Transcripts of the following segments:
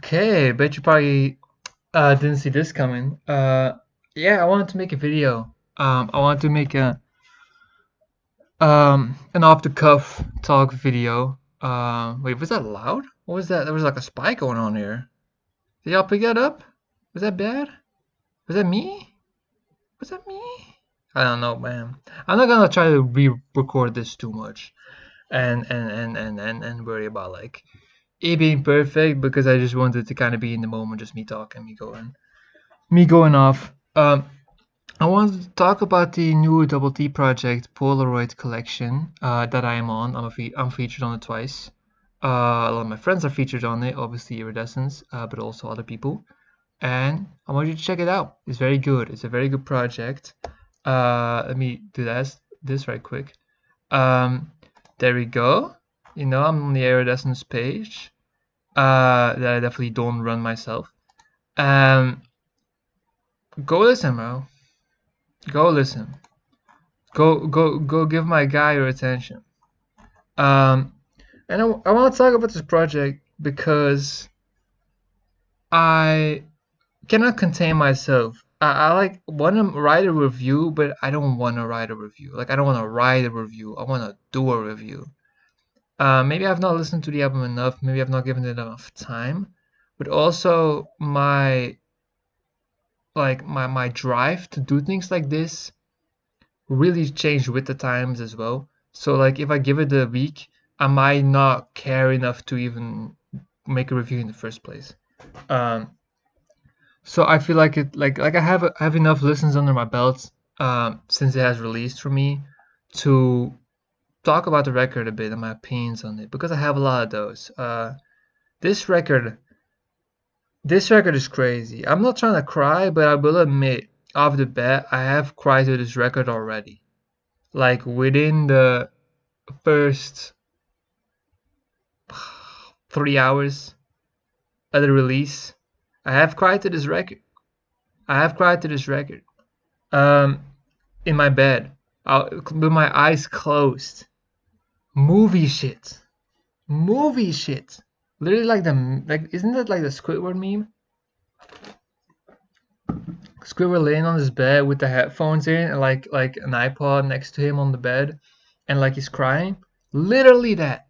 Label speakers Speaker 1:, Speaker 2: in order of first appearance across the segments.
Speaker 1: Okay, bet you probably didn't see this coming. Yeah, I wanted to make a video. I wanted to make a an off the cuff talk video. Wait, was that loud? What was that? There was like a spike going on here. Did y'all pick that up? Was that bad? Was that me? Was that me? I don't know, man. I'm not gonna try to re-record this too much and worry about like it being perfect because I just wanted to kind of be in the moment, just me talking, me going off. I wanted to talk about the new Double T project Polaroid collection that I am on. I'm featured on it twice. A lot of my friends are featured on it, obviously Iridescence, but also other people. And I want you to check it out. It's very good. It's a very good project. Let me do this right quick. Um, there we go. I'm on the Iridescence page. That I definitely don't run myself. Um, go listen, bro. Go listen. Go give my guy your attention. Um, and I want to talk about this project because I cannot contain myself. I like want to write a review, but I don't want to write a review. Like I don't want to write a review. I want to do a review. Maybe I've not listened to the album enough. Maybe I've not given it enough time. But also my drive to do things like this really changed with the times as well. So like if I give it a week, I might not care enough to even make a review in the first place. Um, so I feel like I have enough listens under my belt since it has released for me to talk about the record a bit and my opinions on it because I have a lot of those. This record this record is crazy. I'm not trying to cry, but I will admit off the bat I have cried to this record already. Like within the first 3 hours of the release, I have cried to this record. I have cried to this record. Um, in my bed, with my eyes closed. Movie shit. Movie shit. Literally isn't that like the Squidward meme? Squidward laying on his bed with the headphones in and like an iPod next to him on the bed, and like he's crying. Literally that.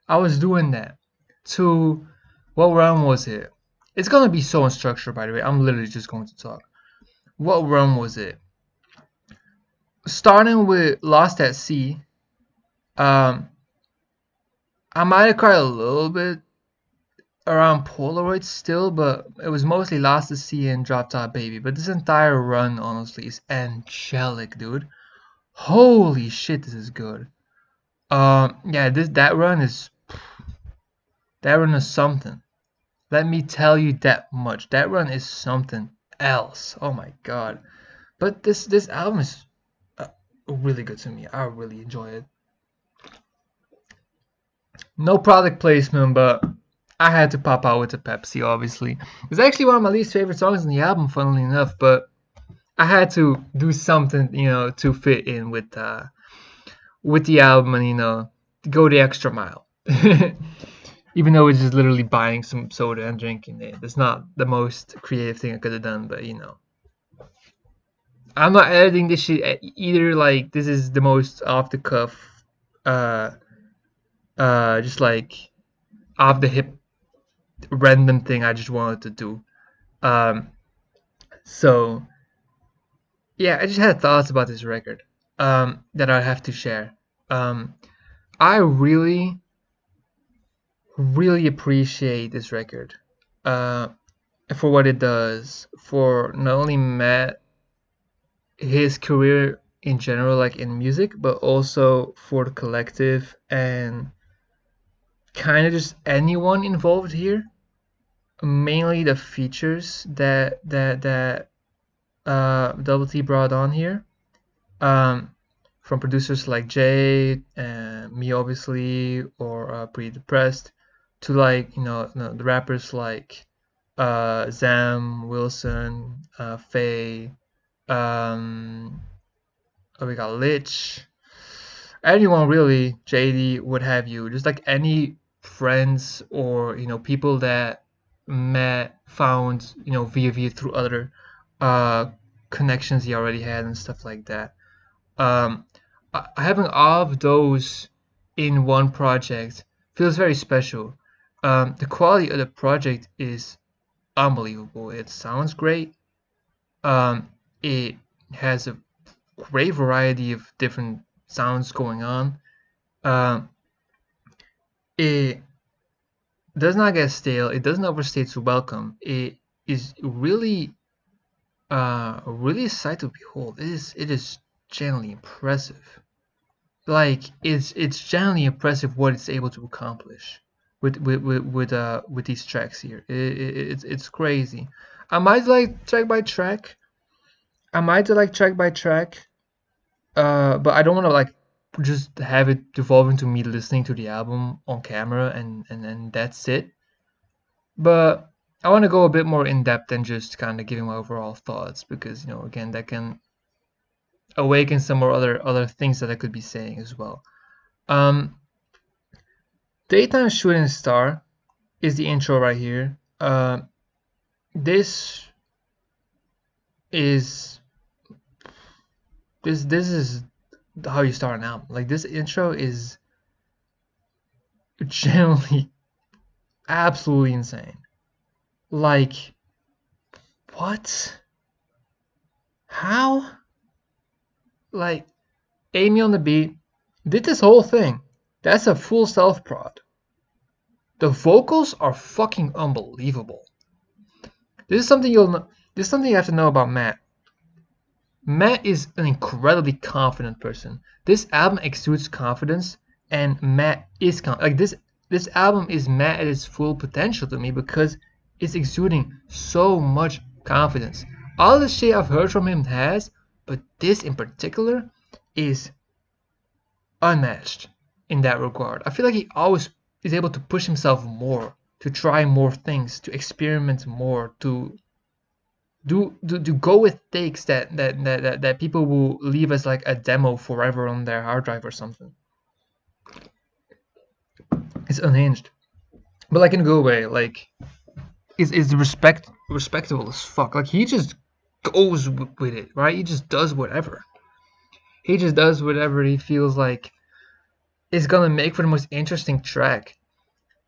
Speaker 1: I was doing that. To what run was it? It's gonna be so unstructured, by the way. I'm literally just going to talk. What run was it? Starting with Lost at Sea. Um, I might have cried a little bit around Polaroid still, but it was mostly Lost at Sea and Drop Top Baby. But this entire run, honestly, is angelic, dude. Holy shit, this is good. Yeah, that run is something. Let me tell you that much. That run is something else. Oh my god. But this album is really good to me. I really enjoy it. No product placement, but I had to pop out with the Pepsi, obviously. It's actually one of my least favorite songs on the album, funnily enough, but I had to do something, to fit in with the album and, go the extra mile. Even though it's just literally buying some soda and drinking it. It's not the most creative thing I could have done, but I'm not editing this shit either. Like this is the most off the cuff, uh, just like off the hip, random thing I just wanted to do. Um, so yeah, I just had thoughts about this record, that I have to share. Um, I really, really appreciate this record, uh, for what it does for not only Matt, his career in general, like in music, but also for the collective and kind of just anyone involved here. Mainly the features that Double T brought on here, um, from producers like Jay and me, obviously, or Pretty Depressed, to like the rappers like Zam, Wilson, Faye, we got Lich, anyone really, JD, what have you, just like any friends or people that Matt found, via through other connections he already had and stuff like that. Having all of those in one project feels very special. The quality of the project is unbelievable. It sounds great. It has a great variety of different sounds going on. It does not get stale. It doesn't overstay its welcome. It is really a sight to behold. It is genuinely impressive. Like it's genuinely impressive what it's able to accomplish with these tracks here. It's crazy. I might like track by track. I might like track by track. But I don't want to like just have it devolve into me listening to the album on camera and that's it. But I want to go a bit more in depth and just kind of giving my overall thoughts because again that can awaken some more other things that I could be saying as well. Um, Daytime Shooting Star is the intro right here. This is this is how you start an album. Like this intro is generally absolutely insane. Like what? How? Like Amy on the beat did this whole thing. That's a full self prod. The vocals are fucking unbelievable. This is something you have to know about Matt. Matt is an incredibly confident person. This album exudes confidence, and Matt is like this album is Matt at his full potential to me because it's exuding so much confidence. All the shit I've heard from him has, but this in particular is unmatched in that regard. I feel like he always is able to push himself more, to try more things, to experiment more, to go with takes that people will leave as like a demo forever on their hard drive or something. It's unhinged, but like in a good way. Like is respectable as fuck. Like he just goes with it, right? He just does whatever. He just does whatever he feels like is gonna make for the most interesting track,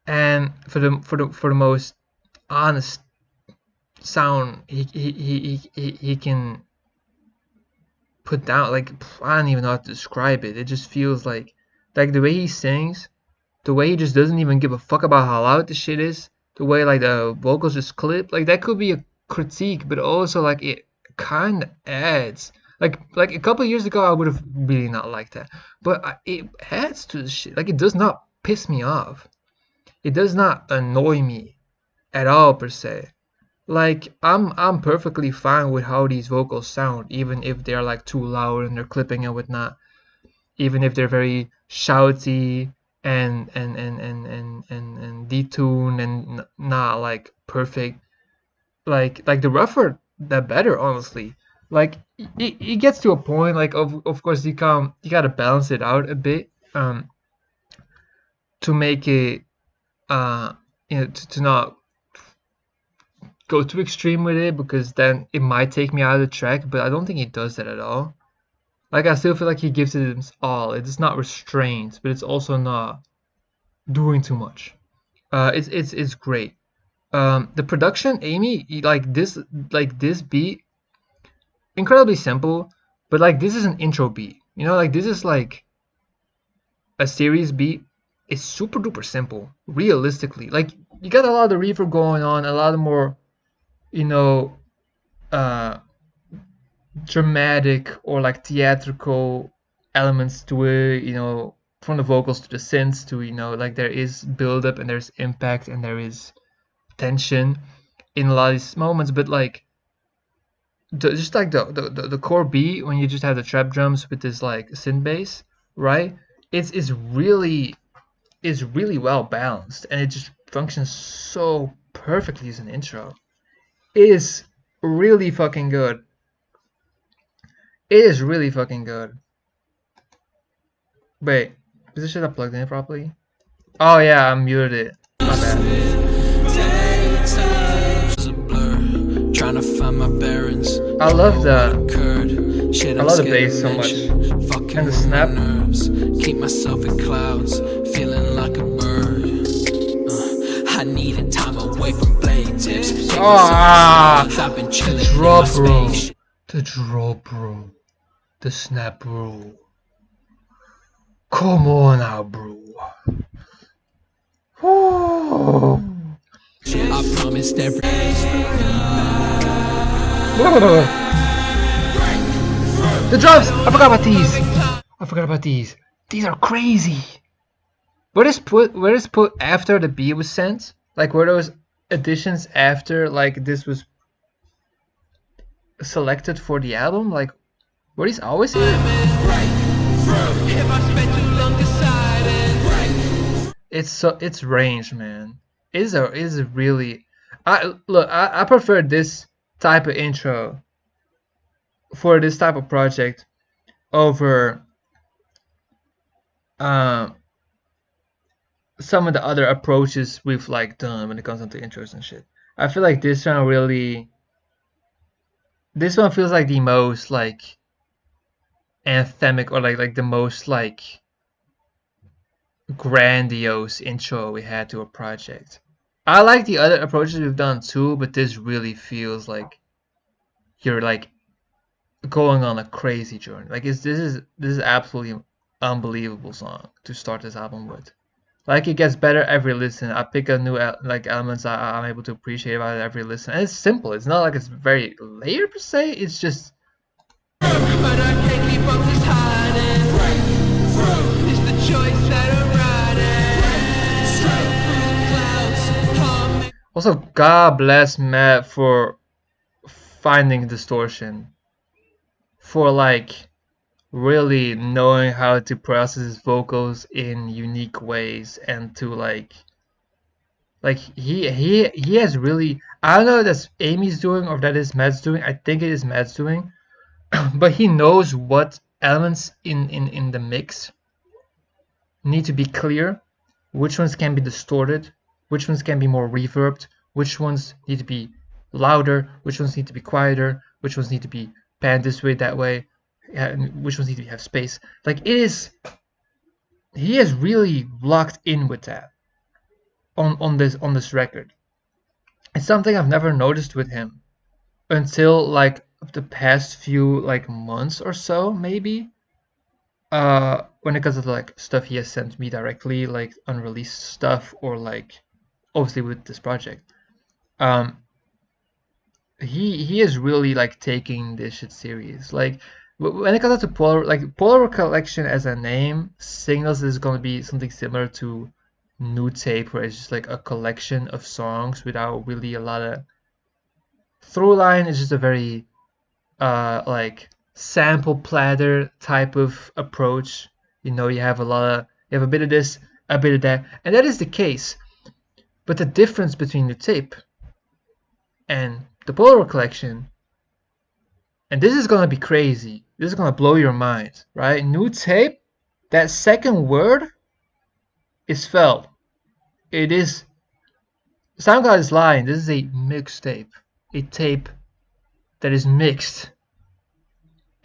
Speaker 1: and for the most honest sound he can put down. Like I don't even know how to describe it. It just feels like the way he sings, the way he just doesn't even give a fuck about how loud the shit is, the way like the vocals just clip. Like that could be a critique, but also like it kind of adds. Like a couple of years ago, I would have really not liked that, but it adds to the shit. Like it does not piss me off. It does not annoy me at all per se. Like I'm perfectly fine with how these vocals sound, even if they're like too loud and they're clipping and whatnot. Even if they're very shouty and detuned and not like perfect. Like the rougher the better, honestly. Like it gets to a point like of course you gotta balance it out a bit to make it to not go too extreme with it because then it might take me out of the track, but I don't think he does that at all. Like I still feel like he gives it his all. It's not restrained, but it's also not doing too much. It's great. The production, Amy, like this beat, incredibly simple, but like this is an intro beat. Like this is like a series beat. It's super duper simple, realistically. Like you got a lot of the reverb going on, a lot of more, you know, uh, dramatic or like theatrical elements to it. From the vocals to the synths to like there is build up and there's impact and there is tension in a lot of these moments, but like just like the core beat when you just have the trap drums with this like synth bass, right? It's really well balanced and it just functions so perfectly as an intro. It is really fucking good. It is really fucking good. Wait, is this shit not plugged in properly? Oh yeah, I muted it. My bad.
Speaker 2: find my bearings.
Speaker 1: I love the
Speaker 2: Shit,
Speaker 1: I
Speaker 2: I'm
Speaker 1: love the
Speaker 2: scared
Speaker 1: bass
Speaker 2: to
Speaker 1: so much.
Speaker 2: mention. Fucking
Speaker 1: And the
Speaker 2: with my
Speaker 1: snap.
Speaker 2: nerves. Keep myself in clouds, feeling like a bird. I need a time away from blade tips. Give
Speaker 1: Ah,
Speaker 2: myself a I've been
Speaker 1: the
Speaker 2: chilling in my
Speaker 1: drop, bro.
Speaker 2: space.
Speaker 1: The drop, bro. The snap, bro. Come on now, bro. Oh.
Speaker 2: I promised every
Speaker 1: The drums! I forgot about these. I forgot about these. These are crazy. Where is put after the beat was sent? Like were those additions after like this was selected for the album? Like were these always here? It's range, man. Is really. I prefer this type of intro for this type of project over um some of the other approaches we've like done when it comes to intros and shit. I feel like this one feels like the most like anthemic or like the most like grandiose intro we had to a project. I like the other approaches we've done too, but this really feels like you're like going on a crazy journey. Like this is absolutely unbelievable song to start this album with. Like it gets better every listen. I pick a new like elements I'm able to appreciate about it every listen. And it's simple. It's not like it's very layered per se. It's just. But I can't keep up this hiding. It's the choice that I'm riding. Also, God bless Matt for finding distortion. For like really knowing how to process his vocals in unique ways and to like he has really, I don't know if that's Amy's doing or that is Matt's doing. I think it is Matt's doing. But he knows what elements in the mix need to be clear, which ones can be distorted, which ones can be more reverbed, which ones need to be louder, which ones need to be quieter, which ones need to be panned this way, that way, which ones need to have space. Like it is, he is really locked in with that on this record. It's something I've never noticed with him until like the past few like months or so, maybe. When it comes to like stuff he has sent me directly, like unreleased stuff, or like obviously with this project. Um, he is really like taking this shit serious. Like when it comes to Polar Collection as a name signals is going to be something similar to New Tape, where it's just like a collection of songs without really a lot of through line. It's just a very like sample platter type of approach. You know, you have a bit of this, a bit of that, and that is the case. But the difference between the tape and the Polar Collection, and this is gonna be crazy. This is gonna blow your mind, right? New tape, that second word is felt. It is. SoundCloud is lying. This is a mixtape, a tape that is mixed.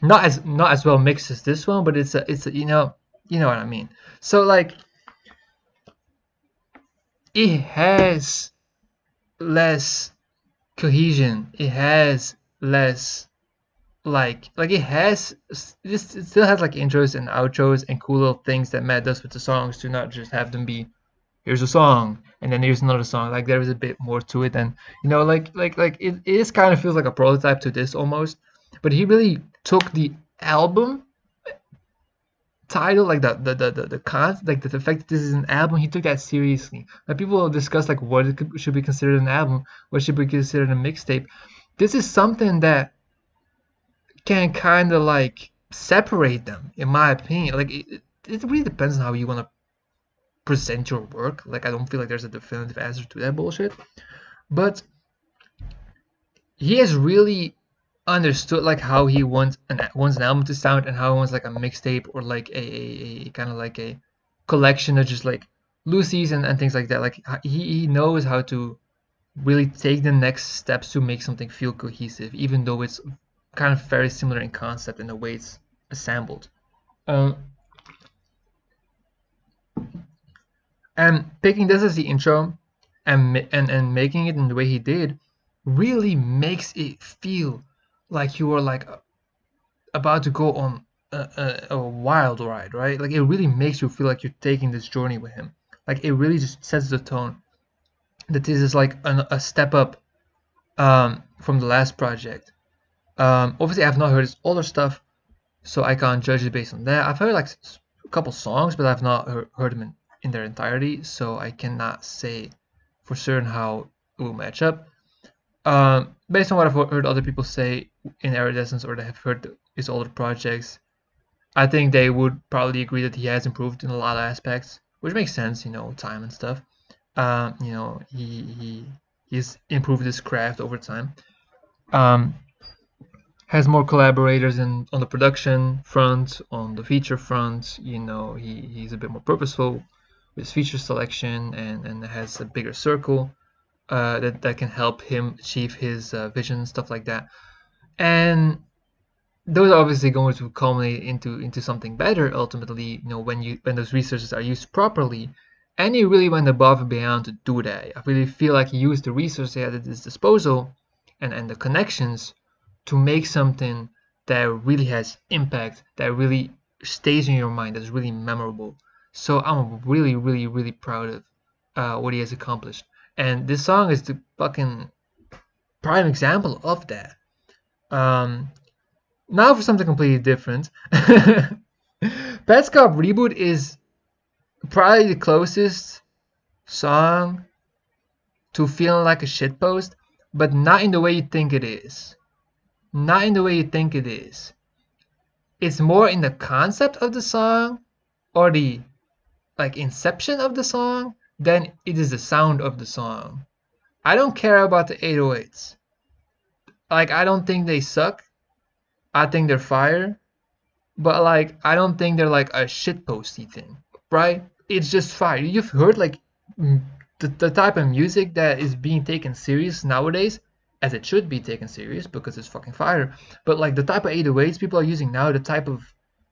Speaker 1: Not as well mixed as this one, but it's a you know what I mean. So like it has less cohesion. It has less like it still has like intros and outros and cool little things that Matt does with the songs to not just have them be here's a song and then here's another song. Like there is a bit more to it, and like it is kind of feels like a prototype to this almost. But he really took the album title, like the concept, like the fact that this is an album, he took that seriously. Like people discuss like what should be considered an album, what should be considered a mixtape. This is something that can kind of like separate them, in my opinion. Like it really depends on how you want to present your work. Like I don't feel like there's a definitive answer to that bullshit, but he has really understood like how he wants an album to sound and how he wants like a mixtape or like a kind of like a collection of just like loosies and things like that. Like he knows how to really take the next steps to make something feel cohesive, even though it's kind of very similar in concept and the way it's assembled. Um, and picking this as the intro and making it in the way he did really makes it feel like you are like about to go on a wild ride, right? Like it really makes you feel like you're taking this journey with him. Like it really just sets the tone that this is like a step up from the last project. Obviously, I've not heard his older stuff, so I can't judge it based on that. I've heard like a couple songs, but I've not heard them in their entirety, so I cannot say for certain how it will match up. Based on what I've heard other people say in Iridescence or that have heard his older projects, I think they would probably agree that he has improved in a lot of aspects, which makes sense, you know, time and stuff. You know, he's improved his craft over time. Um, has more collaborators on the production front, on the feature front. You know, he's a bit more purposeful with his feature selection and has a bigger circle that can help him achieve his vision, stuff like that. And those are obviously going to culminate into something better ultimately, you know, when those resources are used properly. And he really went above and beyond to do that. I really feel like he used the resources he had at his disposal and the connections to make something that really has impact, that really stays in your mind, that's really memorable. So I'm really, really, really proud of what he has accomplished. And this song is the fucking prime example of that. Now for something completely different. Petscop Reboot is probably the closest song to feeling like a shitpost, but not in the way you think it is. Not in the way you think it is. It's more in the concept of the song or the like inception of the song than it is the sound of the song. I don't care about the 808s. Like I don't think they suck. I think they're fire. But like I don't think they're like a shitposty thing, right? It's just fire. You've heard like the type of music that is being taken serious nowadays, as it should be taken serious because it's fucking fire. But like the type of 808s people are using now, the type of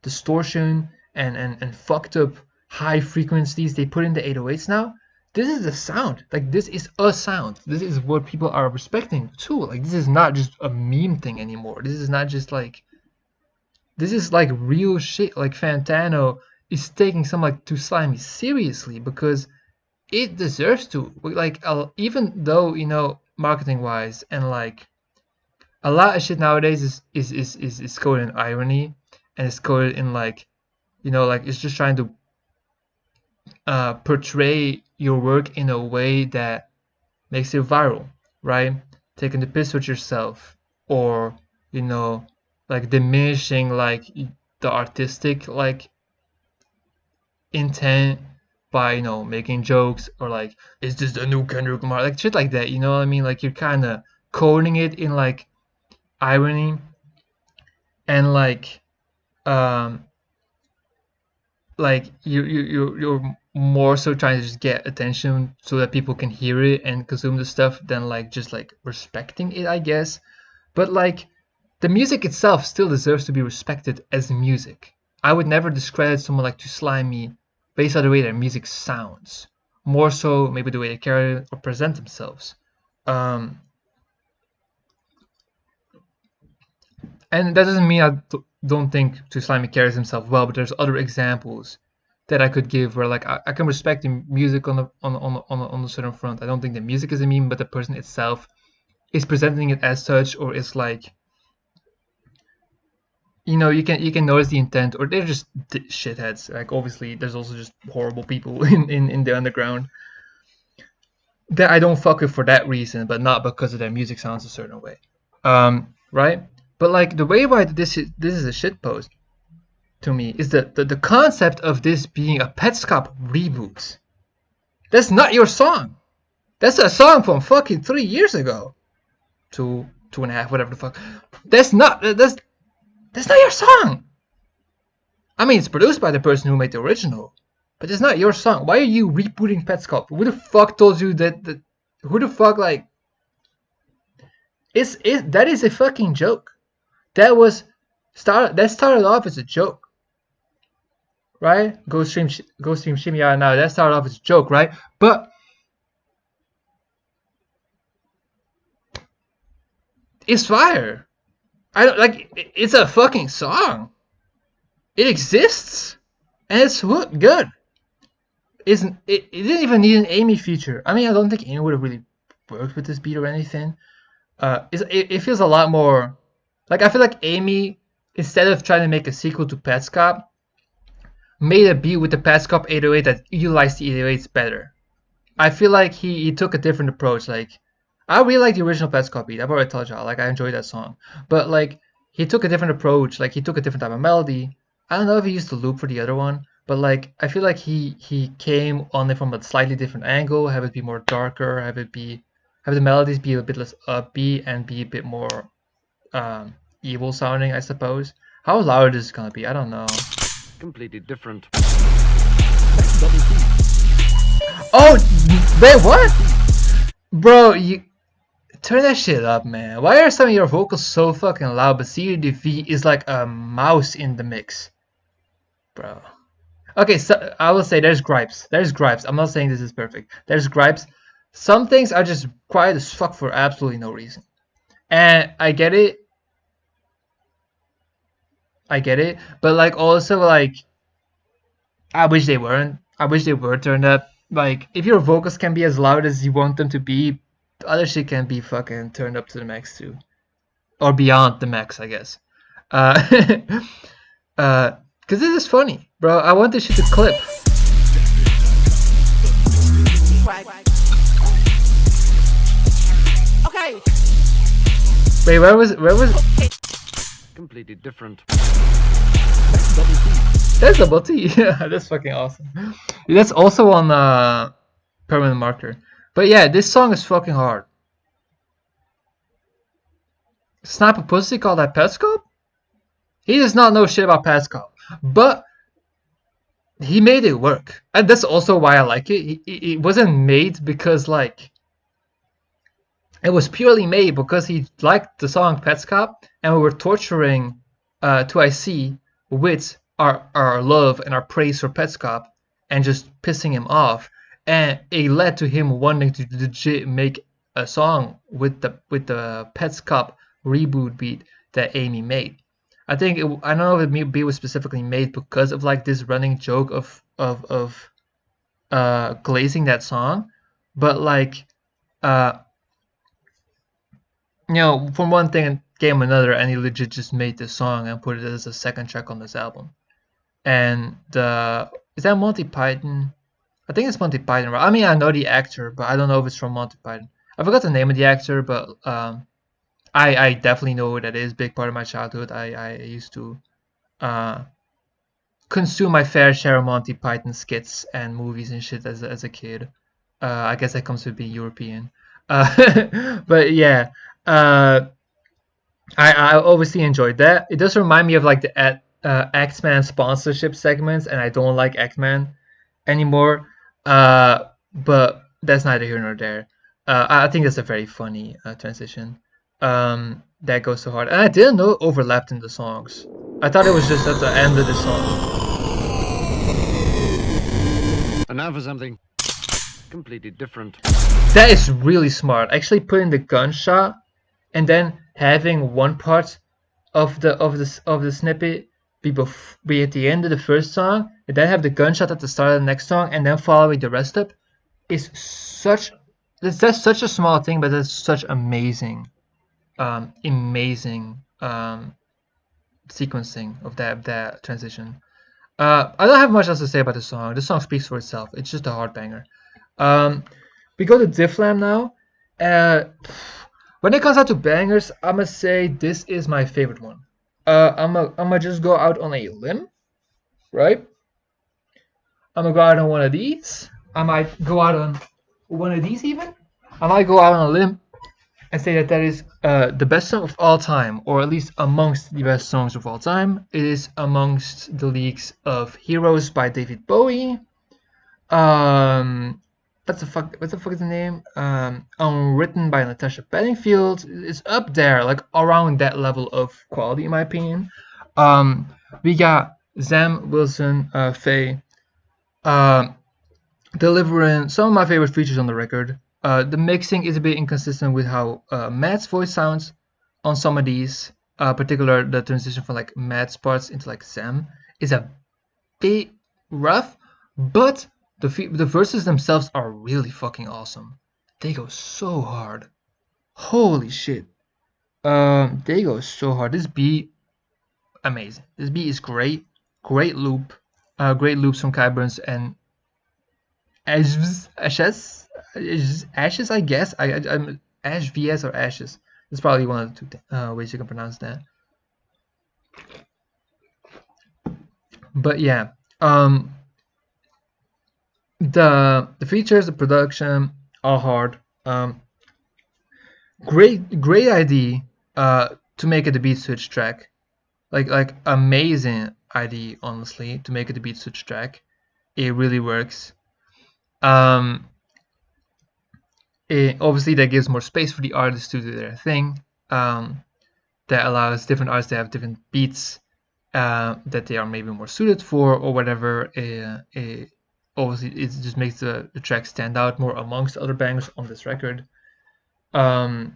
Speaker 1: distortion and fucked up high frequencies they put in the 808s now, this is the sound. Like this is a sound. This is what people are respecting too. Like this is not just a meme thing anymore. This is not just like this is like real shit. Like Fantano is taking some like Too Slimy seriously because it deserves to. Like even though, you know, marketing wise and like a lot of shit nowadays is coded in irony and it's coded in like, you know, like it's just trying to portray your work in a way that makes it viral, right? Taking the piss with yourself, or you know, like diminishing like the artistic like intent by, you know, making jokes or like is this the new Kendrick Lamar, like shit like that, you know what I mean? Like you're kind of coding it in like irony and um like you're more so trying to just get attention so that people can hear it and consume the stuff than like just like respecting it, I guess. But like the music itself still deserves to be respected as music. I would never discredit someone like Too Slimy based on the way their music sounds, more so maybe the way they carry or present themselves. Um, and that doesn't mean I don't think Too Slimy carries himself well, but there's other examples that I could give where like I can respect the music on a certain front. I don't think the music is a meme, but the person itself is presenting it as such, or it's like, you know, you can notice the intent, or they're just shitheads. Like obviously, there's also just horrible people in the underground that I don't fuck with for that reason, but not because of their music sounds a certain way, right? But like the way why this is a shitpost to me is the concept of this being a Petscop reboot. That's not your song. That's a song from fucking 3 years ago, two and a half, whatever the fuck. That's not your song. I mean, it's produced by the person who made the original, but it's not your song. Why are you rebooting Petscop? Who the fuck told you that? Who the fuck like that is a fucking joke. That started off as a joke, right? Go stream Shimmy Out Now. That started off as a joke, right? But it's fire. I don't like. It's a fucking song. It exists, and it's good. It didn't even need an Amy feature. I mean, I don't think Amy would have really worked with this beat or anything. It feels a lot more like, I feel like Amy, instead of trying to make a sequel to Pets Cop, made a beat with the Pets Cop 808 that utilized the 808s better. I feel like he took a different approach. Like, I really like the original Pets Cop beat. I've already told y'all, like, I enjoyed that song. But like, he took a different approach. Like, he took a different type of melody. I don't know if he used the loop for the other one, but like, I feel like he came on it from a slightly different angle, have it be more darker, have the melodies be a bit less upbeat and be a bit more evil sounding, I suppose. How loud is it gonna be? I don't know.
Speaker 2: Completely different.
Speaker 1: Oh, wait, what? Bro, you turn that shit up, man. Why are some of your vocals so fucking loud, but CUDV is like a mouse in the mix? Bro. Okay, so I will say there's gripes. There's gripes. I'm not saying this is perfect. There's gripes. Some things are just quiet as fuck for absolutely no reason. And I get it. But like, also, like, I wish they weren't. I wish they were turned up. Like, if your vocals can be as loud as you want them to be, the other shit can be fucking turned up to the max too. Or beyond the max, I guess. Cause this is funny, bro. I want this shit to clip.
Speaker 2: Okay.
Speaker 1: Wait, where was
Speaker 2: Completely different.
Speaker 1: That's double T. Yeah, that's fucking awesome. That's also on Permanent Marker. But yeah, this song is fucking hard. Snap a pussy, call that Pesco? He does not know shit about Pesco, but he made it work, and that's also why I like it. It wasn't made because, like, it was purely made because he liked the song Pets Cop, and we were torturing 2IC with our love and our praise for Pets Cop, and just pissing him off, and it led to him wanting to legit make a song with the Pets Cop reboot beat that Amy made. I don't know if the beat was specifically made because of like this running joke of glazing that song, but like from one thing came another, and he legit just made this song and put it as a second track on this album. And is that Monty Python? I think it's Monty Python. I mean, I know the actor, but I don't know if it's from Monty Python. I forgot the name of the actor, but I definitely know who that is. Big part of my childhood. I used to consume my fair share of Monty Python skits and movies and shit as a kid. I guess that comes with being European. But yeah, I obviously enjoyed that. It does remind me of like the X-Men sponsorship segments, and I don't like X-Men anymore. But that's neither here nor there. I think that's a very funny transition. That goes so hard, and I didn't know it overlapped in the songs. I thought it was just at the end of the song.
Speaker 2: And now for something completely different.
Speaker 1: That is really smart. Actually, putting the gunshot and then having one part of the snippet be at the end of the first song, and then have the gunshot at the start of the next song, and then following the rest up, is that's such a small thing, but that's such amazing sequencing of that transition. I don't have much else to say about the song. The song speaks for itself. It's just a hard banger. We go to Difflam now. When it comes out to bangers, I'ma say this is my favorite one. I'ma just go out on a limb, right? I'm gonna go out on one of these. I might go out on one of these even. I might go out on a limb and say that is the best song of all time, or at least amongst the best songs of all time. It is amongst the leagues of Heroes by David Bowie, What the fuck is the name? Written by Natasha Bedingfield. It's up there, like around that level of quality, in my opinion. Um, we got Zam Wilson, Faye, um, delivering some of my favorite features on the record. The mixing is a bit inconsistent with how Matt's voice sounds on some of these. Particular the transition from like Matt's parts into like Sam is a bit rough, but the verses themselves are really fucking awesome. They go so hard. Holy shit. They go so hard. This beat, amazing. This beat is great. Great loop. Great loops from Kai Burns and Ashes, I guess. I'm Ash VS or Ashes. It's probably one of the two ways you can pronounce that. But yeah, the features, the production, all hard. Great idea. To make it a beat switch track, like amazing idea, honestly, to make it a beat switch track. It really works. Obviously that gives more space for the artists to do their thing. That allows different artists to have different beats that they are maybe more suited for or whatever. Obviously, it just makes the track stand out more amongst other bangers on this record. Yeah,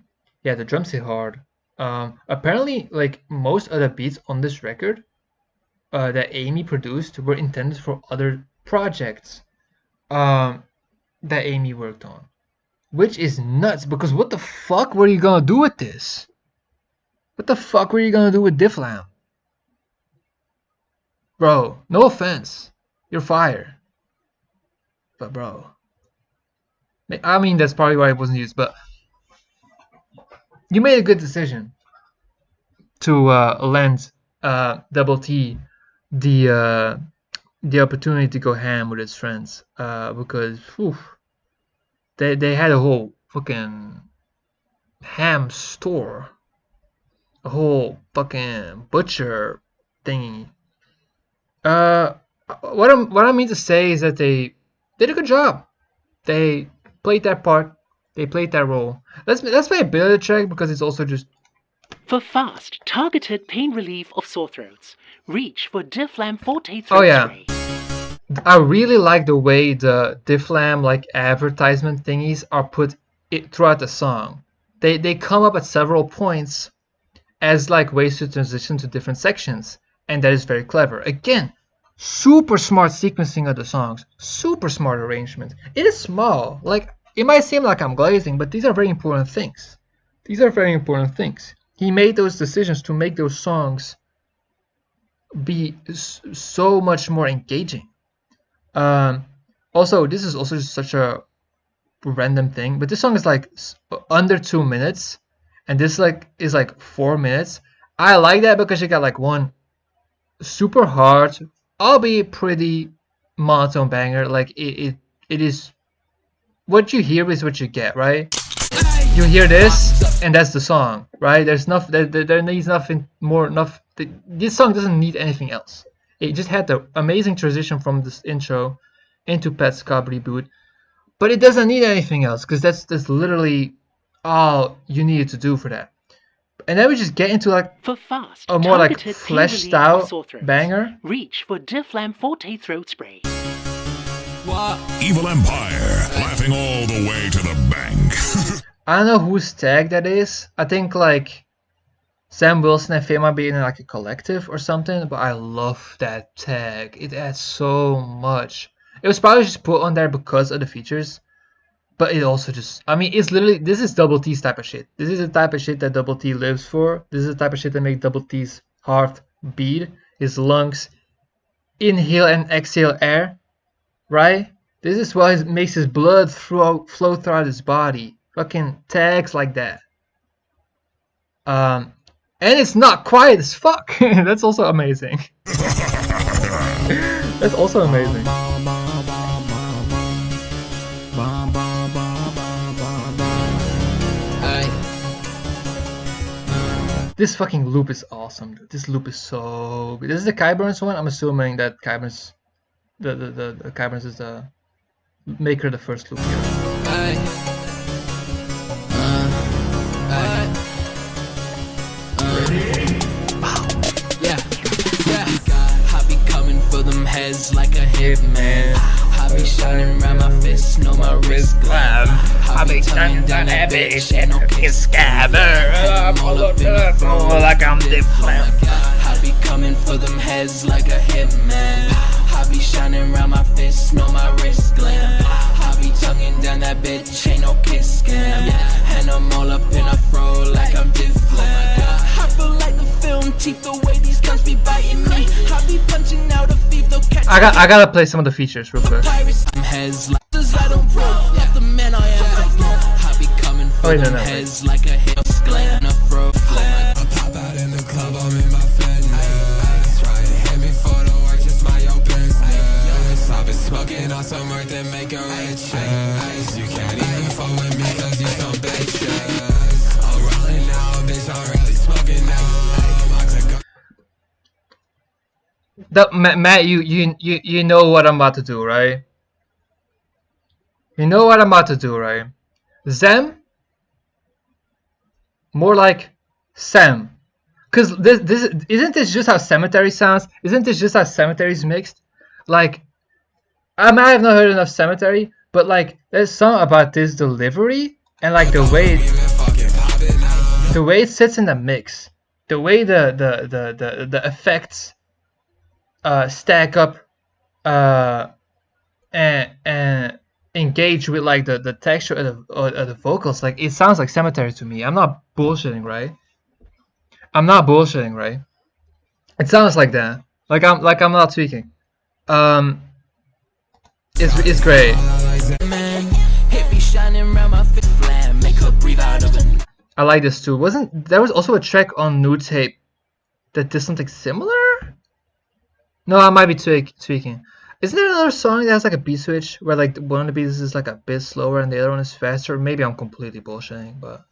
Speaker 1: the drums hit hard. Apparently, like most of the beats on this record that Amy produced were intended for other projects that Amy worked on. Which is nuts, because what the fuck were you gonna do with this? What the fuck were you gonna do with Difflam? Bro, no offense. You're fired. But bro. I mean, that's probably why it wasn't used, but you made a good decision to lend Double T the opportunity to go ham with his friends, because whew, they had a whole fucking ham store, a whole fucking butcher thingy. What I mean to say is that they did a good job. They played that part. They played that role. Let's play a bit of the track because it's also just
Speaker 3: For fast, targeted pain relief of sore throats, reach for Difflam Forte
Speaker 1: oh
Speaker 3: Throat
Speaker 1: yeah.
Speaker 3: Spray.
Speaker 1: I really like the way the Difflam like advertisement thingies are put throughout the song. They come up at several points as like ways to transition to different sections, and that is very clever. Again, super smart sequencing of the songs, super smart arrangement. It is small, like it might seem like I'm glazing, but these are very important things. These are very important things. He made those decisions to make those songs be so much more engaging. Also, this is also just such a random thing, but this song is like under 2 minutes, and this like is like 4 minutes. I like that because you got like one super hard, albeit pretty monotone banger. Like it is what you hear is what you get, right? You hear this, and that's the song, right? There's nothing. There needs nothing more. This song doesn't need anything else. It just had the amazing transition from this intro into Pet's Cop reboot, but it doesn't need anything else because that's literally all you needed to do for that. And then we just get into like
Speaker 3: For fast,
Speaker 1: a more like
Speaker 3: targeted pain
Speaker 1: fleshed
Speaker 3: relief of
Speaker 1: out
Speaker 3: sore throats,
Speaker 1: banger.
Speaker 3: reach for Difflam Forte Throat Spray.
Speaker 4: Evil Empire, laughing all the way to the bank.
Speaker 1: I don't know whose tag that is. I think like Sam Wilson and Faye might be in like a collective or something, but I love that tag. It adds so much. It was probably just put on there because of the features, but it also just, I mean, it's literally, this is Double T's type of shit. This is the type of shit that Double T lives for. This is the type of shit that makes Double T's heart beat, his lungs inhale and exhale air, right? This is what makes his blood flow throughout his body. Fucking tags like that. And it's not quiet as fuck. That's also amazing. That's also amazing. This fucking loop is awesome, dude. This loop is so good. This is the Kai Burns one. I'm assuming that Kai Burns, the Kai Burns is the make her the first loop here.
Speaker 2: I be coming for them heads like a hitman. I be shining around my fist, know my wrist glam. I be tonguing down that bitch, ain't no kiss scabber. I'm all up in the floor like I'm different. I be coming for them heads like a hitman. I be shining around my fist, know my wrist glam. I be tonguing down that bitch, ain't no kiss scam. And I'm all up in a fro like I'm different. I feel like the film teeth, the way these guns be biting me. I be punching out a thief, they'll catch
Speaker 1: I gotta play some of the features real quick.
Speaker 2: pirates. I'm heads like I don't broke. Like the man I am. I be coming for them heads like a hip glam. A fro flag. I pop out in the club, I'm in my fitness. Try to hit me for the work, just my own business. I've been smoking on some work that make a rich. You can't even fuck with me cause you some bitches. I'm rolling now, bitch, I'm really smoking now.
Speaker 1: Matt, you know what I'm about to do, right? You know what I'm about to do, right? Zem, more like Sam, cause this isn't this just how Cemetery sounds? Isn't this just how Cemetery's mixed? Like, I might have not heard enough Cemetery, but like, there's something about this delivery and like the way it sits in the mix, the way the effects stack up and engage with like the texture of the vocals. Like, it sounds like Cemetery to me. I'm not bullshitting, right? It sounds like that. Like I'm not tweaking. It's great. I like this too. There was also a track on New Tape that did something similar? No, I might be tweaking. Isn't there another song that has like a beat switch where like one of the beats is like a bit slower and the other one is faster? Maybe I'm completely bullshitting, but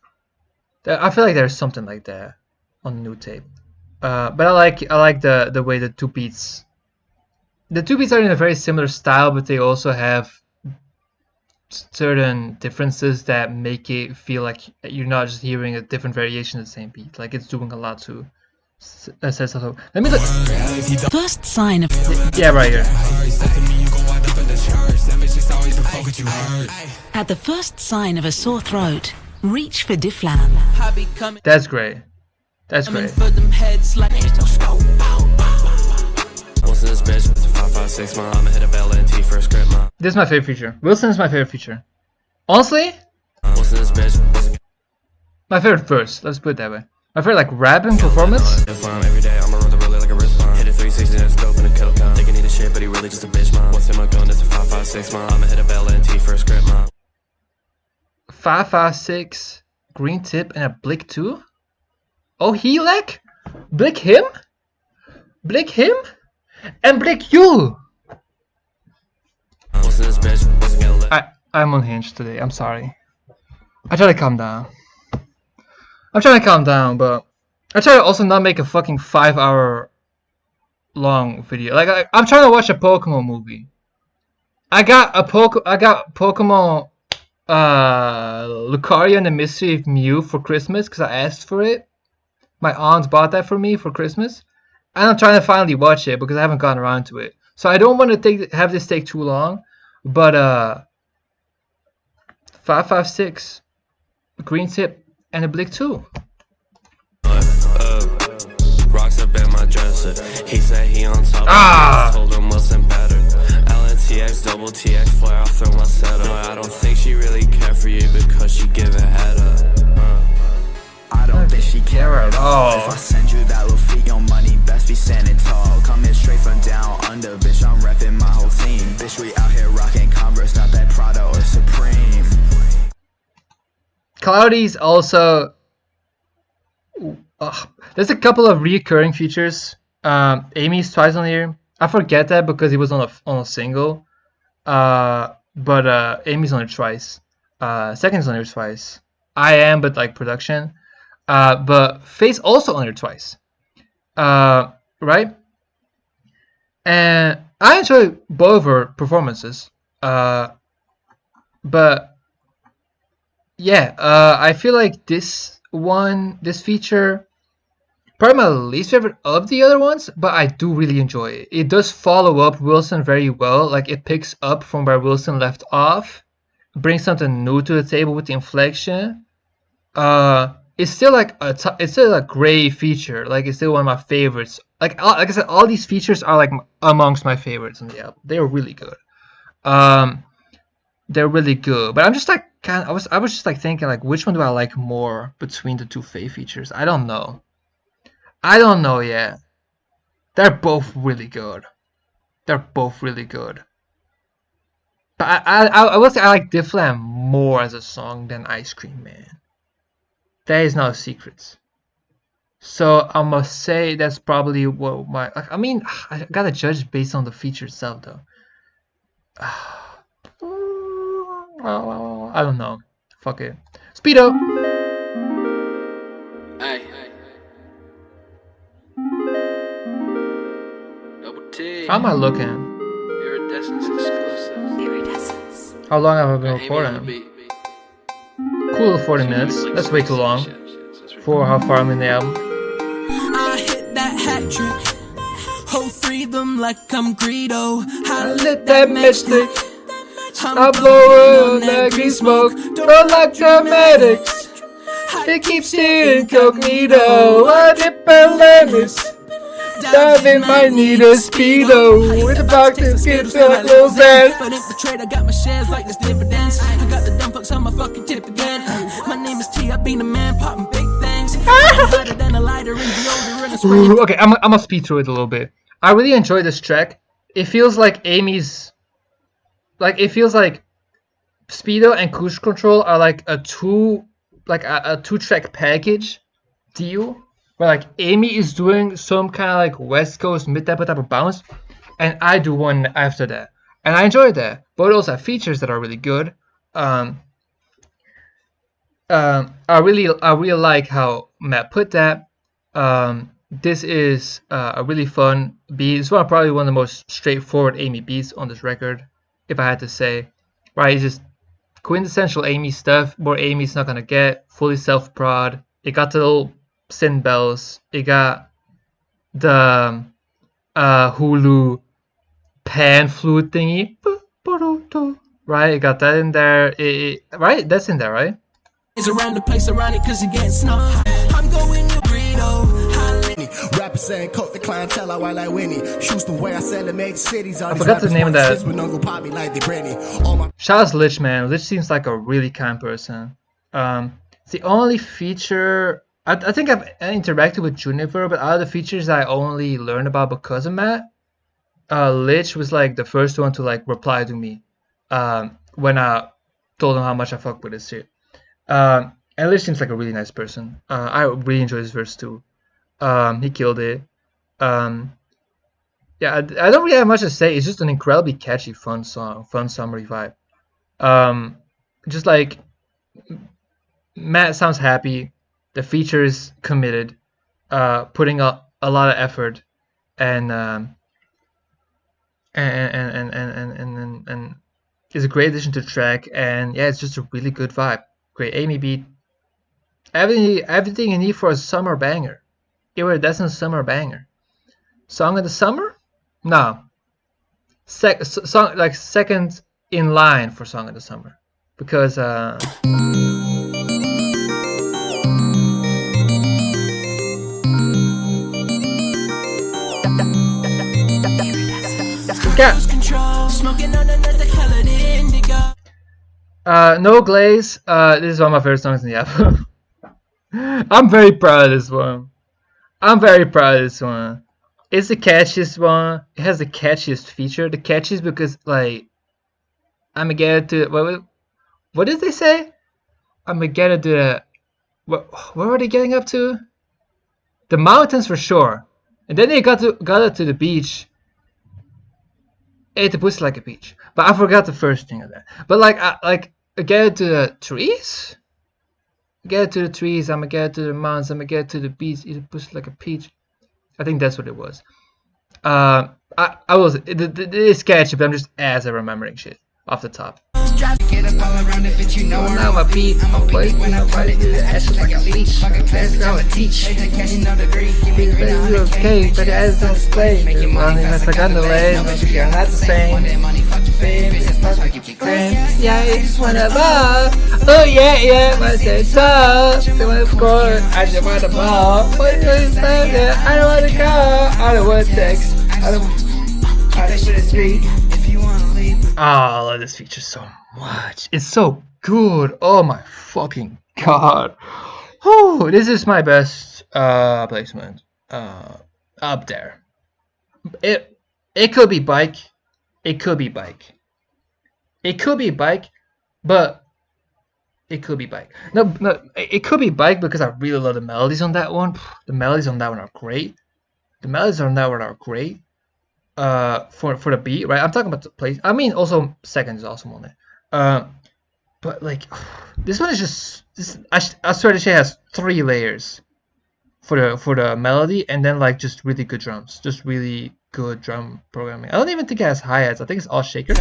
Speaker 1: I feel like there's something like that on New Tape. But I like the way the two beats are in a very similar style, but they also have certain differences that make it feel like you're not just hearing a different variation of the same beat. Like, it's doing a lot to set stuff up. Let me look.
Speaker 5: First sign of
Speaker 1: Yeah, right here.
Speaker 5: At the first sign of a sore throat, reach for Difflam.
Speaker 1: That's great. That's great.
Speaker 2: For them heads like there's no scope.
Speaker 6: Wilson is bitch with 556 mom. I'ma hit a bell and T for a script mom.
Speaker 1: This is my favorite feature. Wilson is my favorite feature. Honestly,
Speaker 6: Wilson is bitch.
Speaker 1: my favorite verse. Let's put it that way. My favorite like rapping performance.
Speaker 6: If I'm every day, I'ma run the roller like a wristband. Hit a 360 in a scope and a kill count. Think I need a shit, but he really just a bitch mom. What's in my gun? That's a 556 mom. I'ma hit a bell and T for a script mom.
Speaker 1: 556, green tip, and a blick too. Oh, he like blick him, and blick you.
Speaker 6: Wilson is bitch. Wasn't gonna let.
Speaker 1: I'm unhinged today. I'm sorry. I try to calm down. I'm trying to calm down, but I try to also not make a fucking 5-hour long video. Like, I'm trying to watch a Pokemon movie. I got Pokemon Lucario and the Mystery of Mew for Christmas because I asked for it. My aunt bought that for me for Christmas, and I'm trying to finally watch it because I haven't gotten around to it. So I don't want to have this take too long, but 556, green tip, and a blick too.
Speaker 6: Rocks up at my dresser. He said he on top.
Speaker 1: Ah!
Speaker 6: Told him Wilson better. LNTX, double TX, flare, I'll throw my setup. No, I don't think she really care for you because she giving head up.
Speaker 7: I don't think she care at all. If I send you that little fee on money, best be standing tall. Coming straight from down under, bitch, I'm repping my whole team. Bitch, we out here rocking Converse, not that Prada or Supreme.
Speaker 1: Cloudy's also. There's a couple of recurring features. Amy's twice on here. I forget that because he was on a single. But Amy's on it twice. Second's on here twice. I am, but like production. But Faye's also on here twice. Right? And I enjoy both of her performances. But yeah, I feel like this feature, probably my least favorite of the other ones, but I do really enjoy it. It does follow up Wilson very well. Like, it picks up from where Wilson left off, brings something new to the table with the inflection. It's still like it's still a great feature. Like, it's still one of my favorites. Like I said, all these features are like amongst my favorites on the album. They are really good. Um, they're really good. But I'm just like I was just like thinking, like, which one do I like more between the two Faye features? I don't know. I don't know yet. They're both really good. They're both really good. But I will say I like Difflam more as a song than Ice Cream Man. That is not a secret. So I must say that's probably what my. Like, I mean, I gotta judge based on the feature itself, though. I don't know. Fuck it. Speedo.
Speaker 2: Hey. Double T.
Speaker 1: How am I looking?
Speaker 2: Iridescence exclusive.
Speaker 1: How long have I been
Speaker 2: Amy on the
Speaker 1: recording?
Speaker 2: beat.
Speaker 1: Cool, 40 minutes. That's way too long for how far I'm in the album.
Speaker 8: I hit that hat trick. Whole freedom like I'm Greedo. I
Speaker 1: lit that matchstick. I blow on that green smoke. Don't like dramatics. They keep stealing incognito. I dip and lemons. Diving might need a speedo. With the box and skin feel like Lil Xan.
Speaker 8: But infiltrate, I got my shares like this dividends. I got the dumb fucks on my fucking tip again. My name is T, I be the man popping big things. Hotter than a lighter in deodorant.
Speaker 1: Okay, I'm gonna speed through it a little bit. I really enjoy this track. It feels like Amy's. Like, it feels like Speedo and Cruise Control are like a two-track package deal, where like Amy is doing some kind of like West Coast mid-tempo type of bounce, and I do one after that, and I enjoy that. Both also have features that are really good. I really like how Matt put that. This is a really fun beat. It's probably one of the most straightforward Amy beats on this record, if I had to say. Right, it's just quintessential Amy stuff. More Amy's not gonna get. Fully self-prod. It got the little synth bells. It got the Hulu pan flute thingy. Right, it got that in there. Right, that's in there, right?
Speaker 8: It's around the place around it cause it gets snuff. I'm going to Greedo.
Speaker 9: Rappers saying coat the clientele out while I Winnie. Shoes the way I sell in major cities.
Speaker 1: I forgot the name of that. Shout out to Lich, man. Lich seems like a really kind person. It's the only feature I think I've interacted with Juniper, but out of the features I only learned about because of Matt, Lich was like the first one to like reply to me when I told him how much I fuck with this shit. And Lich seems like a really nice person. I really enjoyed his verse too. He killed it. Yeah, I don't really have much to say. It's just an incredibly catchy, fun song, fun summery vibe. Just like Matt sounds happy. The feature is committed, putting a lot of effort, and it's a great addition to the track. And yeah, it's just a really good vibe. Great Amy beat. Everything you need for a summer banger. Iridescent summer banger. Song of the summer? No. Song like second in line for song of the summer, because No Glaze. This is one of my favorite songs in the album. I'm very proud of this one. It's the catchiest one. It has the catchiest feature. The catchiest because like I'ma get it to what did they say? I'ma get it to what were they getting up to? The mountains for sure. And then they got it to the beach. Ate the pussy like a peach. But I forgot the first thing of that. But I get it to the trees. Get it to the trees. I'ma get it to the mountains. I'ma get it to the beach. Eat a pussy like a peach. I think that's what it was. It's catchy, but I'm just ass at remembering shit off the top.
Speaker 2: Get up all around it, bitch, you know
Speaker 1: Now my beat, I'm a boy, you know, body do the ass like a leech. That's how I teach. Okay, but as I play, money must like on the leg, but you're not the same. Yeah, I just wanna ball. Oh yeah, my say tough. They wanna score, I just wanna ball. What is that? I don't wanna go. I don't want text. I don't for the street. Oh, I love this feature so much. It's so good. Oh my fucking god. Oh, this is my best placement. Up there. It could be bike. It could be bike. It could be bike, but it could be bike. No, it could be bike because I really love the melodies on that one. The melodies on that one are great. The melodies on that one are great. For the beat, right? I'm talking about the place. I mean, also second is awesome on it. But like, this one is just this. I swear this shit has 3 layers for the melody, and then like just really good drums, just really good drum programming. I don't even think it has hi-hats. I think it's all shakers.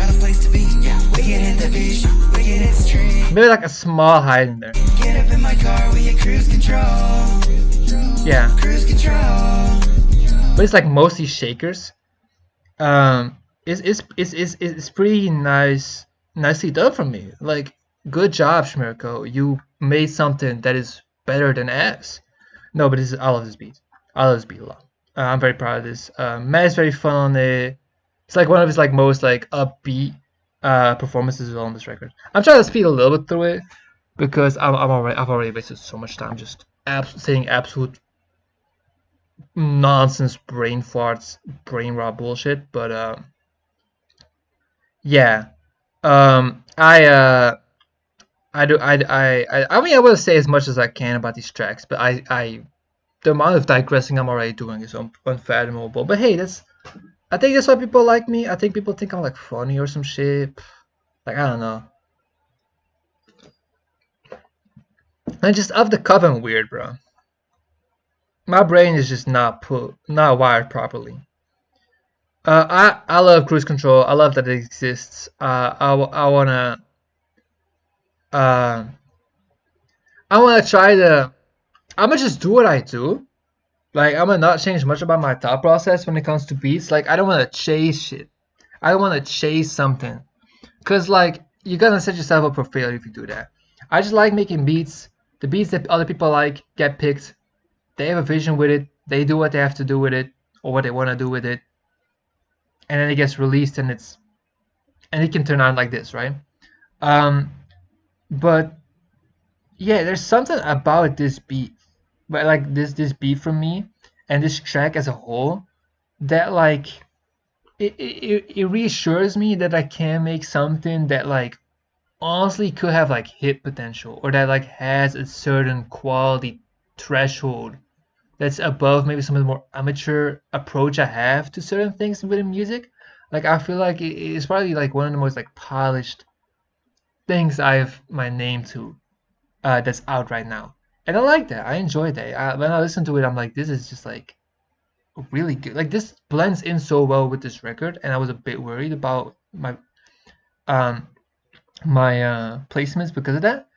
Speaker 1: Maybe like a small hi-hat in there. Get up in my car, we get cruise control. Yeah. Cruise control. But it's like mostly shakers. It's pretty nicely done from me. Like, good job, Shmirko. You made something that is better than ass. No, but I love this beat. I love this beat a lot. I'm very proud of this. Matt is very fun on it. It's like one of his like most like upbeat performances on this record. I'm trying to speed a little bit through it because I've already wasted so much time just saying absolute nonsense, brain farts, brain rot bullshit. But yeah, I mean, I will say as much as I can about these tracks, but the amount of digressing I'm already doing is unfathomable. But hey, I think that's why people like me. I think people think I'm like funny or some shit. Like, I don't know. And just off the cuff, I'm weird, bro. My brain is just not wired properly. I love cruise control. I love that it exists. I wanna try to. I'm gonna just do what I do. Like, I'm gonna not change much about my thought process when it comes to beats. Like, I don't wanna chase shit. I don't wanna chase something, cause like you're gonna set yourself up for failure if you do that. I just like making beats. The beats that other people like get picked. They have a vision with it. They do what they have to do with it, or what they want to do with it, and then it gets released, and it can turn out like this, right? But yeah, there's something about this beat, but like this beat from me, and this track as a whole, that like it reassures me that I can make something that like honestly could have like hit potential, or that like has a certain quality threshold that's above maybe some of the more amateur approach I have to certain things within music. Like, I feel like it's probably like one of the most like polished things I have my name to that's out right now, and I like that. I enjoy that. When I listen to it, I'm like, this is just like really good. Like, this blends in so well with this record, and I was a bit worried about my placements because of that.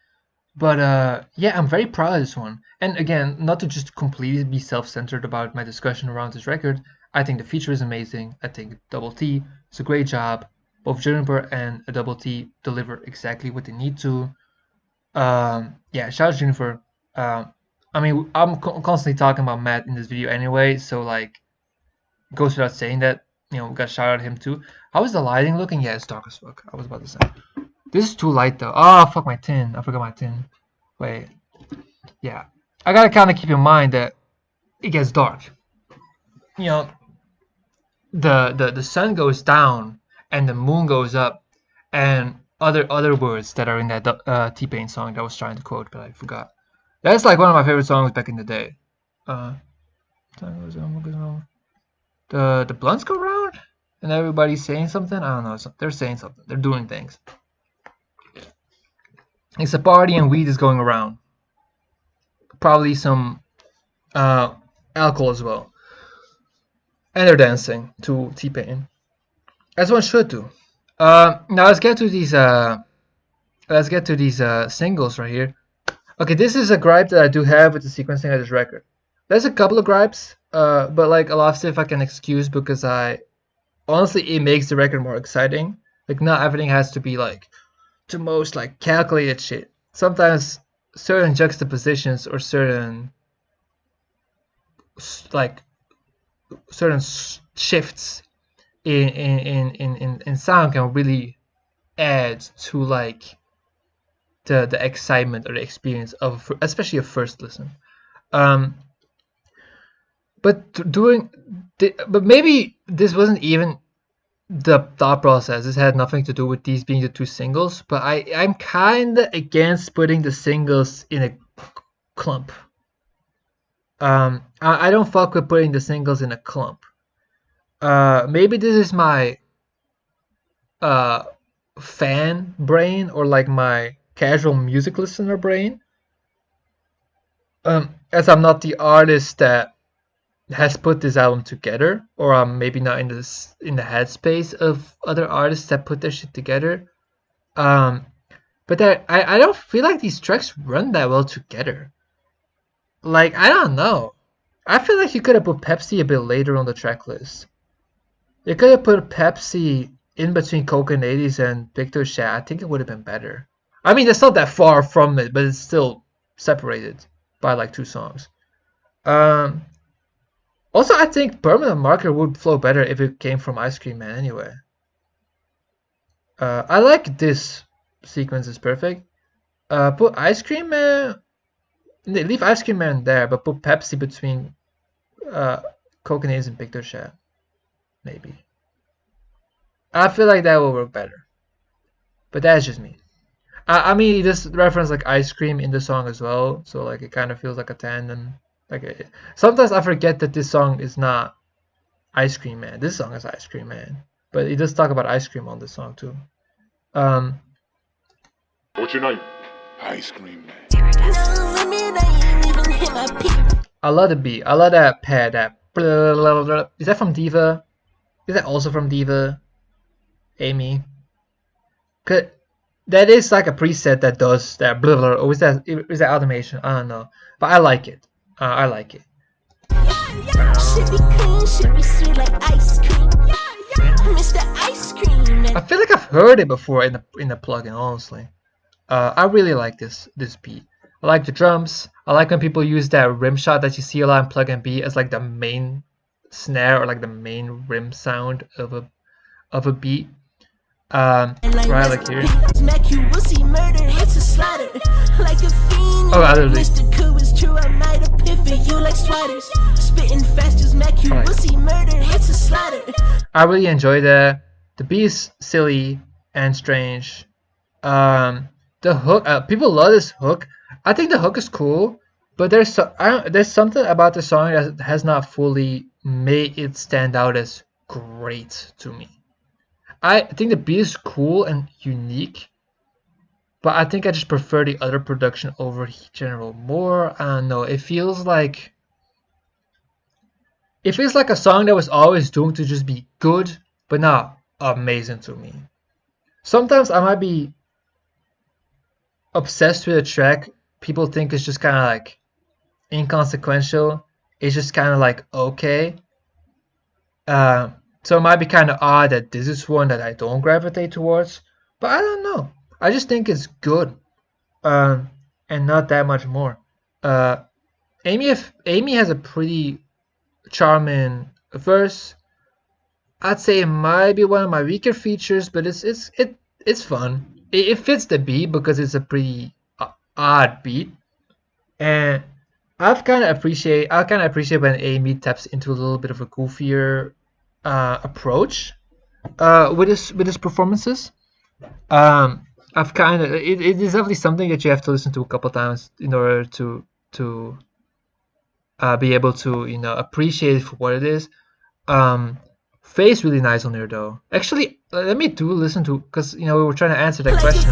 Speaker 1: But yeah, I'm very proud of this one. And again, not to just completely be self-centered about my discussion around this record, I think the feature is amazing. I think Double T is a great job. Both Juniper and a Double T deliver exactly what they need to. Yeah, shout out to Juniper. I mean, I'm constantly talking about Matt in this video anyway, so like, goes without saying that, we got shout out to him too. How is the lighting looking? Yeah, it's dark as fuck. I was about to say. This is too light though. Oh, fuck my tin. I forgot my tin. Wait. Yeah. I gotta kind of keep in mind that it gets dark. The sun goes down and the moon goes up, and other words that are in that T-Pain song that I was trying to quote, but I forgot. That's like one of my favorite songs back in the day. The blunts go round and everybody's saying something. I don't know. They're saying something. They're doing things. It's a party and weed is going around. Probably some alcohol as well. And they're dancing to T-Pain, as one should do. Now let's get to these let's get to these singles right here. Okay, this is a gripe that I do have with the sequencing of this record. There's a couple of gripes, but like a lot of stuff I can excuse because honestly it makes the record more exciting. Like not everything has to be like the most like calculated shit. Sometimes certain juxtapositions or certain shifts in sound can really add to like the excitement or the experience of especially a first listen. But maybe this wasn't even the thought process. This had nothing to do with these being the two singles, but I'm kinda against putting the singles in a clump. I don't fuck with putting the singles in a clump. Maybe this is my fan brain or like my casual music listener brain. As I'm not the artist that has put this album together, or I'm maybe not in the headspace of other artists that put their shit together. But I don't feel like these tracks run that well together. Like, I don't know. I feel like you could have put Pepsi a bit later on the track list. You could have put Pepsi in between Coke and 80s and Victor Chat. I think it would have been better. I mean, it's not that far from it, but it's still separated by like 2 songs. Also, I think Permanent Marker would flow better if it came from Ice Cream Man anyway. I like this sequence, is perfect. Put Ice Cream Man... Leave Ice Cream Man there, but put Pepsi between Coke and 80s and Victor Chat. Maybe. I feel like that will work better. But that's just me. I mean, he just referenced like ice cream in the song as well, so like it kind of feels like a tandem. Like sometimes I forget that this song is not Ice Cream Man. This song is Ice Cream Man, but he does talk about ice cream on this song too.
Speaker 10: What's your name? Ice Cream Man.
Speaker 1: I love the beat. I love that pad. That blah, blah, blah. Is that from Diva? Is that also from Diva? Amy? Cause that is like a preset that does that blah, blah, or is that automation? I don't know, but I like it. I like it. I feel like I've heard it before in the plugin. Honestly, I really like this beat. I like the drums. I like when people use that rim shot that you see a lot in plugin B as like the main snare or like the main rim sound of a beat. Right, like here. Oh, I literally. I really enjoy that. The beat is silly and strange. The hook, people love this hook. I think the hook is cool, but there's something about the song that has not fully made it stand out as great to me. I think the beat is cool and unique, but I think I just prefer the other production over General more. I don't know. It feels like a song that was always doomed to just be good, but not amazing to me. Sometimes I might be obsessed with a track people think is just kind of like inconsequential. It's just kind of like okay. So it might be kind of odd that this is one that I don't gravitate towards, but I don't know. I just think it's good, and not that much more. Amy has a pretty charming verse. I'd say it might be one of my weaker features, but it's fun. It fits the beat because it's a pretty odd beat, and I kind of appreciate when Amy taps into a little bit of a goofier approach with his performances. I've kind of it is definitely something that you have to listen to a couple times in order to be able to appreciate it for what it is. Faye's really nice on there though. Actually, let me listen to, because we were trying to answer that question.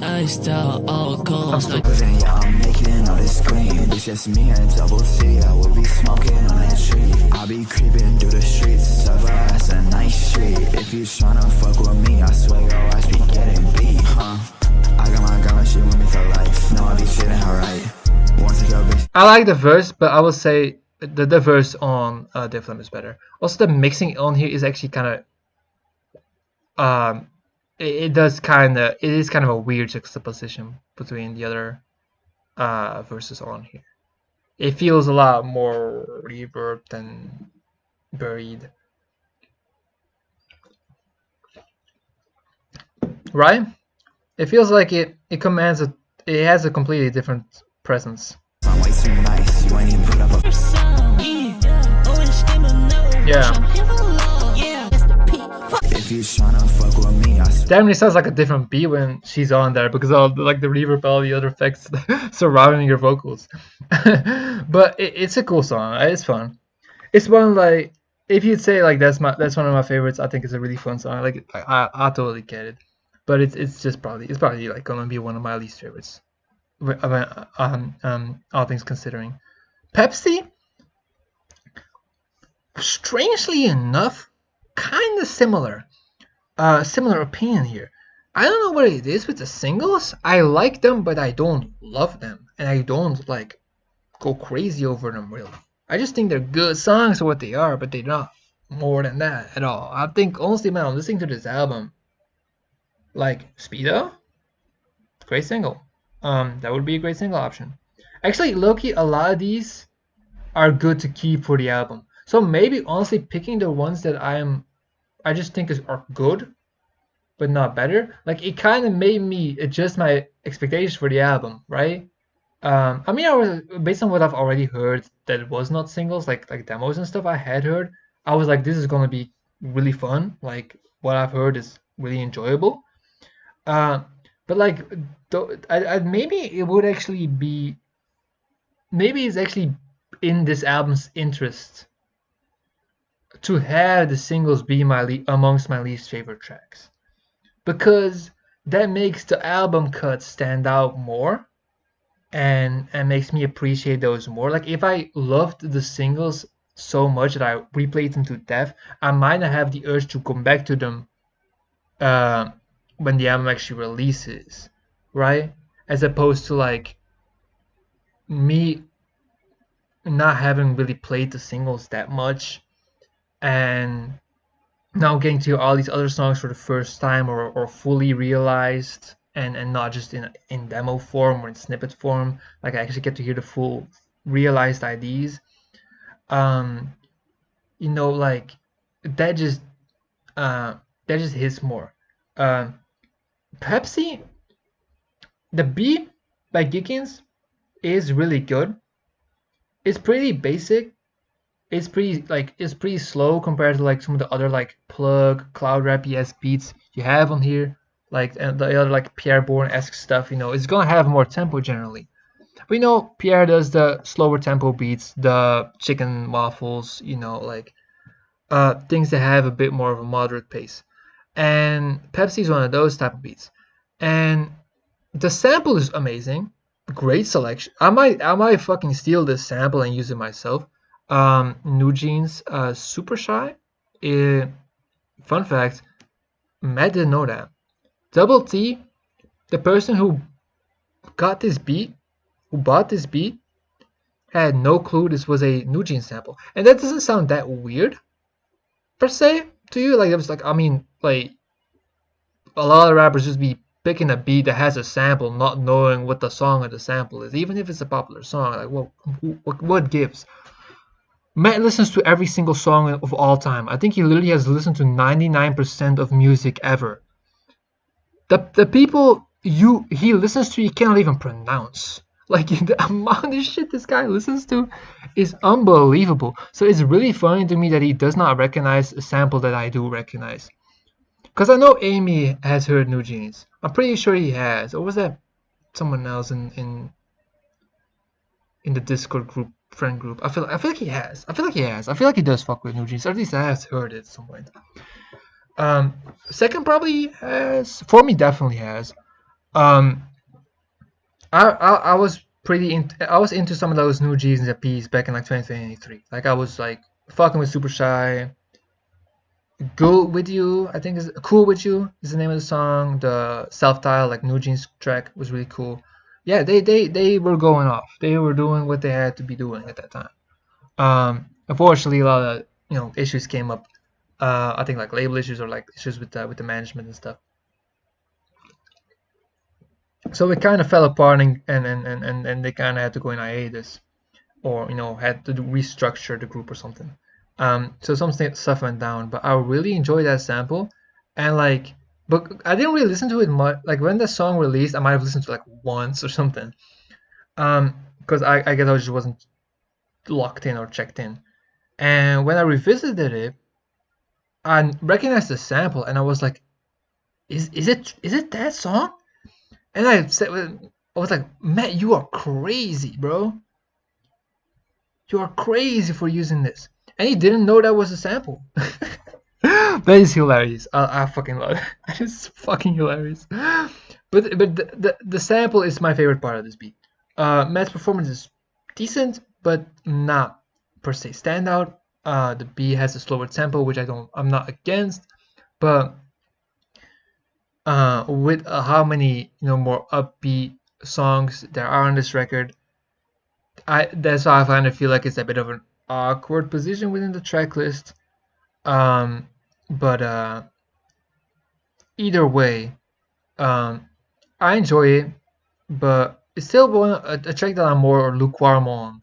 Speaker 1: I'm still
Speaker 7: It's just me and Double T, I would be smoking on that tree. I be creeping through the streets of us a nice street. If you tryna fuck with me, I swear your ass be getting beat, huh? I got my girl and she with me for life. No, I be treating her right. Once a girl bitch.
Speaker 1: I like the verse, but I will say the verse on Def Leppard is better. Also, the mixing on here is actually kind of it is kind of a weird juxtaposition between the other verses on here. It feels a lot more reverb than buried, right? It feels like it commands it has a completely different presence.
Speaker 7: I'm way too nice. You ain't even put up a
Speaker 1: yeah.
Speaker 7: If you tryna fuck with me, I
Speaker 1: Definitely sounds like a different beat when she's on there because all like the reverb, all the other effects surrounding your vocals. But it's a cool song. It's fun. It's one like if you'd say like that's one of my favorites. I think it's a really fun song. Like I totally get it. But it's probably like gonna be one of my least favorites. All things considering. Pepsi, strangely enough, kind of similar. Similar opinion here. I don't know what it is with the singles. I like them, but I don't love them, and I don't like go crazy over them really. I just think they're good songs for what they are, but they're not more than that at all. I think honestly, man, I'm listening to this album. Like Speedo, great single. That would be a great single option. Actually, low-key, a lot of these are good to keep for the album. So maybe honestly picking the ones that I just think are good, but not better. Like it kind of made me adjust my expectations for the album, right? I mean, I was based on what I've already heard that it was not singles, like demos and stuff I had heard. I was like, this is gonna be really fun. Like what I've heard is really enjoyable. But like, maybe it would actually be, maybe it's actually in this album's interest to have the singles be amongst my least favorite tracks, because that makes the album cuts stand out more, and makes me appreciate those more. Like if I loved the singles so much that I replayed them to death, I might not have the urge to come back to them when the album actually releases, right? As opposed to like me not having really played the singles that much and now getting to hear all these other songs for the first time or fully realized and not just in demo form or in snippet form. Like I actually get to hear the full realized IDs. You know, like that just hits more. Pepsi, the beat by Giggins is really good. It's pretty basic. It's pretty slow compared to like some of the other like plug cloud rappy esque beats you have on here, like and the other like Pierre Bourne-esque stuff. You know, it's gonna have more tempo generally. We know Pierre does the slower tempo beats, the chicken waffles. You know, like things that have a bit more of a moderate pace. And Pepsi's one of those type of beats. And the sample is amazing. Great selection. I might fucking steal this sample and use it myself. New Jeans, Super Shy. Fun fact, Matt didn't know that. Double T, the person who got this beat, who bought this beat, had no clue this was a New Jeans sample. And that doesn't sound that weird, per se, to you. Like, it was like, I mean, like, a lot of rappers just be picking a beat that has a sample, not knowing what the song or the sample is, even if it's a popular song. Like, what gives? Matt listens to every single song of all time. I think he literally has listened to 99% of music ever. The people he listens to, you cannot even pronounce. Like the amount of shit this guy listens to is unbelievable. So it's really funny to me that he does not recognize a sample that I do recognize. Because I know Amy has heard New Jeans. I'm pretty sure he has. Or was that someone else in the Discord group, friend group? I feel like he has. I feel like he does fuck with New Jeans. Or at least I have heard it at some point. Second probably has. For me, definitely has. I was I was into some of those new G's and P's back in like 2023. Like I was like fucking with Super Shy. Cool with You is the name of the song. The self-titled like New Jeans track was really cool. Yeah, they were going off. They were doing what they had to be doing at that time. Unfortunately, a lot of issues came up. I think like label issues or like issues with the management and stuff. So it kind of fell apart and they kind of had to go in hiatus, or had to restructure the group or something. So some stuff went down, but I really enjoyed that sample, and like, but I didn't really listen to it much. Like when the song released, I might have listened to it like once or something, because I guess I just wasn't locked in or checked in. And when I revisited it, I recognized the sample, and I was like, is it that song? And I was like, Matt, you are crazy, bro. You are crazy for using this. And he didn't know that was a sample. That is hilarious. I fucking love it. That is fucking hilarious. But the sample is my favorite part of this beat. Matt's performance is decent, but not per se standout. The beat has a slower tempo, which I'm not against, but with how many more upbeat songs there are on this record, that's why I feel like it's a bit of an awkward position within the track list. But either way, I enjoy it, but it's still a track that I'm more lukewarm on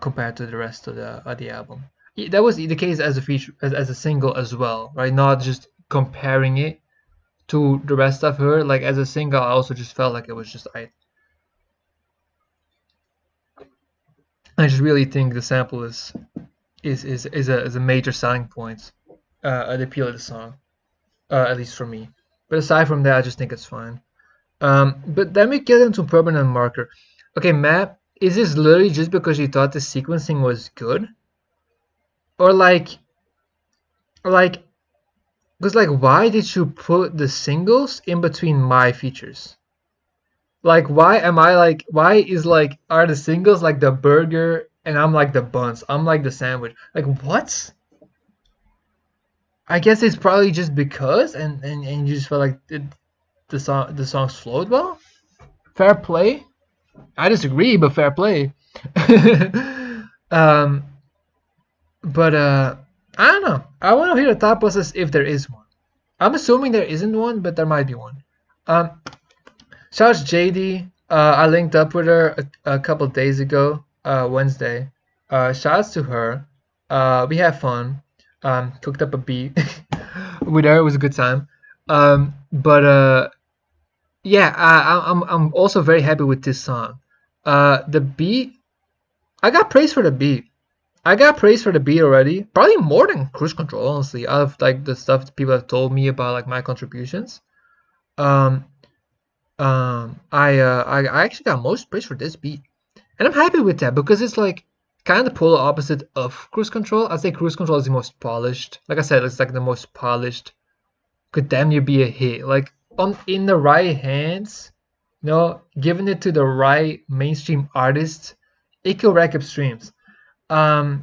Speaker 1: compared to the rest of the album. That was the case as a feature, as a single as well, right? Not just comparing it to the rest of her. Like as a single, I also just felt like it was just I just really think the sample is a major selling point, the appeal of the song, at least for me. But aside from that, I just think it's fine. But then we get into Permanent Marker. Okay, Matt, is this literally just because you thought the sequencing was good, or like, because like, why did you put the singles in between my features? Like, why is like, are the singles like the burger and I'm like the buns? I'm like the sandwich. Like, what? I guess it's probably just because, and you just felt like the songs flowed well. Fair play. I disagree, but fair play. But I don't know. I want to hear the thought process if there is one. I'm assuming there isn't one, but there might be one. Shout out to JD. I linked up with her a couple of days ago, Wednesday. Shouts to her. We had fun. Cooked up a beat with her. It was a good time. But yeah, I'm also very happy with this song. The beat, I got praise for the beat. I got praise for the beat already. Probably more than Cruise Control, honestly. Out of like the stuff that people have told me about like my contributions. I actually got most praise for this beat, and I'm happy with that because it's like kind of the polar opposite of Cruise Control. I'd say Cruise Control is the most polished. Like I said, it's like the most polished. Could damn near be a hit. Like in the right hands, giving it to the right mainstream artists, it could rack up streams. Permanent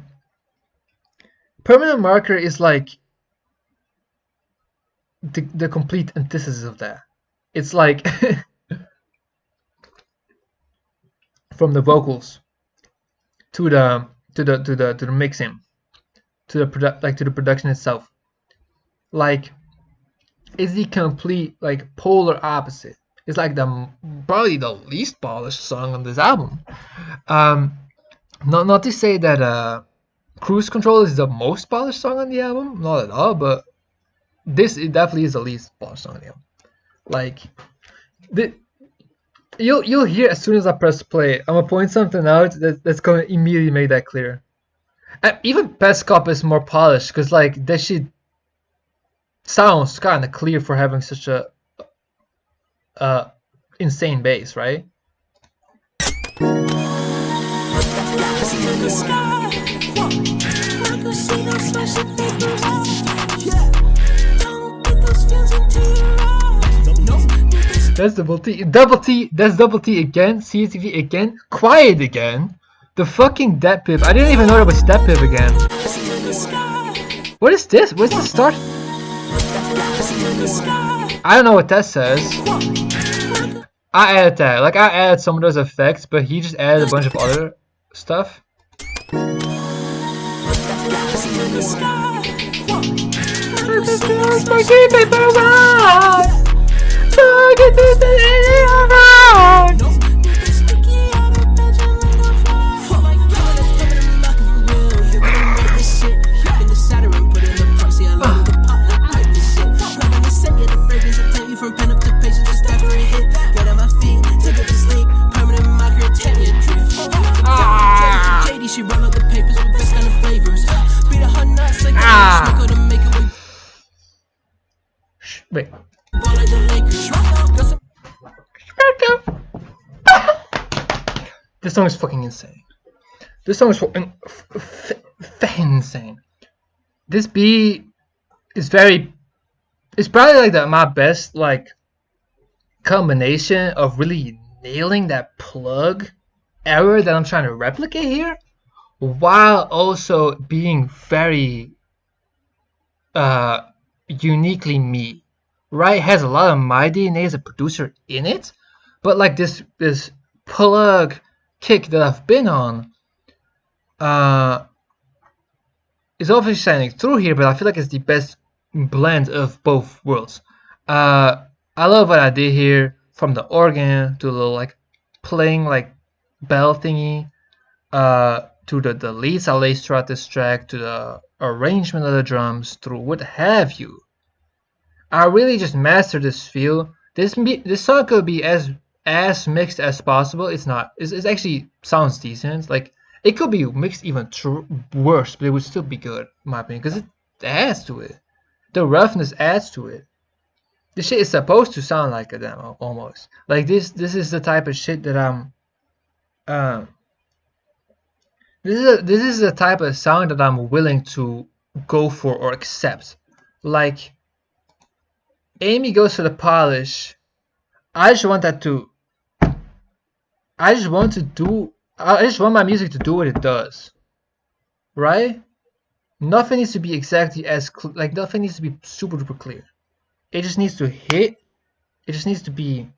Speaker 1: Marker is like the complete antithesis of that. It's like from the vocals to the mixing to the production itself. Like it's the complete like polar opposite. It's like probably the least polished song on this album. Not to say that Cruise Control is the most polished song on the album, not at all, but it definitely is the least polished song on the album. Like, you'll hear as soon as I press play. I'm gonna point something out that's gonna immediately make that clear. And even Pescop is more polished because like that shit sounds kind of clear for having such a insane bass, right? That's double T. Double T. That's double T again. CCTV again. Quiet again. The fucking dead pip. I didn't even know there was dead pip again. What is this? What's the start? I don't know what that says. I added that. Like, I added some of those effects, but he just added a bunch of other stuff.
Speaker 8: She run up the papers with best kind of flavors. Beat her nuts like smoke her to make it with.
Speaker 1: Wait. This song is fucking insane. This song is fucking insane. This beat is very. It's probably like my best like combination of really nailing that plug error that I'm trying to replicate here, while also being very uniquely me, right? Has a lot of my DNA as a producer in it, but like this plug kick that I've been on is obviously shining through here, but I feel like it's the best blend of both worlds. I love what I did here, from the organ to the little like playing like bell thingy, to the leads I laced throughout this track, to the arrangement of the drums, through what have you. I really just mastered this feel. This song could be as mixed as possible. It's not. It actually sounds decent. Like, it could be mixed even worse, but it would still be good, in my opinion, because it adds to it. The roughness adds to it. This shit is supposed to sound like a demo, almost. Like, this is the type of shit that I'm this is the type of sound that I'm willing to go for or accept. Like, Amy goes for the polish. I just want my music to do what it does, right? Nothing needs to be exactly as nothing needs to be super duper clear. It just needs to hit. It just needs to be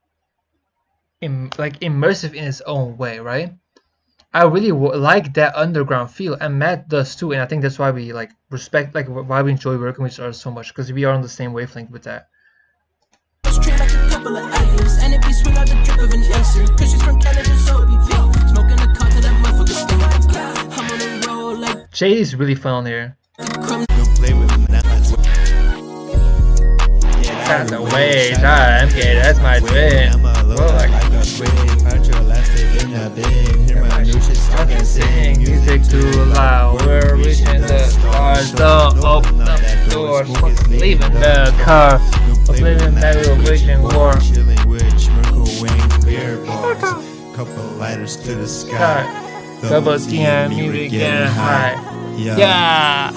Speaker 1: immersive in its own way, right? I really like that underground feel, and Matt does too, and I think that's why we respect, why we enjoy working with each other so much, because we are on the same wavelength with that. Jade is really fun on here. That's a way, time, yeah, that's my dream. I can sing music too loud. We're reaching the stars. Don't open up the doors. Leaving the car. Living that vision war.
Speaker 11: Couple lighters to the sky.
Speaker 1: Double T and music getting high. Yeah.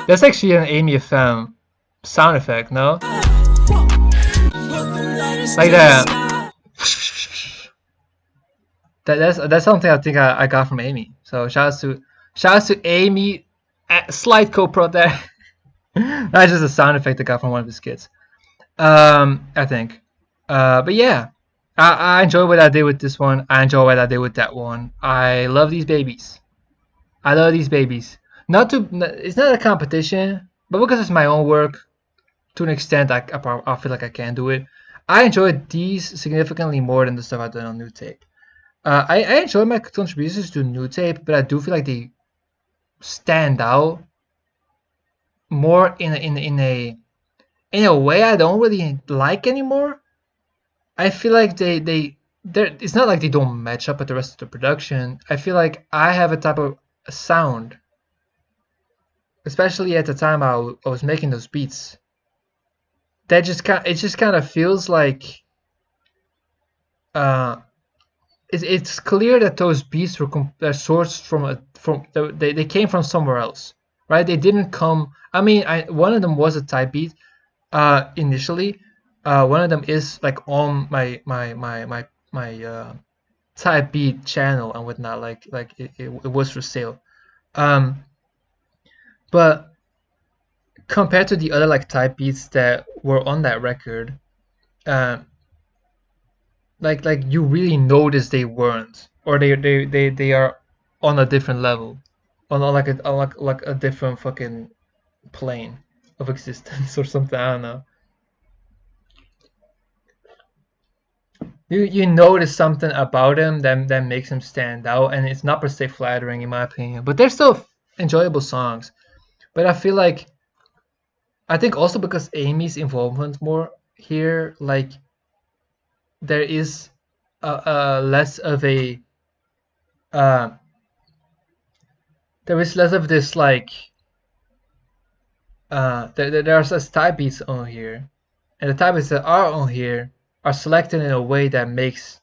Speaker 1: That's actually an Amy FM sound effect, no? Like that. That's something I think I got from Amy. So shout out to Amy. Slight co-pro there. That's just a sound effect I got from one of his kids. I think. But yeah, I enjoy what I did with this one. I enjoy what I did with that one. I love these babies. I love these babies. It's not a competition, but because it's my own work, to an extent, I feel like I can do it. I enjoyed these significantly more than the stuff I've done on New Tape. I enjoy my contributions to New Tape, but I do feel like they stand out more in a way I don't really like anymore. I feel like it's not like they don't match up with the rest of the production. I feel like I have a type of sound, especially at the time I was making those beats, that just kind of feels like it's clear that those beats were sourced from they came from somewhere else, right? They didn't come. I mean, one of them was a type beat, initially. One of them is like on my type beat channel and whatnot. Like it was for sale. But compared to the other like type beats that were on that record, like you really notice they weren't, or they are on a different level, on like a different fucking plane of existence or something. I don't know. You notice something about him that makes him stand out, and it's not per se flattering in my opinion. But they're still enjoyable songs. But I think also because Amy's involvement more here, like there is less of a there is less of this like there's less type beats on here, and the type beats that are on here are selected in a way that makes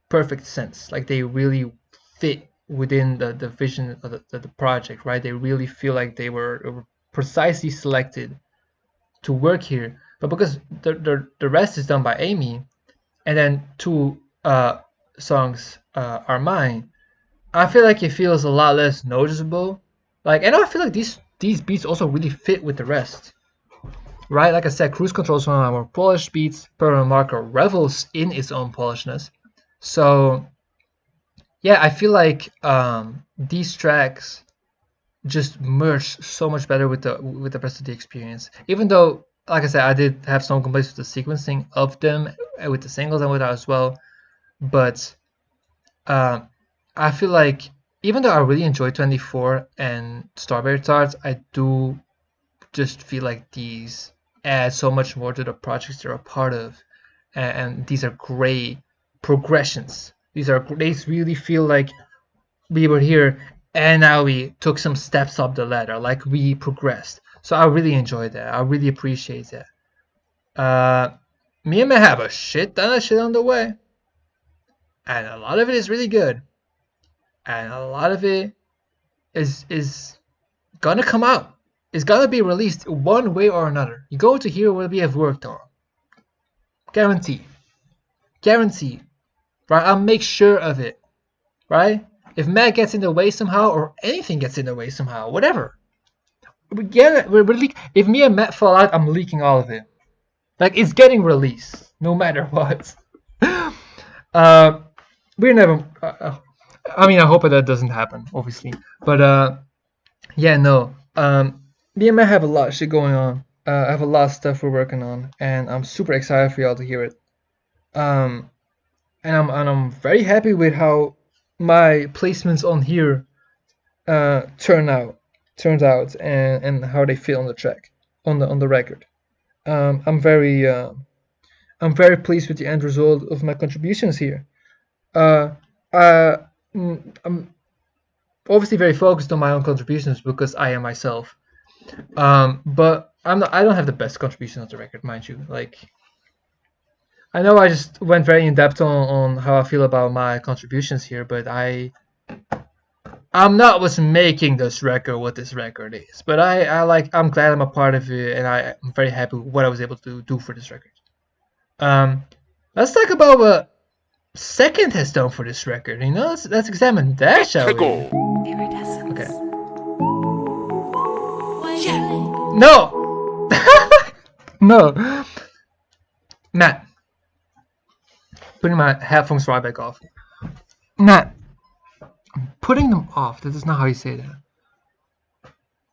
Speaker 1: perfect sense. Like they really fit within the vision of the project, right? They really feel like they were precisely selected to work here. But because the rest is done by Amy, and then two songs are mine, I feel like it feels a lot less noticeable. Like, and I feel like these beats also really fit with the rest, right? Like I said, Cruise Control is one of my more polished beats. Permanent Marker revels in its own polishness. So yeah, I feel like these tracks just merge so much better with the rest of the experience. Even though, like I said, I did have some complaints with the sequencing of them with the singles and with that as well, but I feel like even though I really enjoy 24 and Strawberry Tarts, I do just feel like these add so much more to the projects they're a part of, and these are great progressions. They really feel like we were here and now we took some steps up the ladder, like we progressed. So I really enjoyed that. I really appreciate that. Me and Matt have a shit ton of shit on the way, and a lot of it is really good, and a lot of it is gonna come out. It's gonna be released one way or another. You're going to hear what we have worked on. Guarantee. Right? I'll make sure of it. Right? If Matt gets in the way somehow, or anything gets in the way somehow, whatever. If me and Matt fall out, I'm leaking all of it. Like, it's getting released, no matter what. We're never. I mean, I hope that doesn't happen, obviously. But yeah, no. Me and Matt have a lot of shit going on. I have a lot of stuff we're working on, and I'm super excited for y'all to hear it. And I'm very happy with how my placements on here turned out, and how they fit on the track, on the record. I'm very pleased with the end result of my contributions here. I'm obviously very focused on my own contributions because I am myself. But I don't have the best contribution on the record, mind you. Like, I know I just went very in depth on how I feel about my contributions here, but I'm not what's making this record what this record is. But I'm glad I'm a part of it, and I'm very happy with what I was able to do for this record. Let's talk about what Second has done for this record. You know, let's examine that, shall we? Okay. No! No! Matt. Putting my headphones right back off. Matt. Putting them off. That is not how you say that.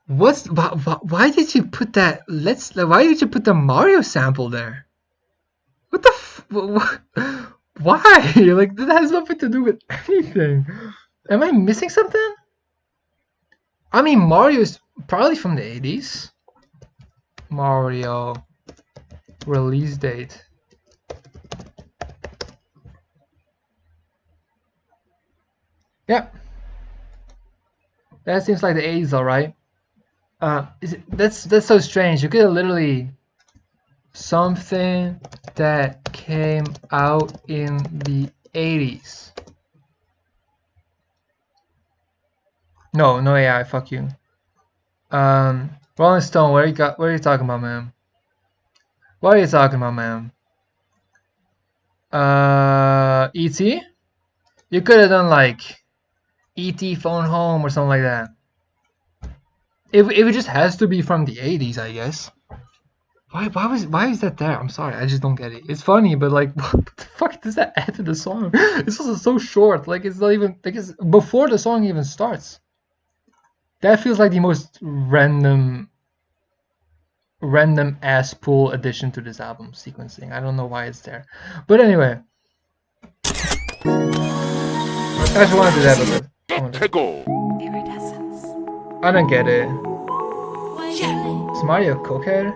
Speaker 1: Why did you put that? Why did you put the Mario sample there? What the why? Like, that has nothing to do with anything. Am I missing something? I mean, Mario is probably from the 80s. Mario release date. Yeah. That seems like the 80s, alright. That's so strange. You could have literally something that came out in the 80s. No AI, fuck you. Rolling Stone, what are you talking about, man? What are you talking about, man? E.T.? You could have done like E.T. Phone Home or something like that. If it just has to be from the 80s, I guess. Why is that there? I'm sorry, I just don't get it. It's funny, but like, what the fuck does that add to the song? It's also so short. Like, it's not even like it's before the song even starts. That feels like the most random ass pull addition to this album sequencing. I don't know why it's there, but anyway, I just wanted to do that because I don't get it. Is Mario a cokehead?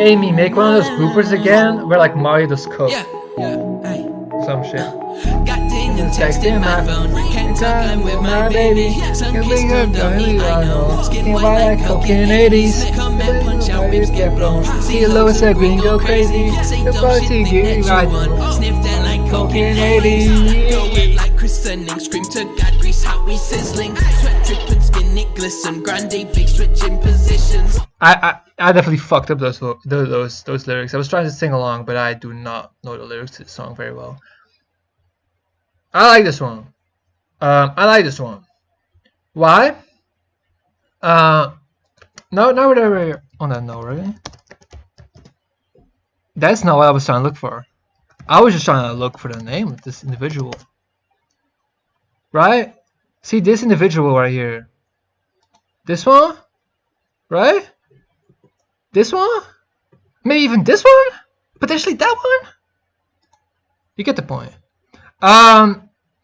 Speaker 1: Amy, make one of those bloopers again where like Mario does coke. Some shit.
Speaker 2: Got ding and texting my phone. Can't talk, I'm with my baby. Sun kissed her dummy, I know. Skin white like coke in 80s. Come and punch out, whips get blown. See Lois said green go crazy. Say don't shit, think that you won. Sniff that like coke in 80s. Go wet like christening. Scream to God, grease how we sizzling. Sweat dripping, skin it glisten. Grande big switching positions.
Speaker 1: I definitely fucked up those lyrics. I was trying to sing along, but I do not know the lyrics to the song very well. I like this one. I like this one. Why? No, whatever. Oh no, really? That's not what I was trying to look for. I was just trying to look for the name of this individual. Right? See this individual right here. This one? Right? This one? Maybe even this one? Potentially that one? You get the point. I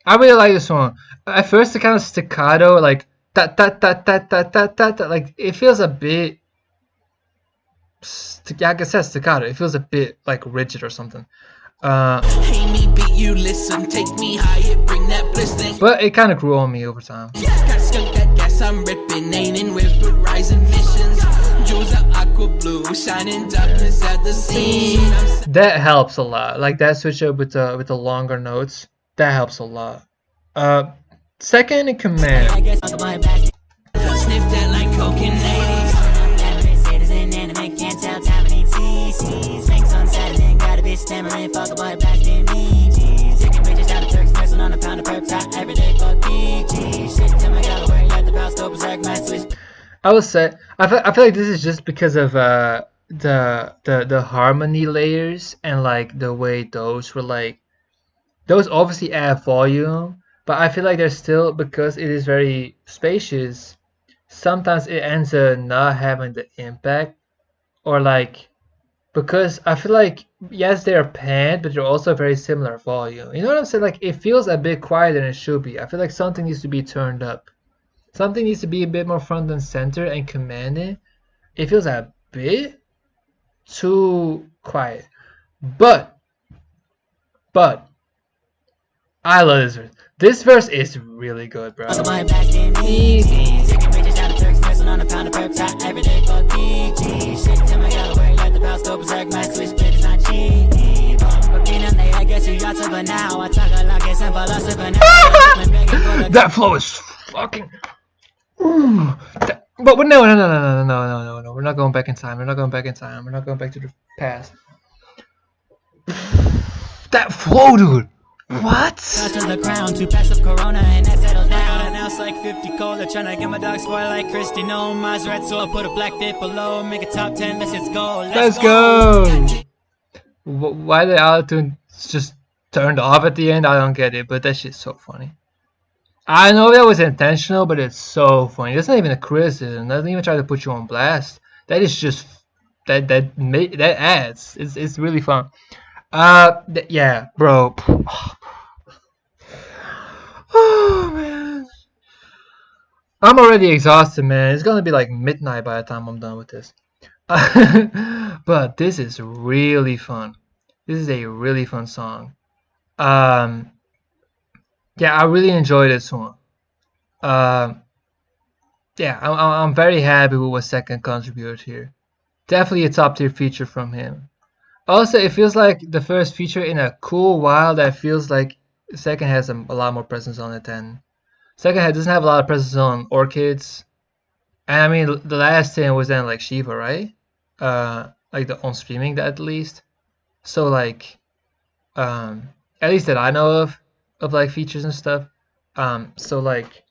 Speaker 1: really like this one. At first, the kind of staccato, like ta ta ta ta ta ta ta ta, like it feels a bit. Yeah, I guess that's staccato. It feels a bit like rigid or something.
Speaker 2: Hey me beat you, listen, take me higher, bring that bliss thing.
Speaker 1: But it kind of grew on me over time.
Speaker 2: Got skunk that gas, I'm ripping, ain't in with rising missions. Jewels are aqua blue, shining darkness at the scene.
Speaker 1: That helps a lot. Like that switch up with the longer notes. That helps a lot. Second in command.
Speaker 2: Sniff that like coke in 80s. Can't tell time and CCs. Thanks on Saturday, got a bitch stammering, fuck a boy back in me. Taking bitches down to Turks, pressing on a pound of perks out every day, fuck PG. Shit, tell me gotta worry, let the power go berserk, my switch.
Speaker 1: I will say, I feel like this is just because of the harmony layers and like the way those were like, those obviously add volume, but I feel like they're still, because it is very spacious, sometimes it ends up not having the impact, or like, because I feel like, yes, they're panned, but they're also very similar volume. You know what I'm saying? Like, it feels a bit quieter than it should be. I feel like something needs to be turned up. Something needs to be a bit more front and center and commanding. It feels a bit too quiet. But I love this verse. This verse is really good, bro. That flow is fucking. But no. We're not going back in time. We're not going back in time. We're not going back to the past. That flow, dude. What?
Speaker 2: Got to the crown, too passive corona, and that settled down. And now it's like 50 cola, tryna get my dog spoiled like Christy. No, mine's red, so I put a black bit below. Make a top 10, let's go.
Speaker 1: Let's go. Why the auto-tune just turned off at the end? I don't get it, but that shit's so funny. I know that was intentional, but it's so funny. That's not even a criticism. It doesn't even try to put you on blast. That is just that adds. It's really fun. Yeah, bro. Oh man, I'm already exhausted, man. It's gonna be like midnight by the time I'm done with this. But this is really fun. This is a really fun song. Yeah, I really enjoy this one. Yeah, I'm very happy with what Second contributed here. Definitely a top tier feature from him. Also, it feels like the first feature in a cool while that feels like Second has a lot more presence on it than Second doesn't have a lot of presence on Orchids, And I mean, the last thing was then like Shiva, right? Like the on streaming that at least. So like, at least that I know of like features and stuff. So like,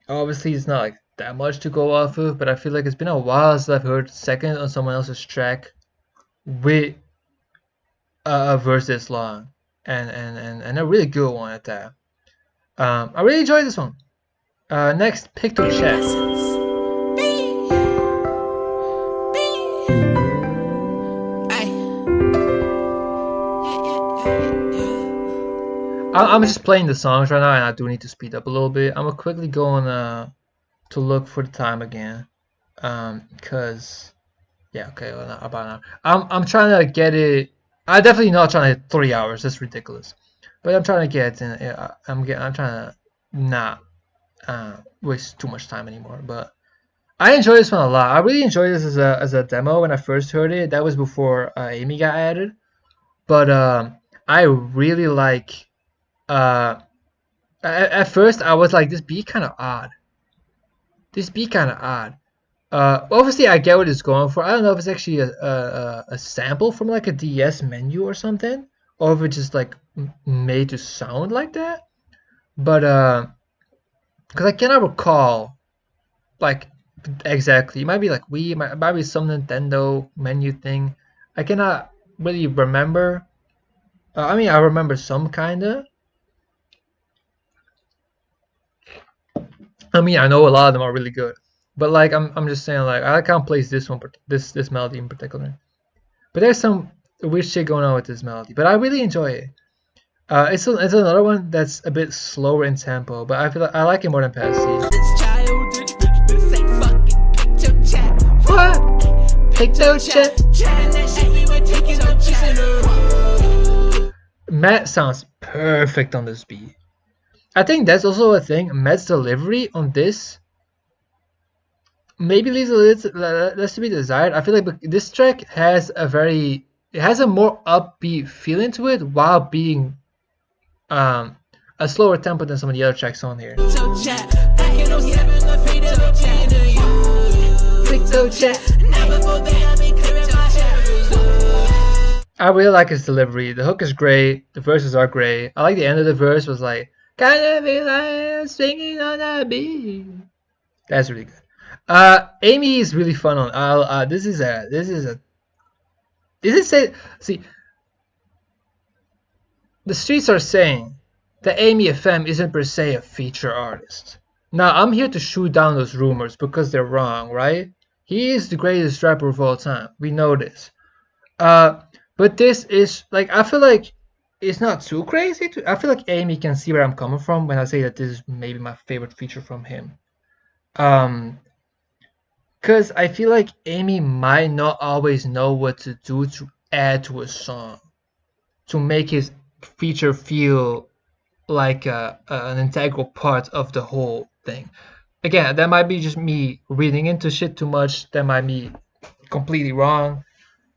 Speaker 1: obviously it's not like that much to go off of, but I feel like it's been a while since I've heard second on someone else's track with a verse this long, and a really good one at that. I really enjoyed this one. Next, Picto Chat. I'm just playing the songs right now, and I do need to speed up a little bit. I'm quickly going to look for the time again, cause yeah, okay, well, about now. I'm trying to get it. I'm definitely not trying to hit 3 hours. That's ridiculous. But I'm trying to get in. I'm trying to not waste too much time anymore. But I enjoy this one a lot. I really enjoyed this as a demo when I first heard it. That was before Amy got added. But I really like. At first I was like, this beat kind of odd. Obviously I get what it's going for. I don't know if it's actually a sample from like a DS menu or something, or if it's just like made to sound like that. But because I cannot recall like exactly. It might be like Wii, it might be some Nintendo menu thing. I cannot really remember. I mean, I remember some kinda. I mean, I know a lot of them are really good, but like I'm just saying, like I can't place this one, this melody in particular. But there's some weird shit going on with this melody, but I really enjoy it. It's another one that's a bit slower in tempo, but I feel like I like it more than Passy. What? Picto Chat. Matt sounds perfect on this beat. I think that's also a thing. Matt's delivery on this maybe leaves a little less to be desired. I feel like this track has a more upbeat feeling to it while being a slower tempo than some of the other tracks on here. I really like his delivery. The hook is great. The verses are great. I like the end of the verse was like, kind of feel like singing on a beat. That's really good. Amy is really fun on. See, the streets are saying that Amy FM isn't per se a feature artist. Now I'm here to shoot down those rumors because they're wrong, right? He is the greatest rapper of all time. We know this. But this is like, I feel like it's not too crazy. I feel like Amy can see where I'm coming from when I say that this is maybe my favorite feature from him. Because I feel like Amy might not always know what to do to add to a song to make his feature feel like an integral part of the whole thing. Again, that might be just me reading into shit too much. That might be completely wrong.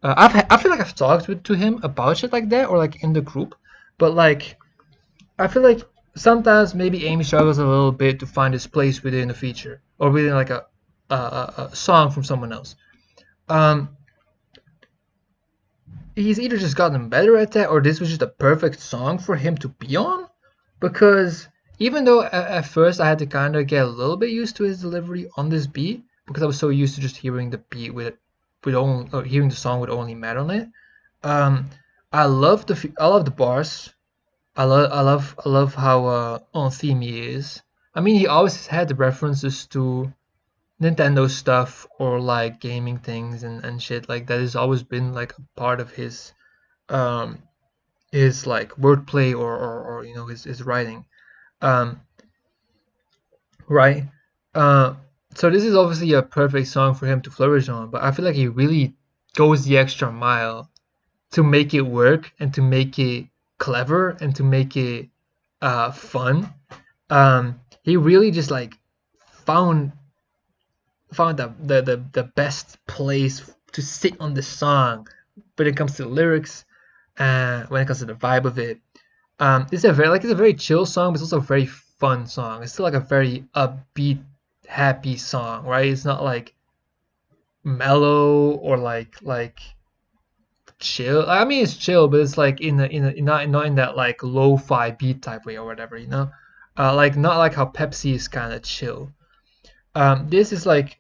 Speaker 1: I feel like I've talked to him about shit like that, or like in the group, but like I feel like sometimes maybe Amy struggles a little bit to find his place within a feature or within like a song from someone else. He's either just gotten better at that, or this was just a perfect song for him to be on, because even though at first I had to kind of get a little bit used to his delivery on this beat, because I was so used to just hearing the beat hearing the song with only Matt on it. I love the bars. I love how on theme he is. I mean, he always had the references to Nintendo stuff or like gaming things and shit like that has always been like a part of his like wordplay or you know his writing. Right. So this is obviously a perfect song for him to flourish on, but I feel like he really goes the extra mile to make it work and to make it clever and to make it fun. He really just like found the best place to sit on the song when it comes to the lyrics and when it comes to the vibe of it. It's a very chill song, but it's also a very fun song. It's still like a very upbeat, happy song, right? It's not like mellow or like chill. I mean, it's chill, but it's like not in that like lo-fi beat type way or whatever, you know. Like not like how Pepsi is kind of chill. This is like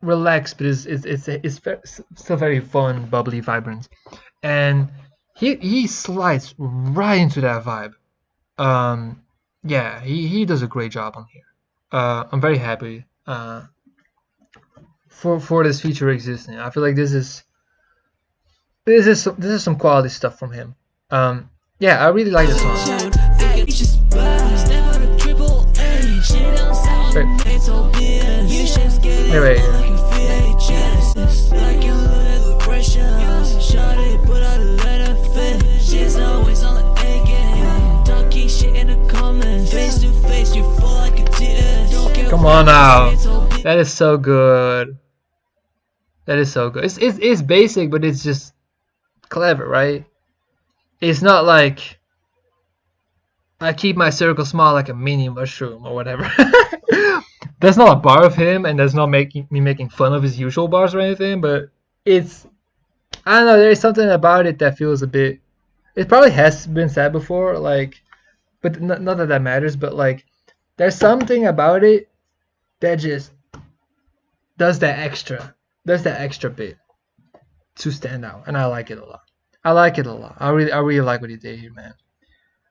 Speaker 1: relaxed, but it's still very fun, bubbly, vibrant, and he slides right into that vibe. Yeah, he does a great job on here. I'm very happy for this feature existing. I feel like this is some quality stuff from him. Yeah, I really like this song. Anyway. Come on now. That is so good. That is so good. It's basic, but it's just clever, right? It's not like I keep my circle small like a mini mushroom or whatever. That's not a bar of him, and that's not making me making fun of his usual bars or anything, but it's, I don't know, there's something about it that feels a bit, it probably has been said before, like, but not that that matters, but like there's something about it that just does that extra bit to stand out, and I like it a lot. I really like what he did here, man.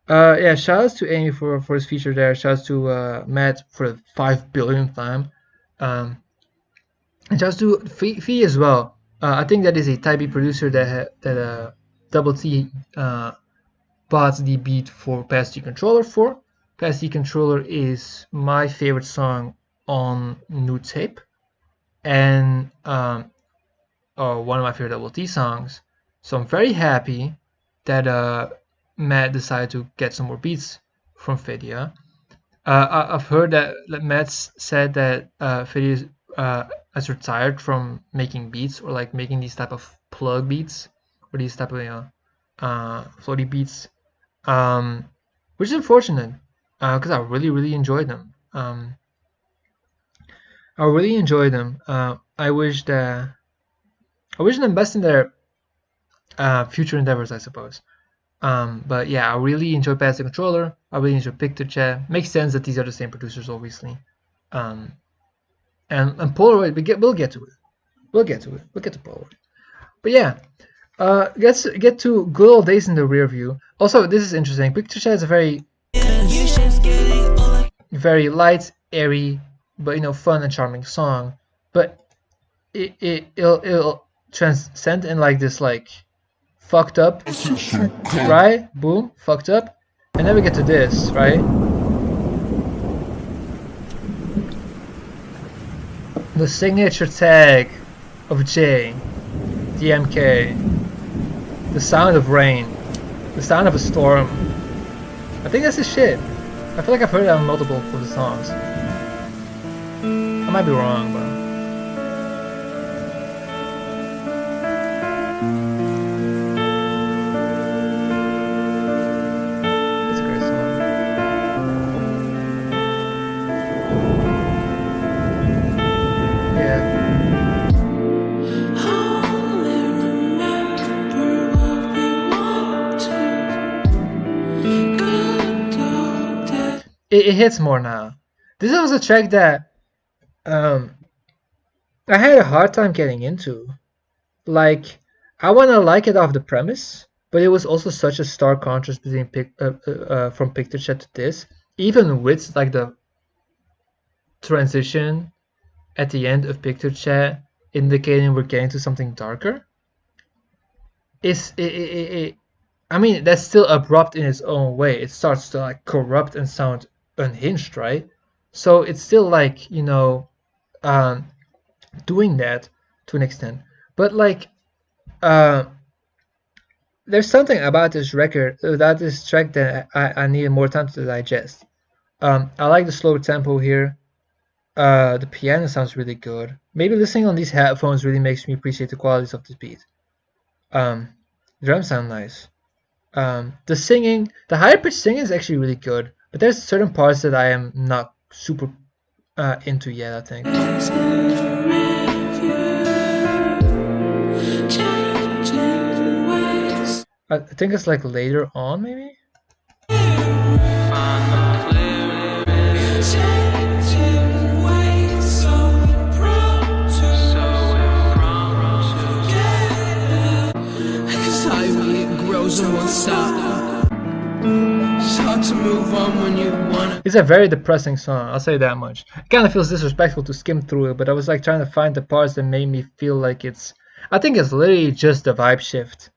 Speaker 1: Yeah, shout outs to Amy for his feature there. Shout outs to Matt for the 5 billionth time. And shout outs to Fee as well. I think that is a Type B producer that Double T bought the beat for Pass T Controller for. Pass T Controller is my favorite song on New Tape, and one of my favorite Double T songs. So I'm very happy that Matt decided to get some more beats from Fidia. I've heard that Matt said that Fidia has retired from making beats or like making these type of plug beats or these type of floaty beats, which is unfortunate because I really enjoyed them. I really enjoyed them. I wish them best in their future endeavors, I suppose. But yeah, I really enjoy Pass the Controller. I really enjoy Picture Chat. Makes sense that these are the same producers, obviously. And Polaroid, we'll get to it. We'll get to Polaroid. But yeah, let's get to good old days in the rear view. Also, this is interesting. Picture Chat is a very light, airy, but fun and charming song. But it'll transcend in like this fucked up, right? Boom, fucked up. And then we get to this, right? The signature tag of J, DMK, the sound of rain, the sound of a storm. I think that's his shit. I feel like I've heard that on multiple of the songs. I might be wrong, but it hits more now. This was a track that I had a hard time getting into. Like, I want to like it off the premise, but it was also such a stark contrast between from Picture Chat to this, even with like the transition at the end of Picture Chat indicating we're getting to something darker. I mean, that's still abrupt in its own way. It starts to like corrupt and sound unhinged, right? So it's still like doing that to an extent, but like there's something about this record, about this track, that I needed more time to digest. I like the slow tempo here. The piano sounds really good. Maybe listening on these headphones really makes me appreciate the qualities of this beat. The drums sound nice. The singing, the higher pitched singing is actually really good, but there's certain parts that I am not super into yet, I think. I think it's like later on, maybe. It's a very depressing song, I'll say that much. It kind of feels disrespectful to skim through it, but I was like trying to find the parts that made me feel like I think it's literally just a vibe shift.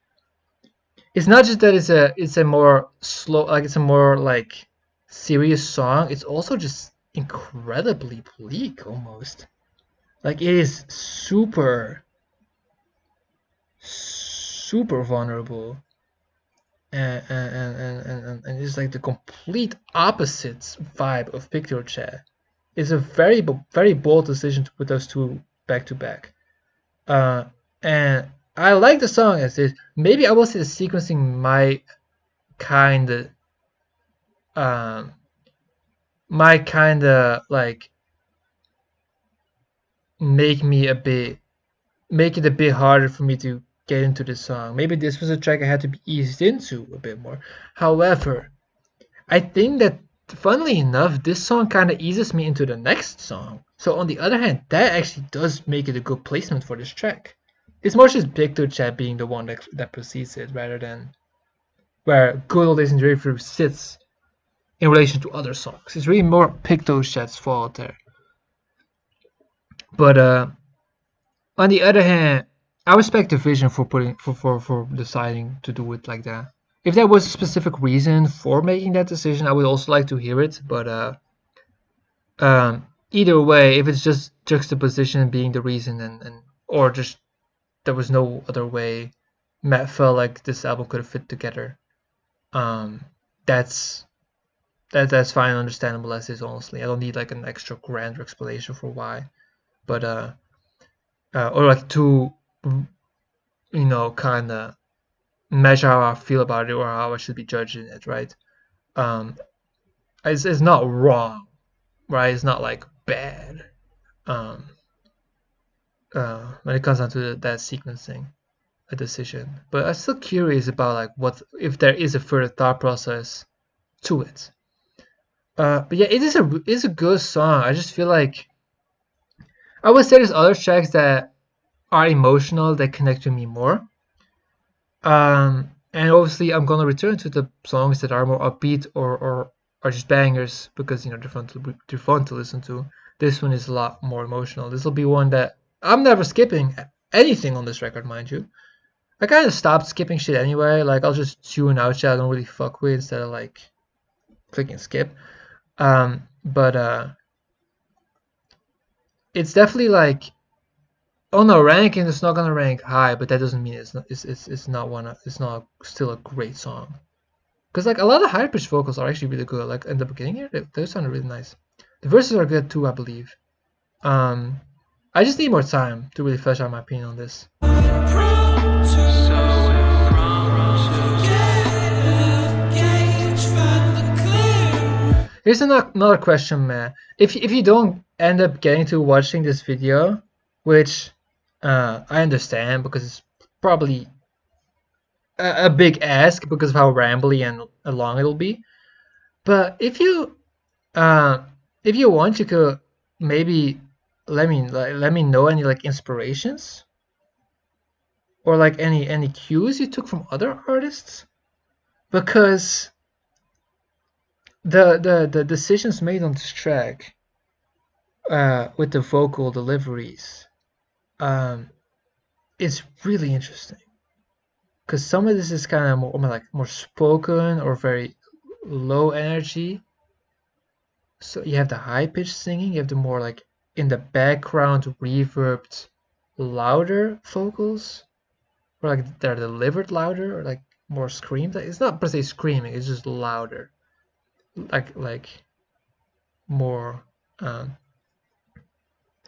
Speaker 1: It's not just that it's a more slow, like it's a more like serious song. It's also just incredibly bleak almost. Like it is super vulnerable. And it's like the complete opposite vibe of Picture Chat. It's a very bold decision to put those two back to back. And I like the song as is. Maybe I will say the sequencing might kind of like make it a bit harder for me to get into the song. Maybe this was a track I had to be eased into a bit more. However, I think that funnily enough, this song kind of eases me into the next song. So on the other hand, that actually does make it a good placement for this track. It's more just Picture Chat being the one that precedes it, rather than where Good Old Days in River sits in relation to other songs. It's really more Picture Chat's fault there. But on the other hand, I respect the vision for deciding to do it like that. If there was a specific reason for making that decision, I would also like to hear it. But either way, if it's just juxtaposition being the reason, or just there was no other way, Matt felt like this album could have fit together. That's fine and understandable as is. Honestly, I don't need like an extra grander explanation for why. But or like to kind of measure how I feel about it or how I should be judging it, right? It's not wrong, right? It's not like bad. When it comes down to that sequencing, a decision. But I'm still curious about like what if there is a further thought process to it. But yeah, it is a good song. I just feel like I would say there's other tracks that are emotional that connect to me more. And obviously I'm gonna return to the songs that are more upbeat or are just bangers because they're fun to listen to. This one is a lot more emotional. This will be one that I'm never skipping anything on this record, mind you. I kind of stopped skipping shit anyway. Like I'll just tune out shit I don't really fuck with instead of like clicking skip. But it's definitely like, oh no, ranking is not gonna rank high, but that doesn't mean it's not still a great song. Because like a lot of high pitched vocals are actually really good. Like in the beginning here, they sounded really nice. The verses are good too, I believe. I just need more time to really flesh out my opinion on this. Here's another question, man. If you don't end up getting to watching this video, which I understand because it's probably a big ask because of how rambly and long it'll be, but if you want, you could maybe let me know any like inspirations or like any cues you took from other artists, because the decisions made on this track with the vocal deliveries is really interesting, because some of this is kind of more spoken or very low energy. So you have the high pitched singing, you have the more like in the background reverbed louder vocals, or like they're delivered louder or like more screamed. It's not per se screaming, it's just louder, like more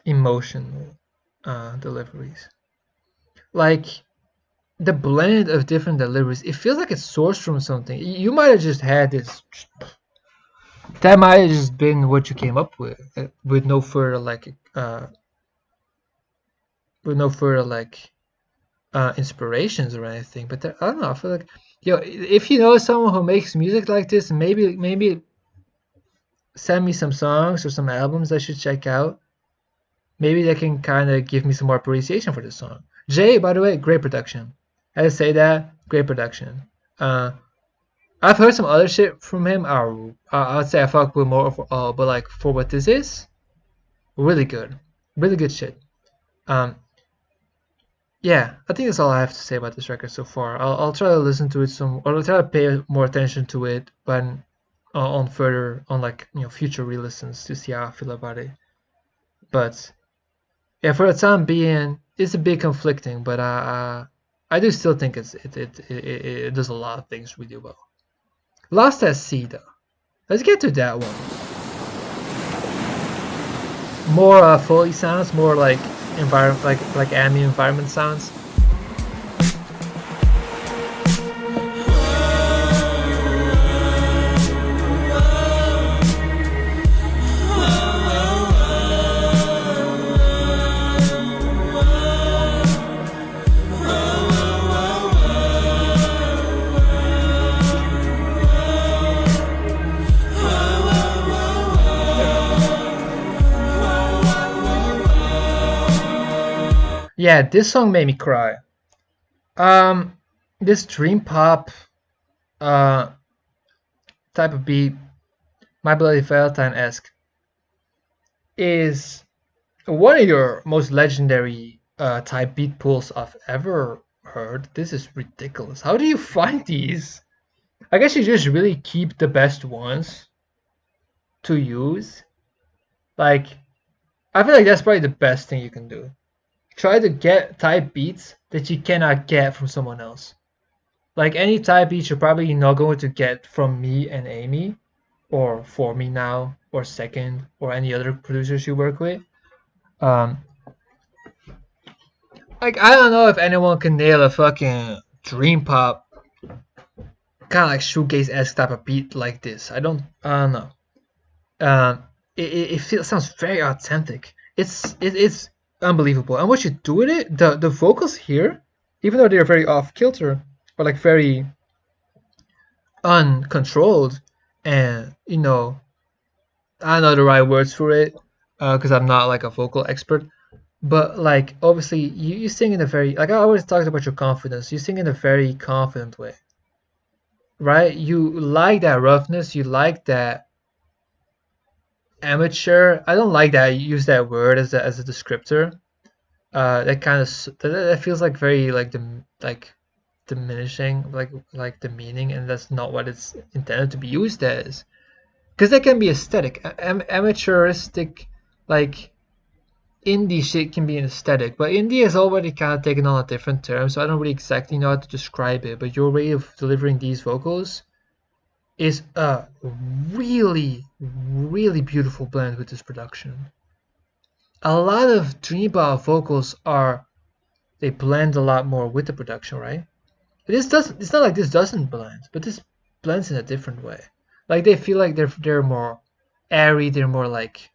Speaker 1: emotional deliveries. Like the blend of different deliveries, it feels like it's sourced from something. You might have just had this that might have just been what you came up with no further inspirations or anything. But I don't know. I feel like, if you know someone who makes music like this, maybe send me some songs or some albums I should check out. Maybe they can kind of give me some more appreciation for this song. Jay, by the way, great production. I say that, great production. I've heard some other shit from him. I'd say I fuck with more, but like for what this is, really good shit. Yeah, I think that's all I have to say about this record so far. I'll try to listen to it or I'll try to pay more attention to it when on future re-listens to see how I feel about it. But yeah, for the time being, it's a bit conflicting, but I do still think it does a lot of things really well. Lost at Sea, though. Let's get to that one. More Foley sounds, more like like ambient environment sounds. Yeah, this song made me cry. This dream pop type of beat, My Bloody Valentine-esque, is one of your most legendary type beat pulls I've ever heard. This is ridiculous. How do you find these? I guess you just really keep the best ones to use. Like, I feel like that's probably the best thing you can do. Try to get type beats that you cannot get from someone else. Like any type beats you're probably not going to get from me and Amy, or For Me Now, or Second, or any other producers you work with. Like I don't know if anyone can nail a fucking dream pop, kind of like shoegaze-esque type of beat like this. I don't know. It sounds very authentic. It's unbelievable. And what you do with it, the vocals here, even though they're very off kilter or like very uncontrolled, and I don't know the right words for it because I'm not like a vocal expert, but like obviously you sing in a very, like I always talked about your confidence, you sing in a very confident way, right? You like that roughness, you like that amateur. I don't like that you use that word as a descriptor. That kind of that feels like very diminishing, like the meaning, and that's not what it's intended to be used as. Because that can be aesthetic, amateuristic, like indie shit can be an aesthetic, but indie has already kind of taken on a different term, so I don't really exactly know how to describe it. But your way of delivering these vocals is a really, really beautiful blend with this production. A lot of dream pop vocals they blend a lot more with the production, right? It's not like this doesn't blend, but this blends in a different way. Like they feel like they're more airy, they're more like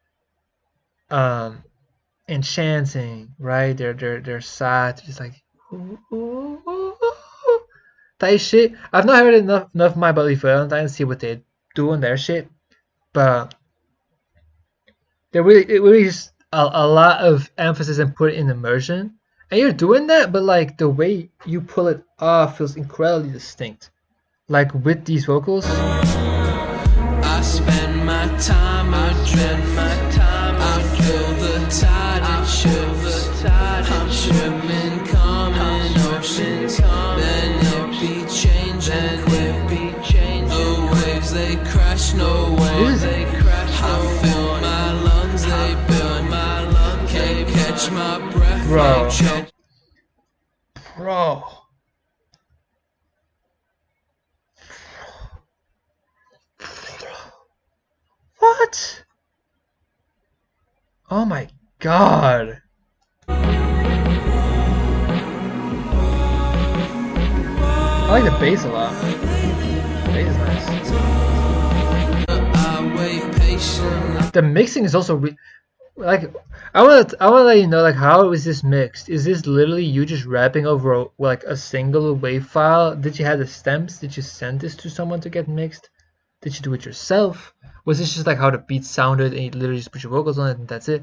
Speaker 1: enchanting, right? They're sad, just like type shit. I've not heard enough My Bloody Valentine to see what they do on their shit, but it really just a lot of emphasis and put in immersion, and you're doing that, but like the way you pull it off feels incredibly distinct, like with these vocals.
Speaker 2: I spend my time adrift. I feel the tide, it shifts. I'm swimming, calming oceans. Then it be changing quick. The waves they crash, no waves. I feel my lungs, they build. Can't catch my breath.
Speaker 1: Bro. What? Oh my god. I like the bass a lot. The bass is nice.
Speaker 2: I
Speaker 1: The mixing is also like I want to let you know, like, how is this mixed? Is this literally you just rapping over like a single wave file? Did you have the stems? Did you send this to someone to get mixed? Did you do it yourself? Was this just like how the beat sounded and you literally just put your vocals on it and that's it?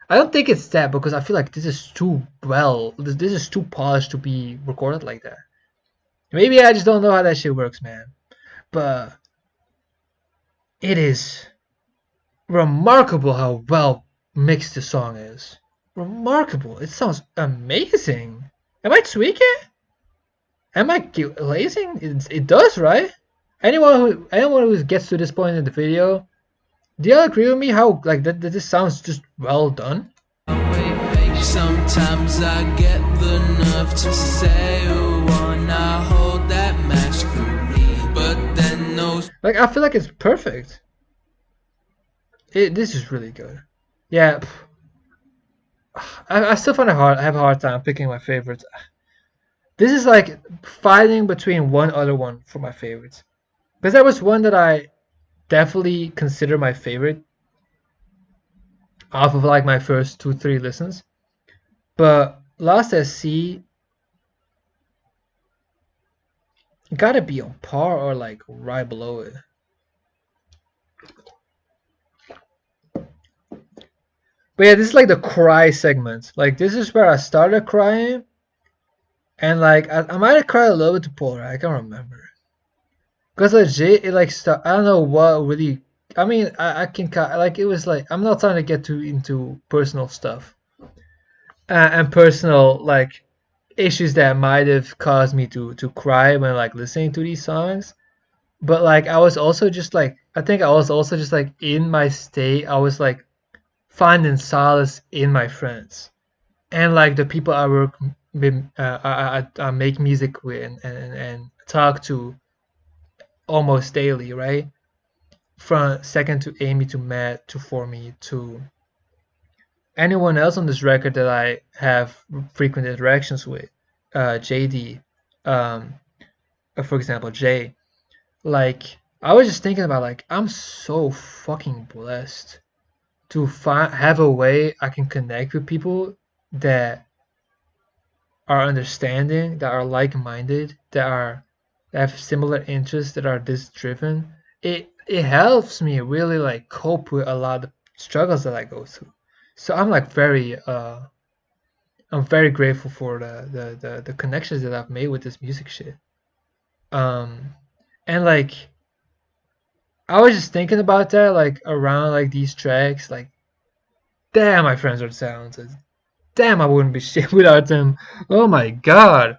Speaker 1: I don't think it's that, because I feel like this is too this is too polished to be recorded like that. Maybe I just don't know how that shit works, man. But it is remarkable how well mixed the song is. Remarkable. It sounds amazing. Am I tweaking? Am I glazing? It does, right? Anyone who gets to this point in the video, do you all agree with me how like that this sounds just well done?
Speaker 2: Sometimes I get the nerve to say you wanna hold that match for me, but then no.
Speaker 1: Like, I feel like it's perfect. This is really good. Yeah. I still find it hard. I have a hard time picking my favorites. This is like fighting between one other one for my favorites, because there was one that I definitely consider my favorite off of like my first 2-3 listens, but Lost at Sea gotta be on par or like right below it. But yeah, this is like the cry segment. Like, this is where I started crying, and like I might have cried a little bit to Polar. I can't remember, because legit it like I don't know what really. I mean, I can like, it was like, I'm not trying to get too into personal stuff and personal like issues that might have caused me to cry when like listening to these songs. But like, I was also just like, I think I was also just like in my state. I was like finding solace in my friends and like the people I work with, I make music with and talk to almost daily, right? From second to Amy to Matt to Formy to anyone else on this record that I have frequent interactions with, JD, for example, Jay. Like, I was just thinking about, like, I'm so fucking blessed to have a way I can connect with people that are understanding, that are like-minded, that have similar interests, that are this driven. It helps me really like cope with a lot of struggles that I go through. So I'm like I'm very grateful for the connections that I've made with this music shit. And like, I was just thinking about that, like, around like these tracks, like, damn, my friends are talented. Damn, I wouldn't be shit without them. Oh my god.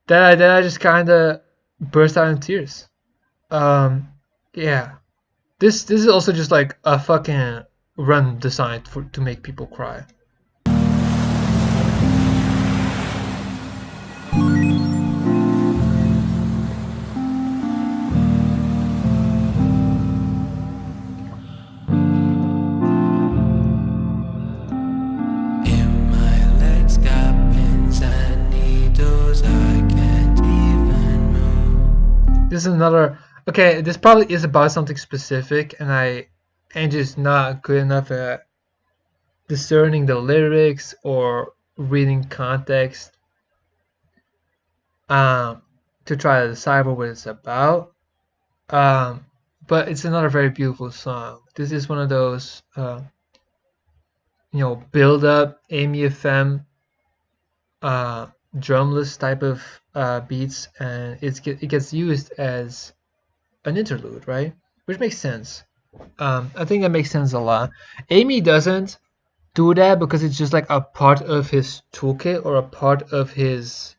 Speaker 1: That I just kind of burst out in tears. Yeah. This is also just like a fucking run designed to make people cry. This is another. Okay, this probably is about something specific, and I am just not good enough at discerning the lyrics or reading context to try to decipher what it's about. But it's another very beautiful song. This is one of those, build up Amy FM drumless type of beats, and it gets used as an interlude, right? Which makes sense. I think that makes sense a lot. Amy doesn't do that because it's just like a part of his toolkit or a part of his,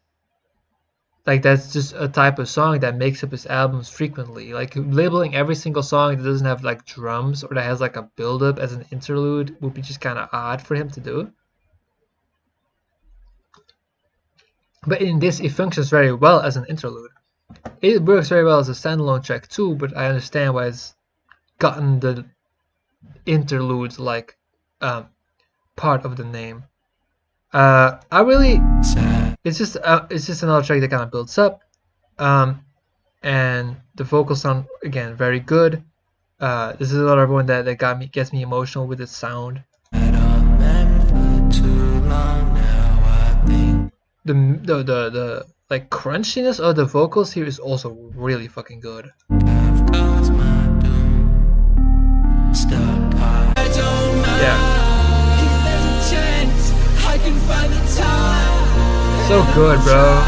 Speaker 1: like, that's just a type of song that makes up his albums frequently. Like, labeling every single song that doesn't have like drums or that has like a build up as an interlude would be just kind of odd for him to do. But in this, it functions very well as an interlude. It works very well as a standalone track too, but I understand why it's gotten the interlude like part of the name. It's just another track that kind of builds up, and the vocals sound again very good. This is another one that gets me emotional with its sound. The like crunchiness of the vocals here is also really fucking good. Yeah. So good, bro.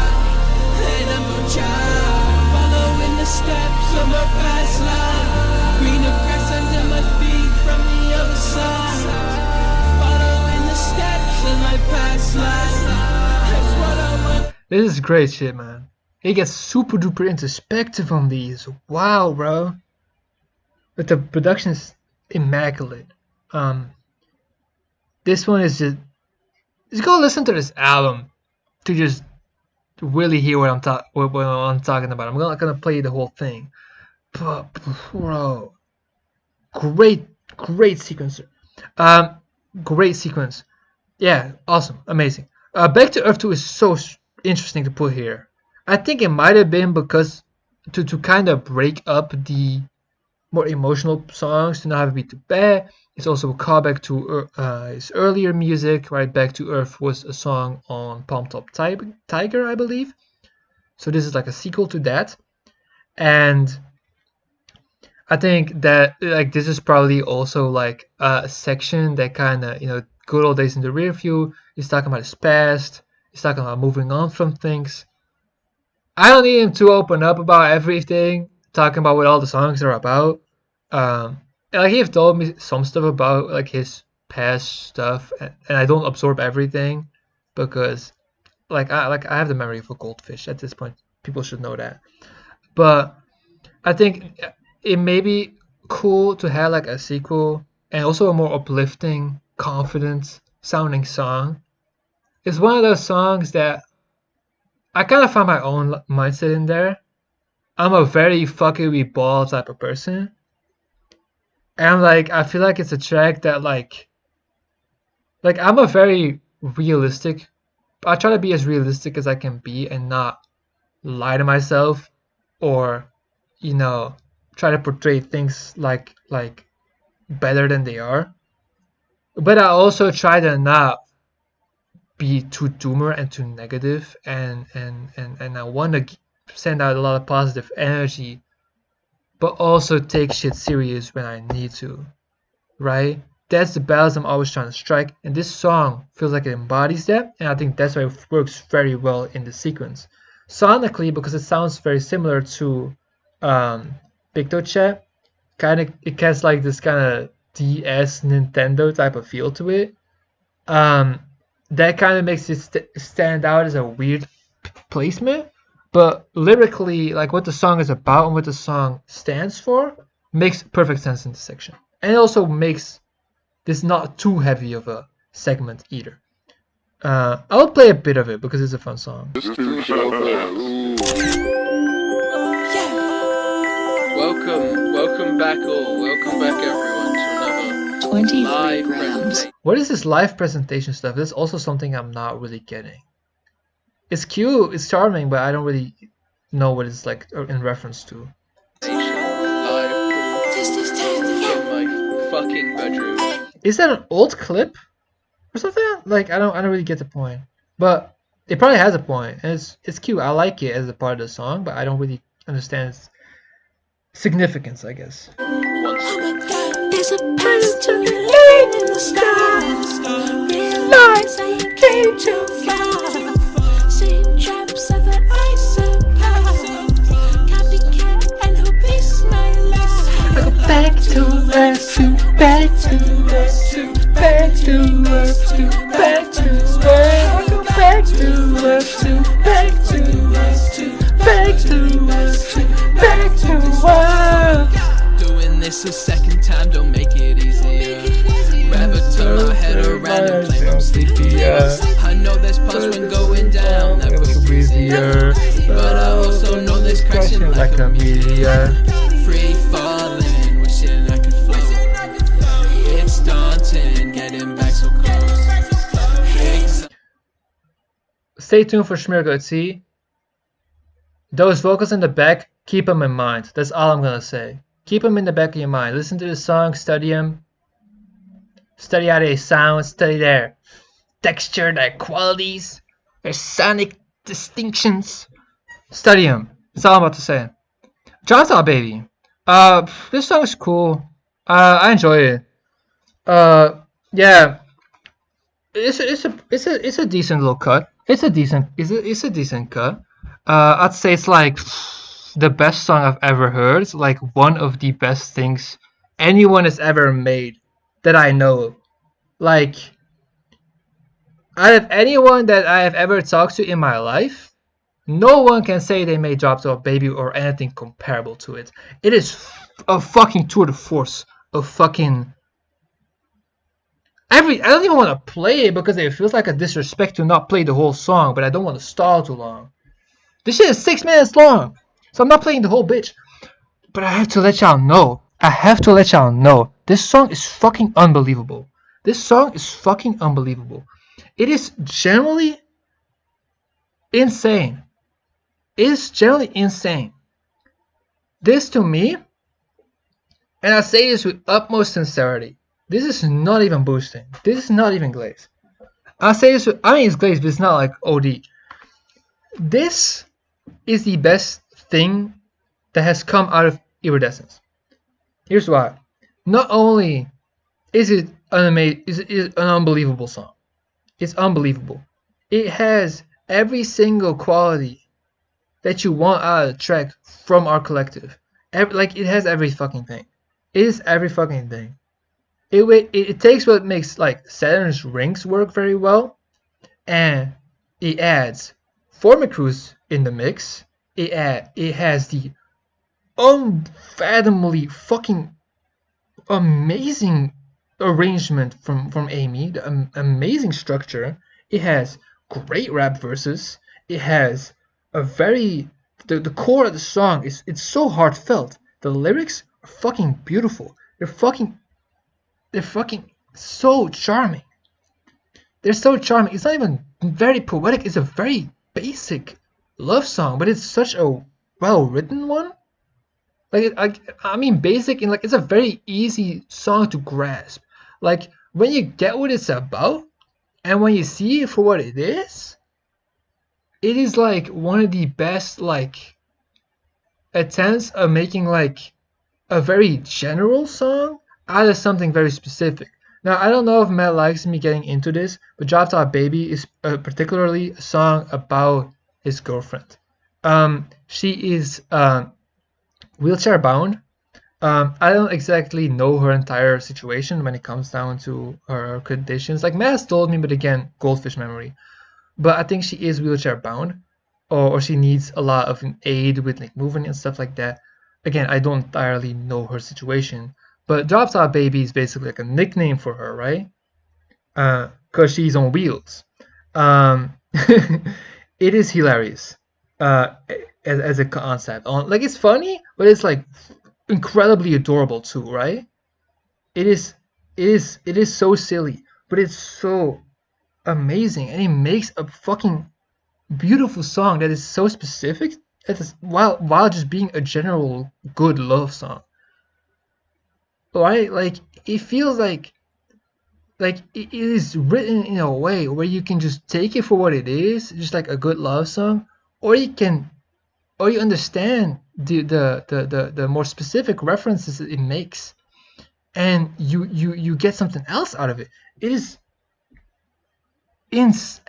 Speaker 1: This is great shit, man. He gets super duper introspective on these. Wow, bro. But the production is immaculate. This one is just go listen to this album to just really hear what I'm talking about. I'm not gonna play the whole thing, but bro, great sequence. Great sequence. Yeah, awesome, amazing. Back to Earth 2 is so interesting to put here. I think it might have been because to kind of break up the more emotional songs, to not have it be too bad. It's also a callback to his earlier music, right? Back to Earth was a song on Palm Top Tiger, I believe. So this is like a sequel to that. And I think that like this is probably also like a section that kind of, you know, good old days in the rear view. He's talking about his past. He's talking about moving on from things. I don't need him to open up about everything, talking about what all the songs are about. Like he's told me some stuff about like his past stuff, and I don't absorb everything because like I have the memory of a goldfish at this point. People should know that. But I think it may be cool to have like a sequel and also a more uplifting, confident sounding song. It's one of those songs that I kind of find my own mindset in there. I'm a very fucking with ball type of person. And like I feel like it's a track that like I'm a very realistic. I try to be as realistic as I can be and not lie to myself or, you know, try to portray things like better than they are. But I also try to not be too doomer and too negative, and I want to send out a lot of positive energy, but also take shit serious when I need to, right? That's the balance I'm always trying to strike, and this song feels like it embodies that, and I think that's why it works very well in the sequence. Sonically, because it sounds very similar to Pictochat, it has like this kind of DS Nintendo type of feel to it. That kind of makes it stand out as a weird placement, but lyrically, like what the song is about and what the song stands for, makes perfect sense in this section. And it also makes this not too heavy of a segment either. I'll play a bit of it because it's a fun song.
Speaker 12: Welcome back all. Welcome back everyone to another
Speaker 5: 23 grams.
Speaker 1: What is this live presentation stuff? That's also something I'm not really getting. It's cute, it's charming, but I don't really know what it's like in reference to.
Speaker 12: Live in my fucking bedroom.
Speaker 1: Is that an old clip or something? Like I don't really get the point. But it probably has a point, and it's cute. I like it as a part of the song, but I don't really understand its significance, I guess.
Speaker 2: There's a place to live in the sky. Realize I came too far. Same traps of the ice copycat and who beats my life.
Speaker 1: I go back to earth, back to earth, back to earth, back to earth. I go back to earth, back to earth, back to earth, back to earth.
Speaker 8: Doing this a second time don't make it easier. Rather turn my head around and claim I'm sleepier. I know there's pause when going down, that was easier. But I also know there's crashing like a meteor. Free falling, wishing I could float. It's daunting, getting back so close.
Speaker 1: Stay tuned for Schmirgotzi. Those vocals in the back, keep them in mind. That's all I'm gonna say. Keep them in the back of your mind. Listen to the song, study them. Study how they sound, study their texture, their qualities, their sonic distinctions. Study them. That's all I'm about to say. Drops Out Baby. This song is cool. I enjoy it. Yeah. It's a decent little cut. It's a decent cut. I'd say it's like the best song I've ever heard. It's like one of the best things anyone has ever made that I know of. Like, out of anyone that I have ever talked to in my life, no one can say they made Drops Out Baby or anything comparable to it. It is a fucking tour de force of fucking I don't even want to play it because it feels like a disrespect to not play the whole song, but I don't want to stall too long. This shit is 6 minutes long, so I'm not playing the whole bitch. But I have to let y'all know. This song is fucking unbelievable. This song is fucking unbelievable. It is generally insane. It is generally insane. This to me, and I say this with utmost sincerity, this is not even boosting. This is not even glaze. I say this with, I mean it's glaze, but it's not like OD. This is the best thing that has come out of Iridescence. Here's why. Not only is it an unbelievable song. It's unbelievable. It has every single quality that you want out of the track from our collective. It has every fucking thing. It is every fucking thing. It takes what makes like Saturn's rings work very well, and it adds Formicruz in the mix. It has the unfathomably fucking amazing arrangement from Amy, the amazing structure. It has great rap verses. It has a very the core of the song it's so heartfelt. The lyrics are fucking beautiful. They're fucking so charming. They're so charming. It's not even very poetic. It's a very basic love song, but it's such a well-written one. I mean basic in like it's a very easy song to grasp. Like when you get what it's about and when you see it for what it is like one of the best like attempts of making like a very general song out of something very specific. Now I don't know if Matt likes me getting into this, but Dropped Out Baby is particularly a song about his girlfriend. She is wheelchair bound. I don't exactly know her entire situation when it comes down to her conditions. Like Matt has told me, but again, goldfish memory. But I think she is wheelchair bound, or she needs a lot of an aid with like moving and stuff like that. Again, I don't entirely know her situation, but Drops Out Baby is basically like a nickname for her, right? Because she's on wheels. It is hilarious as a concept. Like it's funny, but it's like incredibly adorable too, right? It is so silly, but it's so amazing, and it makes a fucking beautiful song that is so specific while just being a general good love song, right? Like it feels like it is written in a way where you can just take it for what it is, just like a good love song, or you understand the more specific references it makes, and you get something else out of it. It is it's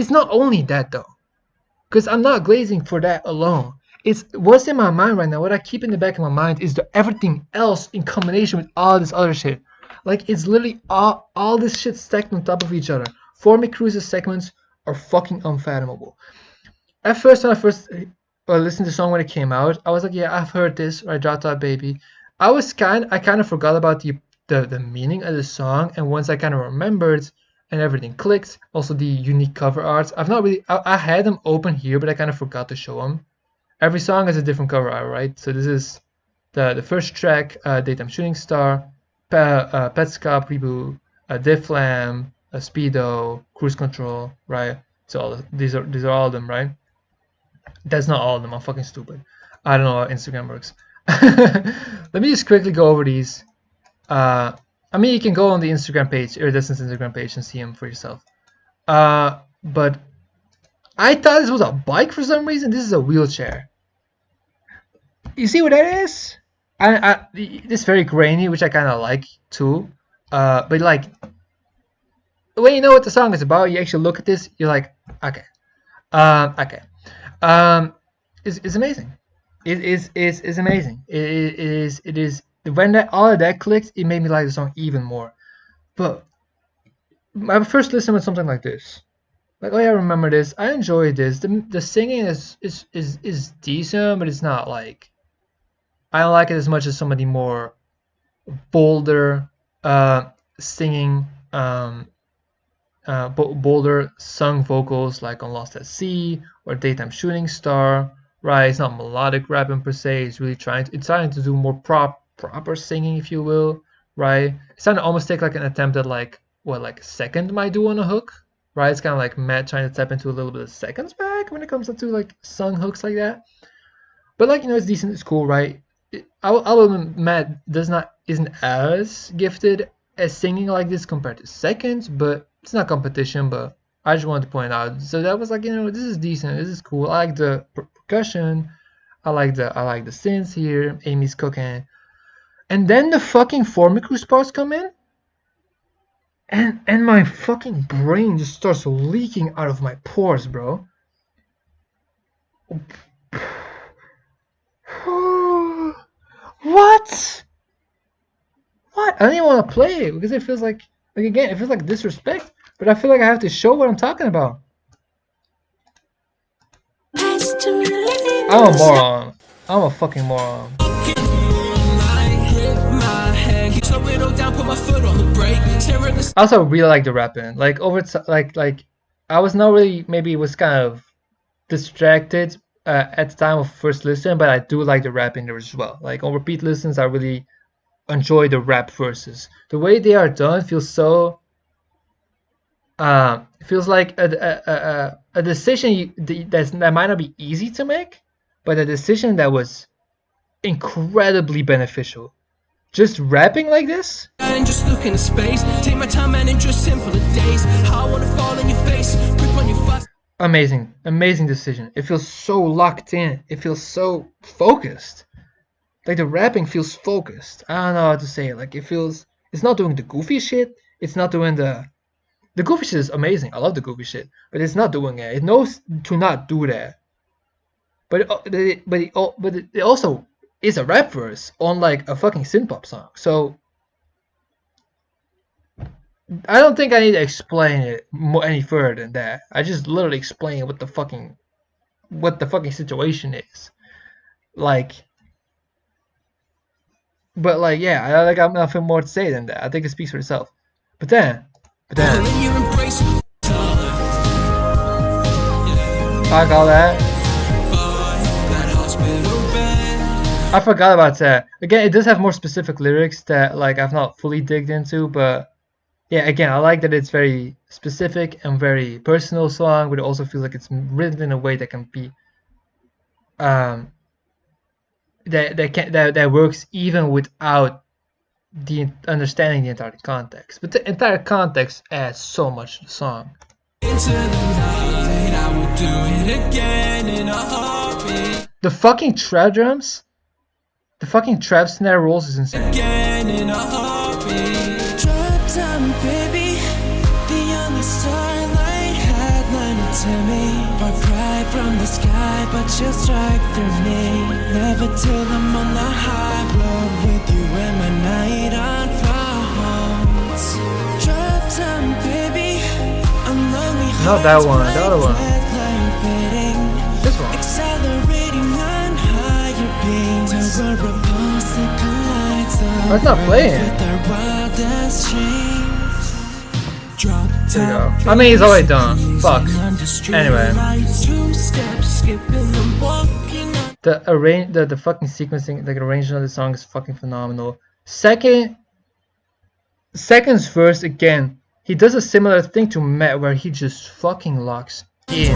Speaker 1: not only that though, because I'm not glazing for that alone. It's what's in my mind right now. What I keep in the back of my mind is everything else in combination with all this other shit. Like it's literally all this shit stacked on top of each other. Formic Cruz's segments are fucking unfathomable. At first, when I first listened to the song when it came out, I was like, yeah, I've heard this. Or I Dropped Out Baby. I kind of forgot about the meaning of the song, and once I kind of remembered and everything clicked. Also the unique cover arts. I had them open here, but I kind of forgot to show them. Every song has a different cover art, right? So this is the first track, Daytime Shooting Star, Petscop Reboot, Difflam, Speedo, Cruise Control, right? So these are all of them, right? That's not all of them. I'm fucking stupid. I don't know how Instagram works. Let me just quickly go over these. I mean, you can go on the Instagram page, Iridescent's Instagram page, and see them for yourself. But I thought this was a bike for some reason. This is a wheelchair. You see what that is? It's very grainy, which I kind of like too. But like, when you know what the song is about, you actually look at this, you're like, okay, okay. It's amazing. It is amazing. It is. When all of that clicked, it made me like the song even more. But my first listen was something like this. Like, oh yeah, I remember this. I enjoyed this. The singing is decent, but it's not like, I don't like it as much as some of the more bolder singing, bolder sung vocals like on Lost at Sea or Daytime Shooting Star. Right, it's not melodic rapping per se. It's really trying to do more proper singing, if you will. Right, it's trying to almost take like an attempt at like what like Second might do on a hook. Right, it's kind of like Matt trying to tap into a little bit of Second's back when it comes to like sung hooks like that. But like, you know, it's decent, it's cool, right? I'll admit Matt isn't as gifted as singing like this compared to Second, but it's not competition. But I just wanted to point out. So that was like, you know, this is decent, this is cool. I like the percussion, I like the synths here. Amy's cooking, and then the fucking Formicruise parts come in. And my fucking brain just starts leaking out of my pores, bro. What? What? I don't even want to play it because it feels like again, it feels like disrespect. But I feel like I have to show what I'm talking about. I'm a moron. I'm a fucking moron. I also really like the rapping. Like like I was not really, maybe was kind of distracted at the time of first listen, but I do like the rapping there as well. Like on repeat listens, I really enjoy the rap verses. The way they are done feels so feels like a decision that might not be easy to make, but a decision that was incredibly beneficial. Just rapping like this?
Speaker 2: And just look into space. Take my time and just simple days. How I wanna fall in your face. Grip on your fuck.
Speaker 1: Amazing decision. It feels so locked in. It feels so focused. Like the rapping feels focused. I don't know how to say it. Like it's not doing the goofy shit. It's not doing the goofy shit is amazing. I love the goofy shit, but it's not doing it. It knows to not do that. But it also is a rap verse on like a fucking synth-pop song. So I don't think I need to explain it any further than that. I just literally explain what the fucking situation is. Like, but like, yeah, I got nothing more to say than that. I think it speaks for itself. But then fuck all that. I forgot about that. Again, it does have more specific lyrics that like I've not fully digged into, but yeah, again, I like that it's very specific and very personal song, but it also feels like it's written in a way that can be that works even without the understanding the entire context. But the entire context adds so much to the song.
Speaker 2: Into the night, I will do it again in a heartbeat.
Speaker 1: The fucking trap drums, the fucking trap snare rolls is insane.
Speaker 2: Again in a heartbeat. Drop down, baby. The only starlight headliner to me. Far cry from the sky, but you'll strike through me. Never till I'm on the high road with you and my night unfolds. Drop down, baby. I'm lonely.
Speaker 1: Not that one, the other one. This one.
Speaker 2: Accelerating on higher beams.
Speaker 1: That's not playing. There you go. I mean, he's already done. Fuck. Anyway. The fucking sequencing, like arrangement of the song is fucking phenomenal. Second's verse again. He does a similar thing to Matt where he just fucking locks in.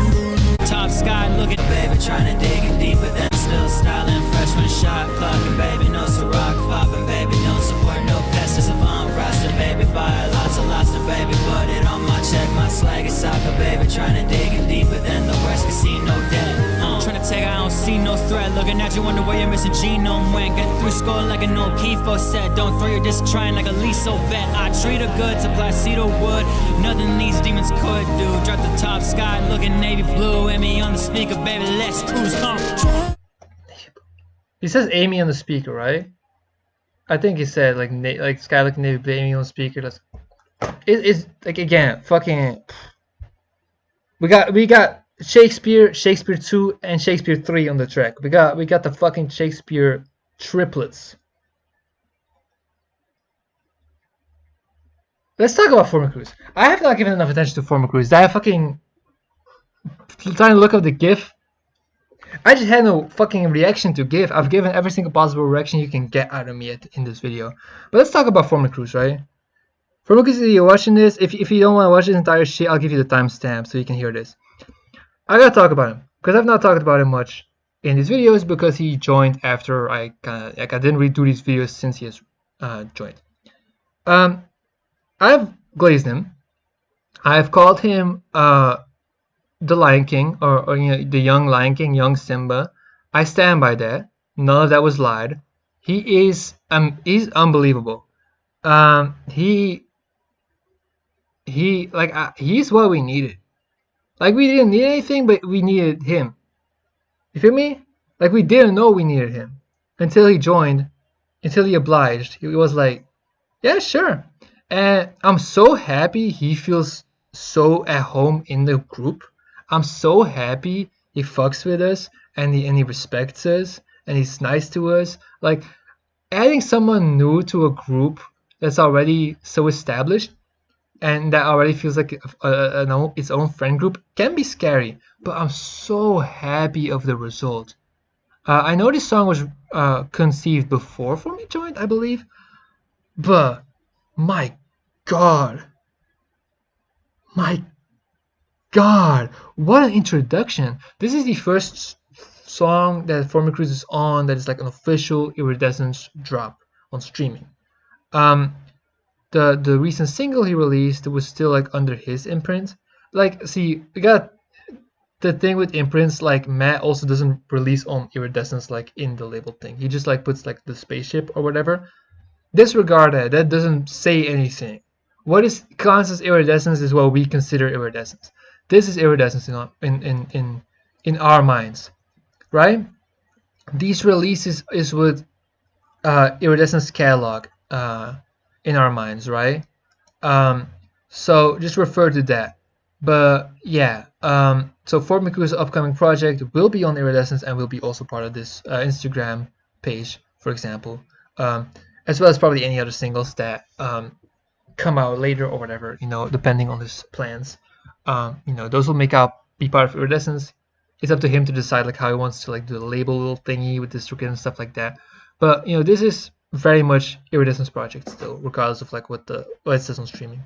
Speaker 2: top sky, looking. Baby, trying to dig in deeper than still styling. Freshman shot clocking, baby, no Ciroc popping, baby, no support, no pest, it's avant roster, baby, buy lots of lobster, baby, put it on my check, my swag is soccer, baby, trying to dig in deeper than the West Casino debt. Trying to take, I don't see no threat. Looking at you, wonder where you're missing genome went. Get through score like an old Kifo said. Don't throw your disc trying like a Liso bet. I treat her good to Placido Wood. Nothing these demons could do. Drop the top sky, looking navy blue. Amy on the speaker, baby, let's cruise, come.
Speaker 1: He says Amy on the speaker, right? I think he said like sky looking navy blue, Amy on the speaker. That's it's like again, fucking. We got Shakespeare 2, and Shakespeare 3 on the track. We got the fucking Shakespeare triplets. Let's talk about Former Cruise. I have not given enough attention to Former Cruise. I fucking trying to look up the GIF. I just had no fucking reaction to give. I've given every single possible reaction you can get out of me in this video. But let's talk about Former Cruise, right? Former Cruise, if you're watching this, if you don't want to watch this entire shit, I'll give you the timestamp so you can hear this. I gotta talk about him because I've not talked about him much in these videos because he joined after I didn't redo these videos since he has joined. I've glazed him. I've called him the Lion King or you know, the young Lion King, young Simba. I stand by that. None of that was lied. He's unbelievable. He's what we needed. Like, we didn't need anything, but we needed him. You feel me? Like, we didn't know we needed him. Until he joined. Until he obliged. He was like, yeah, sure. And I'm so happy he feels so at home in the group. I'm so happy he fucks with us. And he respects us. And he's nice to us. Like, adding someone new to a group that's already so established and that already feels like its own friend group can be scary, but I'm so happy of the result. I know this song was conceived before For Me joined, I believe, but my god, what an introduction. This is the first song that For Me Cruise is on that is like an official Iridescence drop on streaming. The recent single he released was still like under his imprint. Like, see, we got the thing with imprints, like Matt also doesn't release on Iridescence like in the label thing. He just like puts like the spaceship or whatever. Disregard that. That doesn't say anything. What is counts as Iridescence is what we consider Iridescence. This is Iridescence in our minds, right? These releases is with Iridescence catalog in our minds, right? So just refer to that. But yeah, so Fort McCool's upcoming project will be on Iridescence and will be also part of this Instagram page, for example, as well as probably any other singles that come out later or whatever, you know, depending on his plans. You know, those will be part of Iridescence. It's up to him to decide like how he wants to like do the label little thingy with DistroKid and stuff like that. But you know, this is very much Iridescence project still, regardless of like what it says on streaming.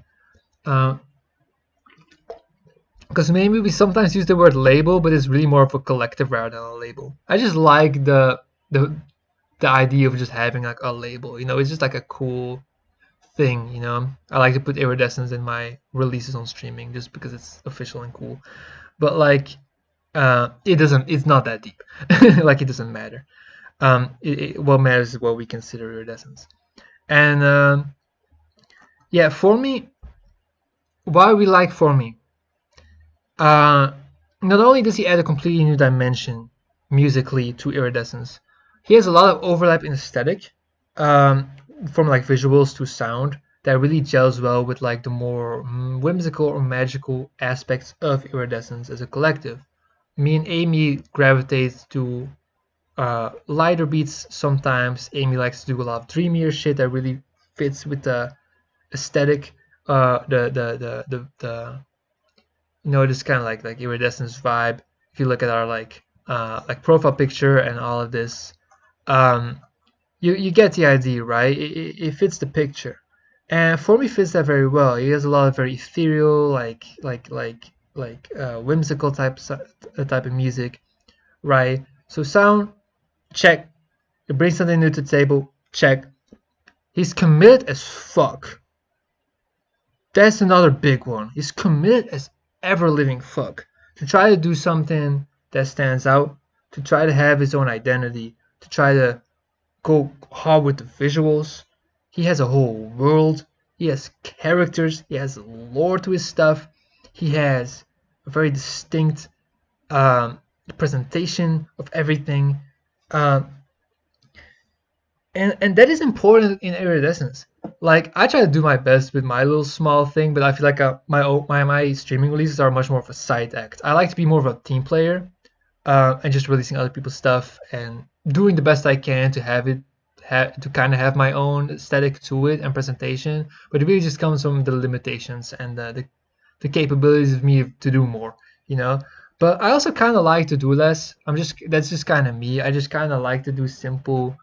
Speaker 1: Because maybe we sometimes use the word label, but it's really more of a collective rather than a label. I just like the idea of just having like a label. You know, it's just like a cool thing. You know, I like to put Iridescence in my releases on streaming just because it's official and cool. But like, it's not that deep. Like, it doesn't matter. What matters is what we consider Iridescence. And yeah, For Me, why we like For Me. Not only does he add a completely new dimension musically to Iridescence, he has a lot of overlap in aesthetic, from like visuals to sound, that really gels well with like the more whimsical or magical aspects of Iridescence as a collective. Me and Amy gravitate to lighter beats sometimes. Amy likes to do a lot of dreamier shit that really fits with the aesthetic, the you know, this kind of like Iridescence vibe. If you look at our like profile picture and all of this, you get the idea, right? It fits the picture, and For Me fits that very well. He has a lot of very ethereal, like whimsical type of music, right? So sound, check. It brings something new to the table, check. He's committed as fuck. That's another big one. He's committed as ever living fuck to try to do something that stands out, to try to have his own identity, to try to go hard with the visuals. He has a whole world. He has characters. He has lore to his stuff. He has a very distinct presentation of everything. And that is important in iridescence. Like, I try to do my best with my little small thing, but I feel like my streaming releases are much more of a side act. I like to be more of a team player, and just releasing other people's stuff and doing the best I can to to kind of have my own aesthetic to it and presentation. But it really just comes from the limitations and the capabilities of me to do more, you know. But I also kind of like to do less. That's just kind of me. I just kind of like to do simple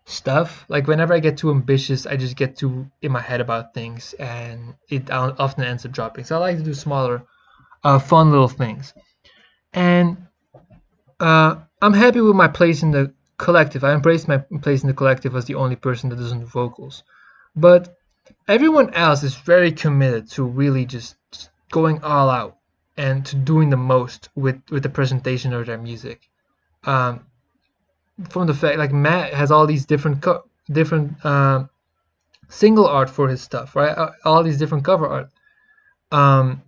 Speaker 1: stuff. Like, whenever I get too ambitious, I just get too in my head about things, and it often ends up dropping. So I like to do smaller, fun little things. And I'm happy with my place in the collective. I embrace my place in the collective as the only person that doesn't do vocals. But everyone else is very committed to really just going all out and to doing the most with the presentation of their music. From the fact, like, Matt has all these different single art for his stuff, right? All these different cover art.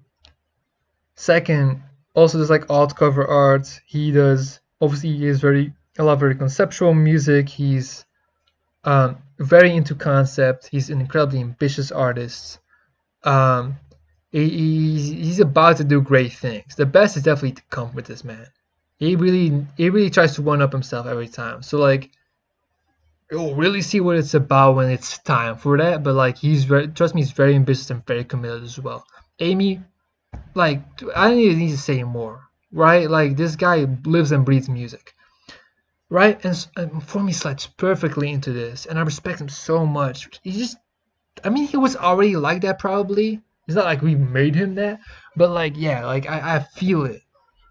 Speaker 1: Second, also there's like alt cover art. He does, obviously he is a lot of very conceptual music. He's very into concept. He's an incredibly ambitious artist. He's about to do great things. The best is definitely to come with this man. He really tries to one up himself every time. So, like, you'll really see what it's about when it's time for that. But, like, trust me, he's very ambitious and very committed as well. Amy, like, I don't even need to say more, right? Like, this guy lives and breathes music, right? And for me, slides perfectly into this, and I respect him so much. He was already like that probably. It's not like we made him that, but, like, yeah, like, I feel it.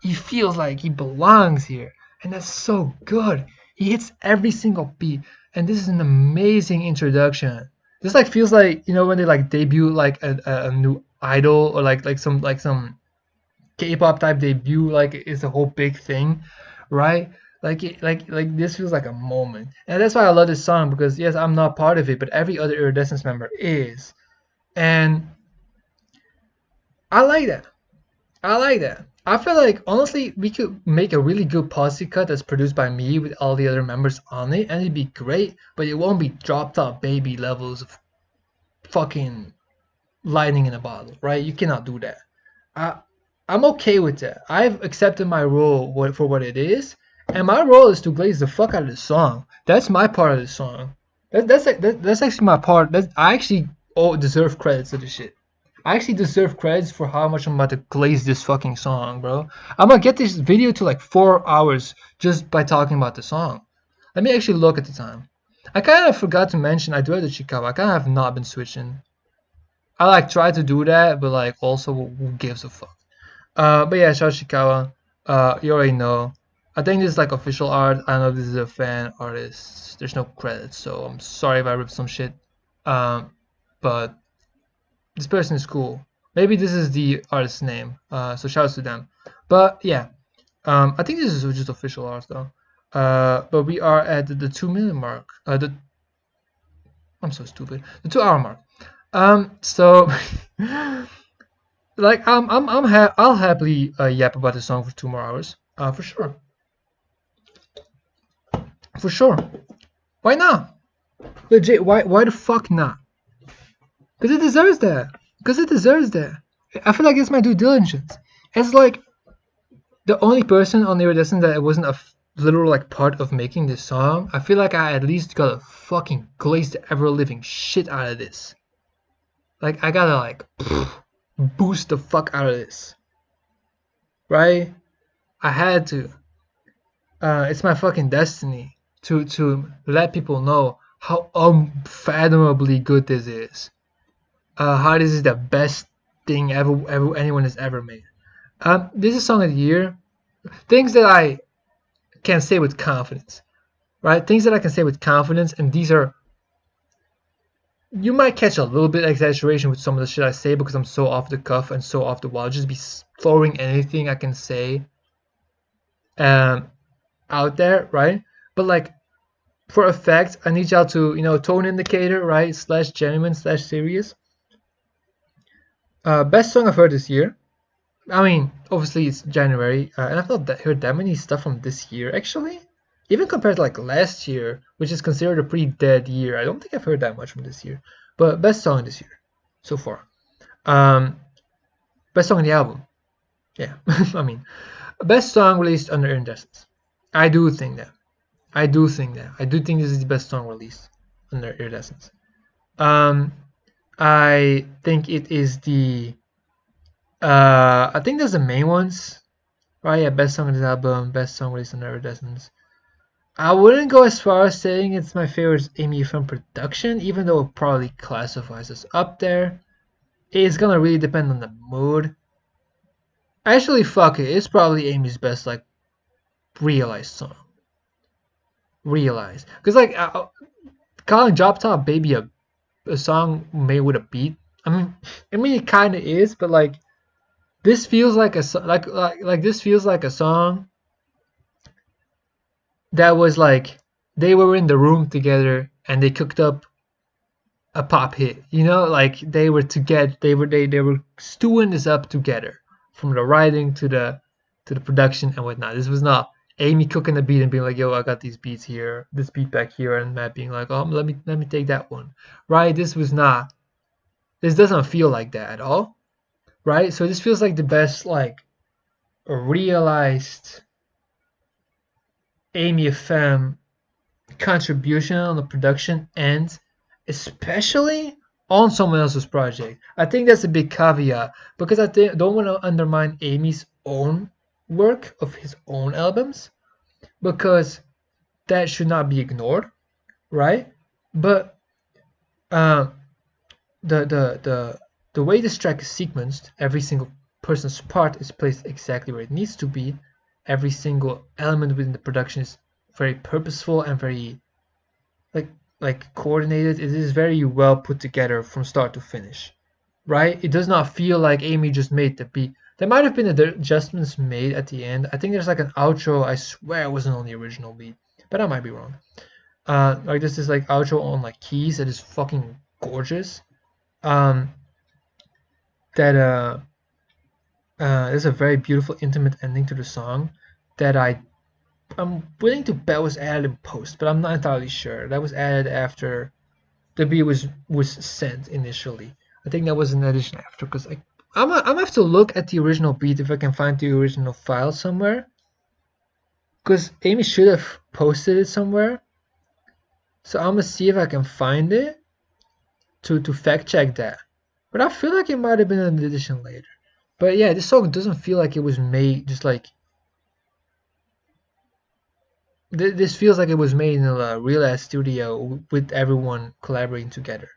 Speaker 1: He feels like he belongs here, and that's so good. He hits every single beat, and this is an amazing introduction. This, like, feels like, you know, when they, like, debut like a new idol, or like some K-pop type debut, like, it's a whole big thing, right? Like this feels like a moment, and that's why I love this song, because yes, I'm not part of it, but every other Iridescence member is, and I like that. I feel like, honestly, we could make a really good posse cut that's produced by me with all the other members on it, and it'd be great, but it won't be drop top baby levels of fucking lightning in a bottle, right? You cannot do that. I'm okay with that. I've accepted my role for what it is, and my role is to glaze the fuck out of the song. That's my part of the song. That's actually my part. I actually deserve credits for this shit. I actually deserve credits for how much I'm about to glaze this fucking song, bro. I'm gonna get this video to like 4 hours just by talking about the song. Let me actually look at the time. I kind of forgot to mention I do have the Chicago. I kind of have not been switching. I like try to do that, but like also who gives a fuck. But yeah, shout out Shikawa. You already know. I think this is like official art. I know this is a fan artist. There's no credits, so I'm sorry if I ripped some shit. But this person is cool. Maybe this is the artist's name. So shout out to them. But yeah, I think this is just official art though. But we are at the 2 minute mark. I'm so stupid. The 2 hour mark. So like I'll happily yap about the song for 2 more hours. For sure. For sure. Why not? Legit. Why the fuck not? Because it deserves that. I feel like it's my due diligence. It's like the only person on the Iridescence that wasn't a literal like part of making this song. I feel like I at least gotta fucking glaze the ever living shit out of this. Like I gotta like boost the fuck out of this. Right? I had to. It's my fucking destiny to let people know how unfathomably good this is. How this is the best thing ever anyone has ever made. This is song of the year. Things that I can say with confidence, right? Things that I can say with confidence, and these are, you might catch a little bit of exaggeration with some of the shit I say because I'm so off the cuff and so off the wall. I'll just be throwing anything I can say out there, right? But like, for a fact, I need y'all to, tone indicator, right? / genuine / serious. Best song I've heard this year. I mean, obviously it's January, and I've not heard that many stuff from this year, actually. Even compared to like last year, which is considered a pretty dead year, I don't think I've heard that much from this year. But best song this year, so far. Best song on the album. Yeah, I mean, best song released under Iridescence. I do think that. I do think this is the best song released under Iridescence. I think it is the. I think that's the main ones, right? Yeah, best song on this album, best song released under Iridescence. I wouldn't go as far as saying it's my favorite Amy from production, even though it probably classifies as up there. It's gonna really depend on the mood. Actually, fuck it. It's probably Amy's best like realized song. Realized, because like calling Drop Top Baby a song made with a beat. I mean it kind of is, but like this feels like a this feels like a song that was like they were in the room together and they cooked up a pop hit. Like they were together. They were stewing this up together, from the writing to the production and whatnot. This was not Amy cooking the beat and being like, "Yo, I got these beats here, this beat back here," and Matt being like, "Oh, let me take that one." Right? This doesn't feel like that at all. Right? So this feels like the best like realized Amy FM contribution on the production end, especially on someone else's project. I think that's a big caveat because I don't want to undermine Amy's own work of his own albums, because that should not be ignored, right? But the way this track is sequenced, every single person's part is placed exactly where it needs to be. Every single element within the production is very purposeful and very like coordinated. It is very well put together from start to finish, right? It does not feel like Amy just made the beat. There might have been adjustments made at the end. I think there's like an outro. I swear it wasn't on the original beat, but I might be wrong. Like this is like outro on like keys that is fucking gorgeous. There's a very beautiful intimate ending to the song that I'm willing to bet was added in post, but I'm not entirely sure. That was added after the beat was sent initially. I think that was an addition after, because I'm gonna have to look at the original beat if I can find the original file somewhere, because Amy should have posted it somewhere. So I'm gonna see if I can find it to fact check that. But I feel like it might have been an addition later. But yeah, this song doesn't feel like it was made just like. This feels like it was made in a real ass studio with everyone collaborating together.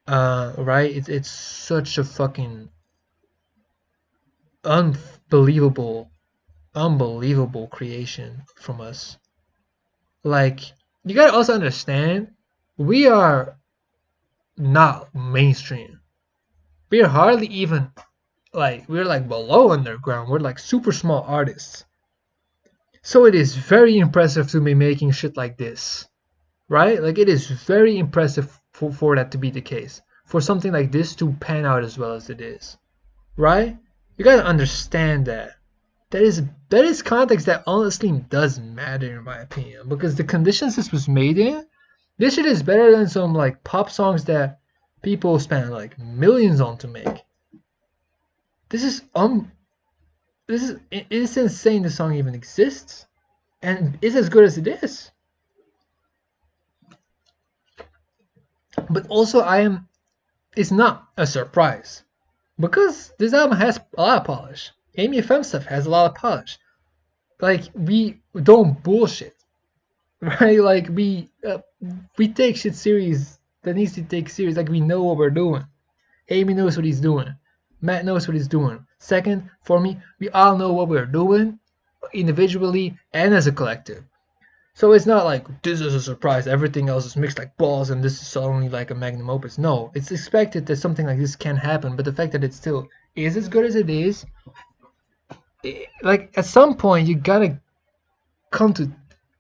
Speaker 1: Right? It's such a fucking unbelievable creation from us. Like, you gotta also understand, we are not mainstream. We are hardly even we're like below underground. We're like super small artists. So it is very impressive to be making shit like this, right? Like, it is very impressive for that to be the case. For something like this to pan out as well as it is, right? You gotta understand that. That is context that honestly does matter in my opinion, because the conditions this was made in, this shit is better than some like pop songs that people spend like millions on to make. It's insane the song even exists, and it's as good as it is. But also it's not a surprise, because this album has a lot of polish. Amy FM stuff has a lot of polish. Like, we don't bullshit, right? Like, we take shit serious that needs to take serious. Like, we know what we're doing. Amy knows what he's doing. Matt knows what he's doing. Second, for me, we all know what we're doing, individually and as a collective. So it's not like this is a surprise, everything else is mixed like balls and this is only like a magnum opus. No, it's expected that something like this can happen, but the fact that it still is as good as it is, like at some point you gotta come to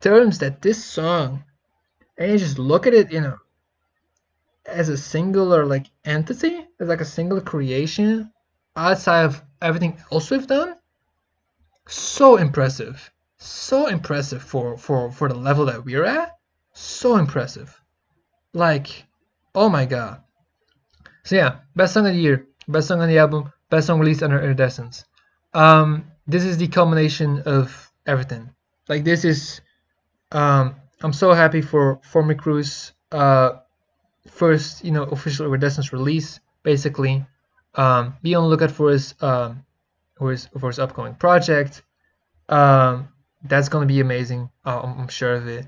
Speaker 1: terms that this song, and you just look at it, as a singular like entity, as like a singular creation outside of everything else we've done. So impressive for the level that we're at. So impressive, like, oh my god. So yeah, best song of the year, best song on the album, best song released under Iridescence. This is the culmination of everything. Like this is, I'm so happy for McCrew's first, official Iridescence release. Basically, be on the lookout for his upcoming project. That's gonna be amazing. I'm sure of it.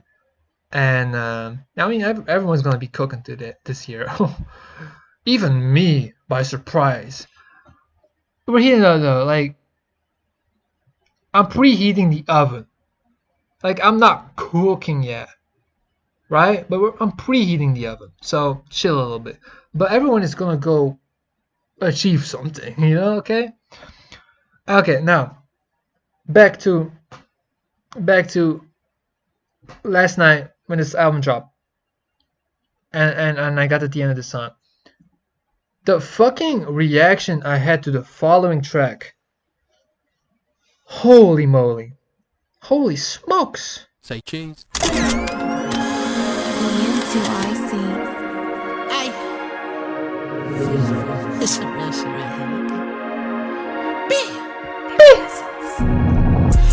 Speaker 1: And I mean, everyone's gonna be cooking to that this year. Even me, by surprise. We're here though, like I'm preheating the oven. Like I'm not cooking yet, right? But I'm preheating the oven, so chill a little bit. But everyone is gonna go achieve something, okay? Okay, now back to last night when this album dropped, and I got at the end of the song. The fucking reaction I had to the following track. Holy moly. Holy smokes.
Speaker 6: Say cheese.
Speaker 2: It's a real shit right here.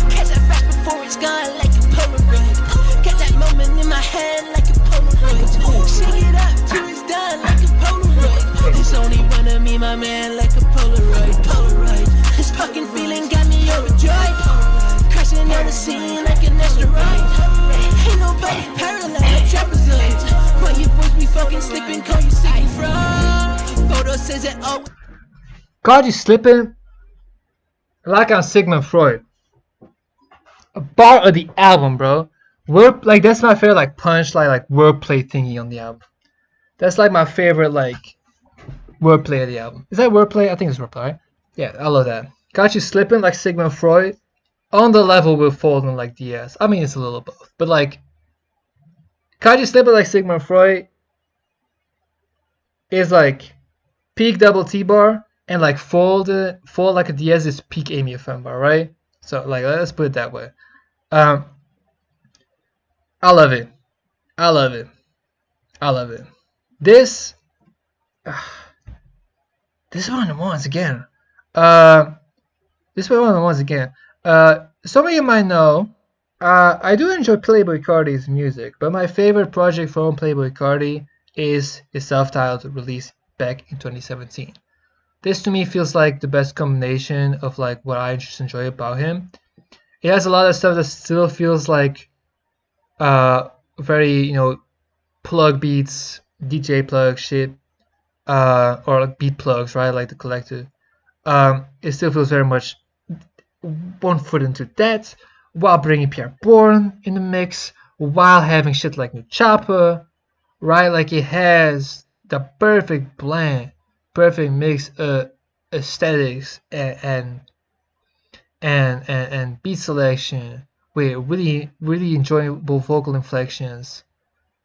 Speaker 2: Catch that flash before it's gone like a Polaroid. Got that moment in my hand like a Polaroid. Shake it up till it's done like a Polaroid. It's only one of me, my man, like a Polaroid. This fucking feeling got me overjoyed. Crashing down the scene like an asteroid. Ain't nobody parallel like trapezoids. Why you boys be fucking slipping, call you sick from? Photo says it all.
Speaker 1: God, you slipping like on Sigmund Freud. A bar of the album, bro. Like that's my favorite like punchline, like wordplay thingy on the album. That's like my favorite like wordplay of the album. Is that wordplay? I think it's wordplay, right? Yeah, I love that. Got you slipping like Sigmund Freud. On the level with folding like DS. I mean, it's a little both, but like, got you slipping like Sigmund Freud is like peak double T bar, and like fold like a DS is peak Amy FM bar, right? So like, let's put it that way. I love it. I love it. I love it. This is one of the ones again. This is one of the ones again. Some of you might know, I do enjoy Playboi Carti's music, but my favorite project from Playboi Carti is his self-titled release back in 2017. This to me feels like the best combination of like what I just enjoy about him. It has a lot of stuff that still feels like very, plug beats, DJ plug shit, or like beat plugs, right? Like the collective. It still feels very much one foot into that, while bringing Pierre Bourne in the mix, while having shit like New Chopper, right? Like it has the perfect blend, perfect mix of aesthetics and beat selection with really enjoyable vocal inflections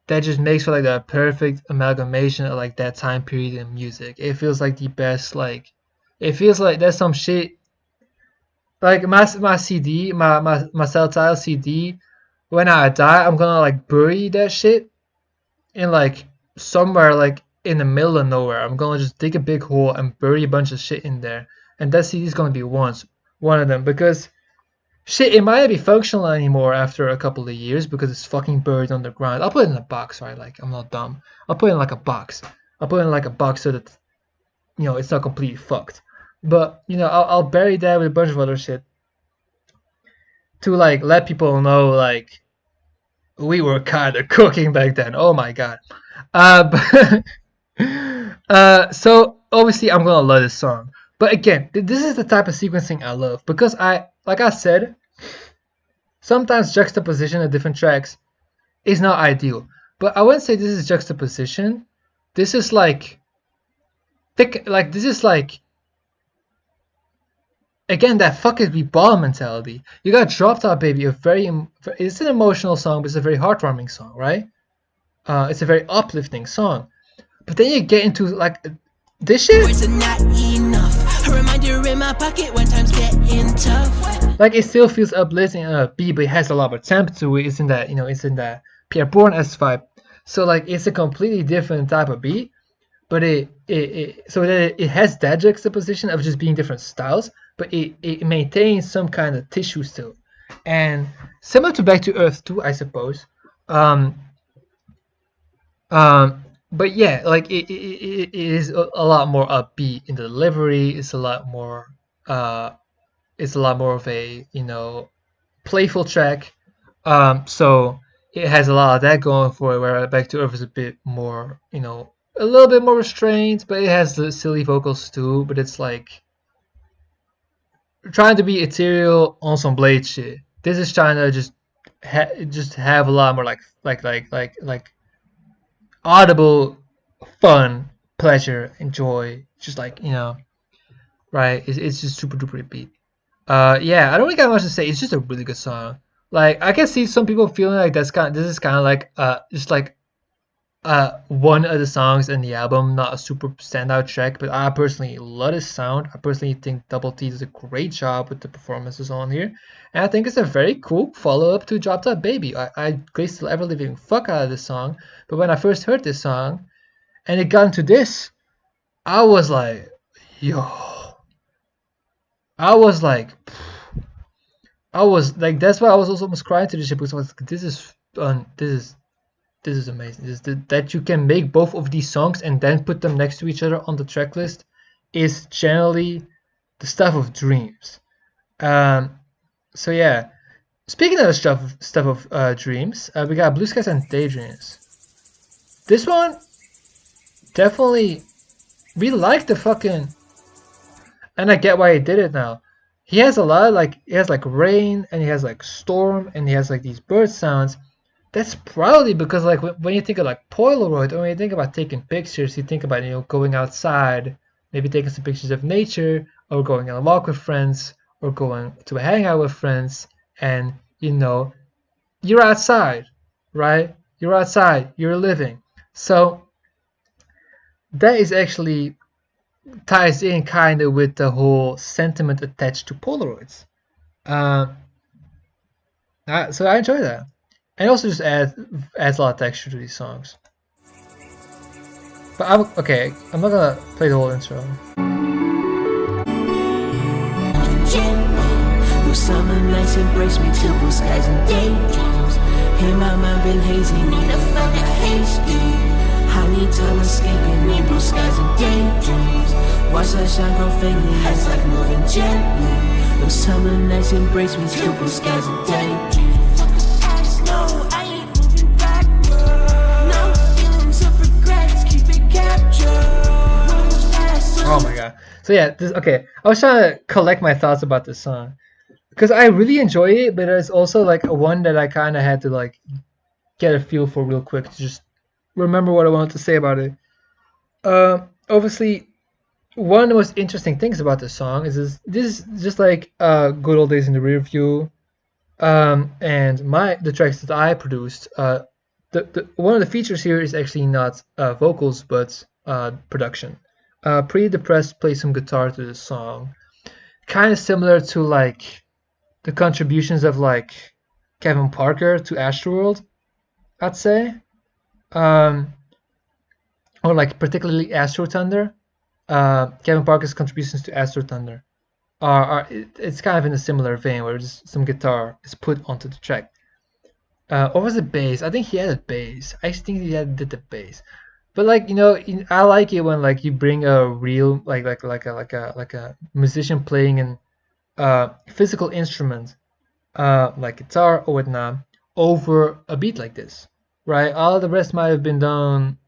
Speaker 1: that just makes for like a perfect amalgamation of like that time period in music. It feels like the best, like it feels like there's some shit like my CD, my self-titled CD, when I die, I'm gonna like bury that shit in like somewhere like in the middle of nowhere. I'm gonna just dig a big hole and bury a bunch of shit in there, and that CD is gonna be one of them, because shit, it might not be functional anymore after a couple of years because it's fucking buried underground. I'll put it in a box, right? Like I'm not dumb. I'll put it in like a box. I'll put it in like a box so that it's not completely fucked. But I'll bury that with a bunch of other shit to like let people know like we were kind of cooking back then. Oh my god. So obviously I'm gonna love this song. But again, this is the type of sequencing I love because like I said, sometimes juxtaposition of different tracks is not ideal. But I wouldn't say this is juxtaposition. This is like this is like, again, that fuck it, we ball mentality. You got Drop Top Baby, it's an emotional song, but it's a very heartwarming song, right? It's a very uplifting song. But then you get into like this shit.
Speaker 2: Words are not enough. A reminder in my pocket when times getting tough.
Speaker 1: Like, it still feels uplifting and upbeat, but it has a lot of temp to it. It's in that, it's in that Pierre Bourne-esque vibe. So like, it's a completely different type of beat, but it has that juxtaposition of just being different styles, but it maintains some kind of tissue still. And similar to Back to Earth 2, I suppose. But yeah, like it is a lot more upbeat in the delivery. It's a lot more of a playful track. So it has a lot of that going for it. Where Back to Earth is a bit more, a little bit more restrained, but it has the silly vocals too. But it's like trying to be ethereal on some Blade shit. This is trying to just have a lot more like audible fun, pleasure, and joy. Just like, right? It's just super duper beat. Yeah, I don't really got much to say. It's just a really good song. Like, I can see some people feeling like this is kind of like just like one of the songs in the album, not a super standout track, but I personally love this sound. I personally think Double T does a great job with the performances on here, and I think it's a very cool follow-up to Drop That Baby. I graced the ever-living fuck out of this song, but when I first heard this song, and it got into this, I was like, yo. I was like, that's why I was almost crying to the shit, because I was like, this is amazing. That you can make both of these songs and then put them next to each other on the track list is generally the stuff of dreams. So yeah, speaking of stuff of dreams, we got Blue Skies and Daydreams. This one, definitely, we like the fucking, and I get why he did it now. He has a lot of he has like rain, and he has like storm, and he has like these bird sounds. That's probably because like when you think of like Polaroid, or when you think about taking pictures, you think about going outside, maybe taking some pictures of nature, or going on a walk with friends, or going to a hangout with friends, and you're outside, right? You're outside, you're living. So that is actually ties in kind of with the whole sentiment attached to Polaroids. So I enjoy that. And also just adds a lot of texture to these songs. But I'm not gonna play the whole intro.
Speaker 2: Summer nights embrace me till blue skies and daydreams. In my mind been hazy, need a fun to hasty. I need time escaping, need blue skies and daydreams. Watch that shine grow faintly, as life moving gently. Those summer nights embrace me till blue skies and daydreams. No, I ain't moving backward. No feelings of regrets, keep it captured.
Speaker 1: Oh my god. So yeah, I was trying to collect my thoughts about this song, because I really enjoy it, but it's also like a one that I kind of had to like get a feel for real quick to just remember what I wanted to say about it. Obviously, one of the most interesting things about this song is this is just like good old days in the rear view, and the tracks that I produced. The one of the features here is actually not vocals but production. Pretty Depressed plays some guitar to this song, kind of similar to like the contributions of like Kevin Parker to Astroworld, I'd say, or like particularly Astro Thunder. Kevin Parker's contributions to Astro Thunder it's kind of in a similar vein, where just some guitar is put onto the track. Or was it bass? I think he had a bass. I think he did the bass. But like I like it when like you bring a real like a musician playing an physical instrument, like guitar or whatnot, over a beat like this, right? All the rest might have been done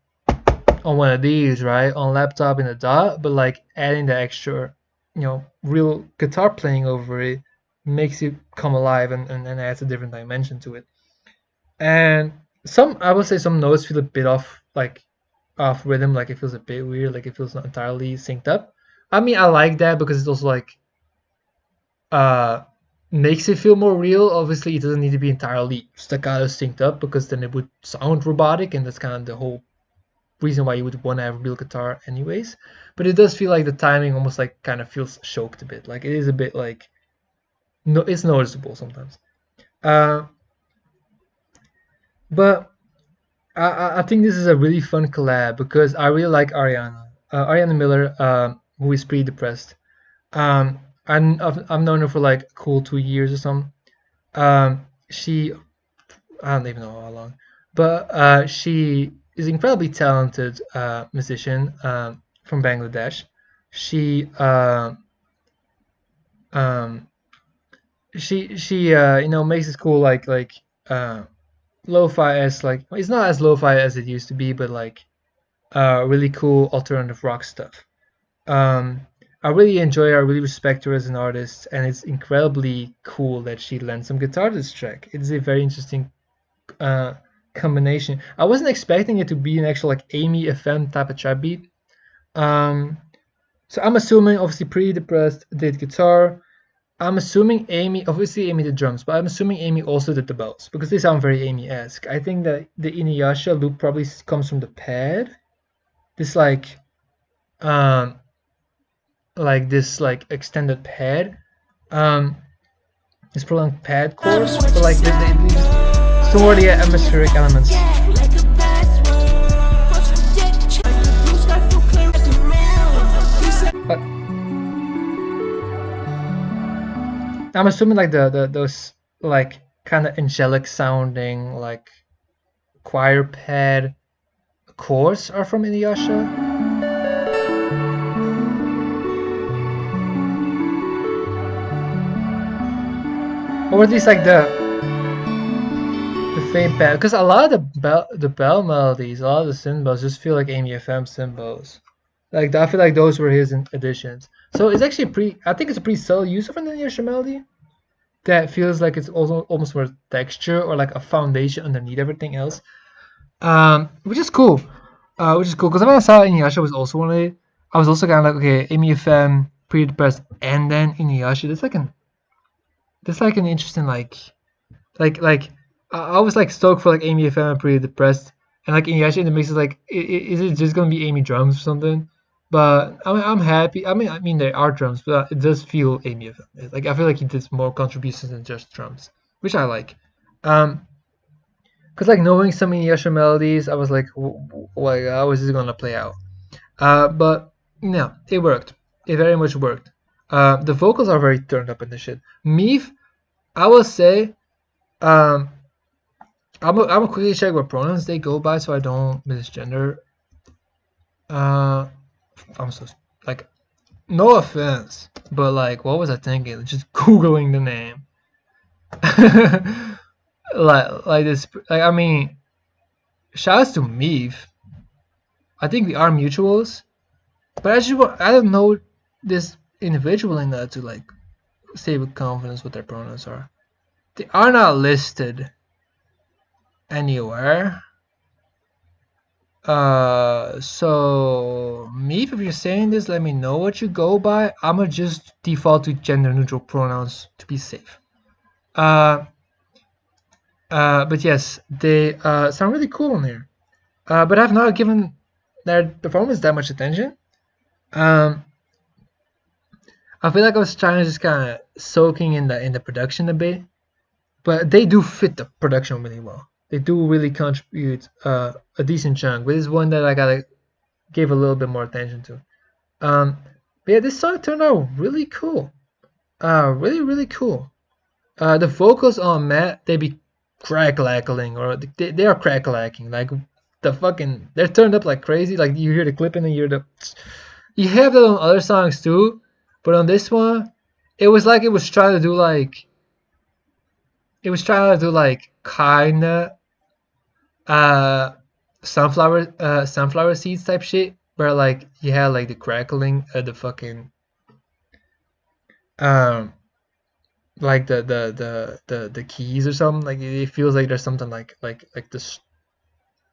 Speaker 1: on one of these, right, on laptop in a DAW, but like adding the extra real guitar playing over it makes it come alive and adds a different dimension to it. And I would say some notes feel a bit off, like off rhythm, like it feels a bit weird, like it feels not entirely synced up. I mean, I like that because it's also like makes it feel more real. Obviously, it doesn't need to be entirely staccato synced up because then it would sound robotic, and that's kind of the whole reason why you would want to have a real guitar anyways. But it does feel like the timing almost like kind of feels choked a bit. Like it is a bit like no, it's noticeable sometimes. But I think this is a really fun collab because I really like Ariana Miller, who is pretty depressed. I've known her for like a cool 2 years or something. She I don't even know how long, but she is incredibly talented musician from Bangladesh. She um, she makes this cool lo-fi as like it's not as lo-fi as it used to be, but like really cool alternative rock stuff. I really enjoy her. I really respect her as an artist, and it's incredibly cool that she lent some guitar to this track. It's a very interesting combination. I wasn't expecting it to be an actual like Amy FM type of trap beat. So I'm assuming obviously Pretty Depressed did guitar. I'm assuming obviously Amy did drums, but I'm assuming Amy also did the bells because they sound very Amy-esque. I think that the Inuyasha loop probably comes from the pad. This this like extended pad. This prolonged pad chords, but like they some of the atmospheric elements. But I'm assuming like those like kind of angelic sounding like choir pad chords are from Inuyasha. Or at least like the faint pad, because a lot of the bell melodies, a lot of the cymbals just feel like Amy FM cymbals. Like I feel like those were his additions. So it's actually I think it's a pretty subtle use of an Inuyasha melody that feels like it's also almost more texture or like a foundation underneath everything else. Which is cool. Because when I saw Inuyasha was also one of it, I was also kind of like, okay, Amy FM, Pretty Depressed, and then Inuyasha. That's like an interesting like I was like stoked for like Amy FM and Pretty Depressed, and like Inuyasha in the mix is like, is it just gonna be Amy drums or something? But I'm happy. I mean there are drums, but it does feel Amy FM. Like I feel like he did more contributions than just drums, which I like. Cause like knowing some Inuyasha melodies, I was like, how is this gonna play out? But no, it worked. It very much worked. The vocals are very turned up in this shit. Meef, I will say, I'm gonna quickly check what pronouns they go by so I don't misgender. I'm so like, no offense, but like, what was I thinking? Just googling the name. like this. Like I mean, shouts to Meef. I think we are mutuals, but I don't know this individual enough to like say with confidence what their pronouns are. They are not listed anywhere. So Meef, if you're saying this, let me know what you go by. I'ma just default to gender neutral pronouns to be safe. But yes, they sound really cool on here. But I've not given their performance that much attention. I feel like I was trying to just kind of soaking in the production a bit, but they do fit the production really well. They do really contribute a decent chunk, but it's one that I gotta give a little bit more attention to. But yeah, this song turned out really cool. Really cool. The vocals on Matt, they be crack-lackling, or they are crack-lacking. Like they're turned up like crazy. Like you hear the clip and then you hear you have that on other songs too, but on this one, it was like it was trying to do like kinda sunflower seeds type shit, where like you had like the crackling, the fucking like the keys or something. Like it feels like there's something like this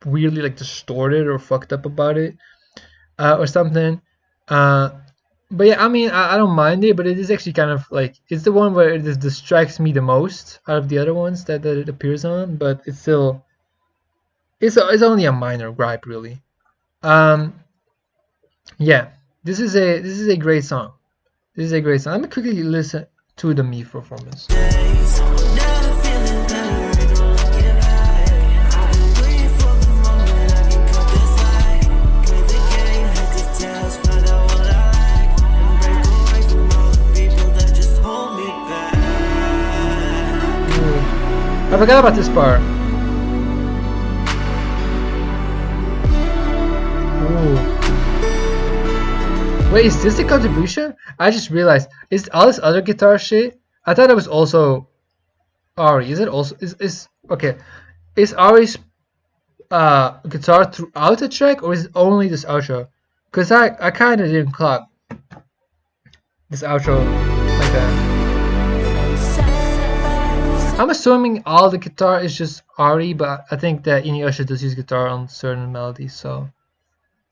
Speaker 1: weirdly like distorted or fucked up about it, or something. But yeah, I mean, I don't mind it, but it is actually kind of like it's the one where it distracts me the most out of the other ones that it appears on. But it's still it's only a minor gripe, really. Yeah, this is a great song. This is a great song. Let me quickly listen to the Me performance. I forgot about this part. Ooh. Wait, is this the contribution? I just realized. Is all this other guitar shit? I thought it was also Ari. Is it also is okay? Is Ari's guitar throughout the track, or is it only this outro? Cause I kind of didn't clock this outro like that. I'm assuming all the guitar is just Ari, but I think that Inuyasha does use guitar on certain melodies, so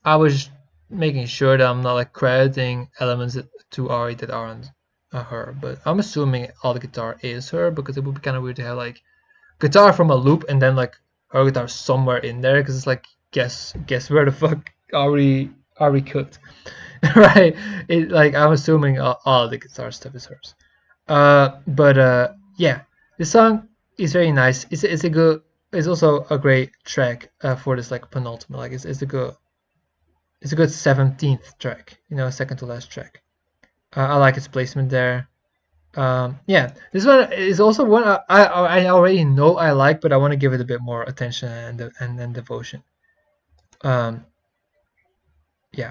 Speaker 1: I was making sure that I'm not like crediting elements to Ari that aren't her. But I'm assuming all the guitar is her, because it would be kind of weird to have like guitar from a loop and then like her guitar somewhere in there, because it's like guess where the fuck Ari cooked, right? It like I'm assuming all the guitar stuff is hers. But yeah, this song is very nice. It's a good. It's also a great track for this like penultimate. Like it's a good 17th track. You know, second to last track. I like its placement there. Yeah, this one is also one I already know I like, but I want to give it a bit more attention and devotion. Yeah,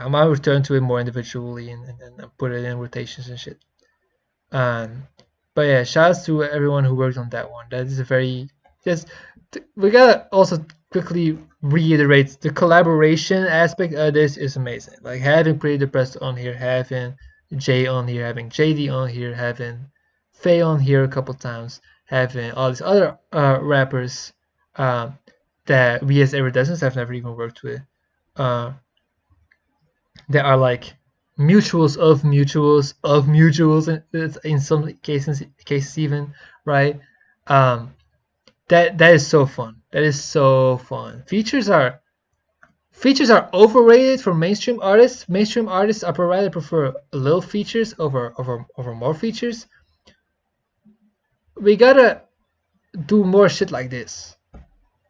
Speaker 1: I might return to it more individually and put it in rotations and shit. But yeah, shouts to everyone who worked on that one. That is a very we gotta also quickly reiterate the collaboration aspect of this is amazing. Like having Pretty Depressed on here, having Jay on here, having JD on here, having Faye on here a couple times, having all these other rappers that we as Iridescence have never even worked with. There are like mutuals of mutuals of mutuals in some cases even, right? That is so fun. That is so fun. Features are overrated for mainstream artists. Mainstream artists I rather prefer little features over more features. We gotta do more shit like this.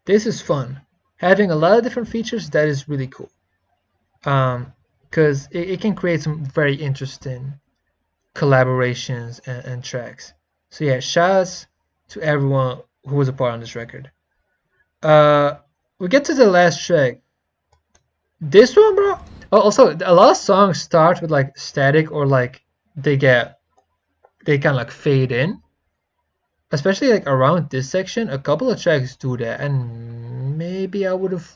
Speaker 1: This is fun. Having a lot of different features, that is really cool. Because it can create some very interesting collaborations and tracks. So yeah, shouts to everyone who was a part on this record. We get to the last track. This one, bro. Oh, also, a lot of songs start with like static or like they kind of like fade in. Especially like around this section, a couple of tracks do that, and maybe I would have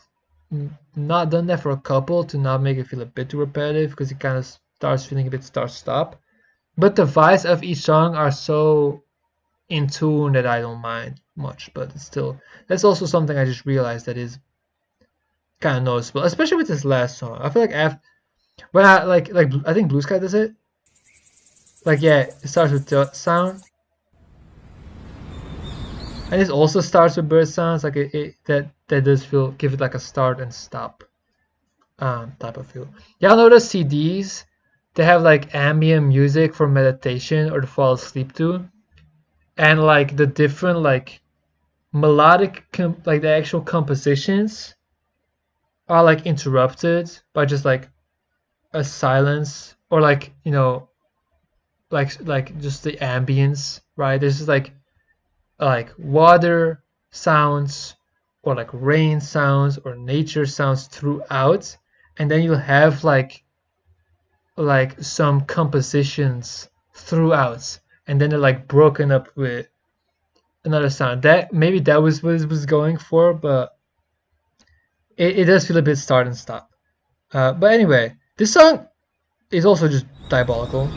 Speaker 1: not done that for a couple to not make it feel a bit too repetitive, because it kind of starts feeling a bit start-stop. But the vibes of each song are so in tune that I don't mind much. But it's still, that's also something I just realized that is kind of noticeable, especially with this last song. I feel like after when I like I think Blue Sky does it. Like yeah, it starts with the sound. And it also starts with bird sounds, like that does give it like a start and stop type of feel. Y'all know the CDs? They have like ambient music for meditation or to fall asleep to, and like the different like melodic like the actual compositions are like interrupted by just like a silence, or like you know like just the ambience, right? There's just like water sounds or like rain sounds or nature sounds throughout, and then you'll have like some compositions throughout, and then they're like broken up with another sound. That maybe that was what it was going for, but it does feel a bit start and stop. But anyway, this song is also just diabolical.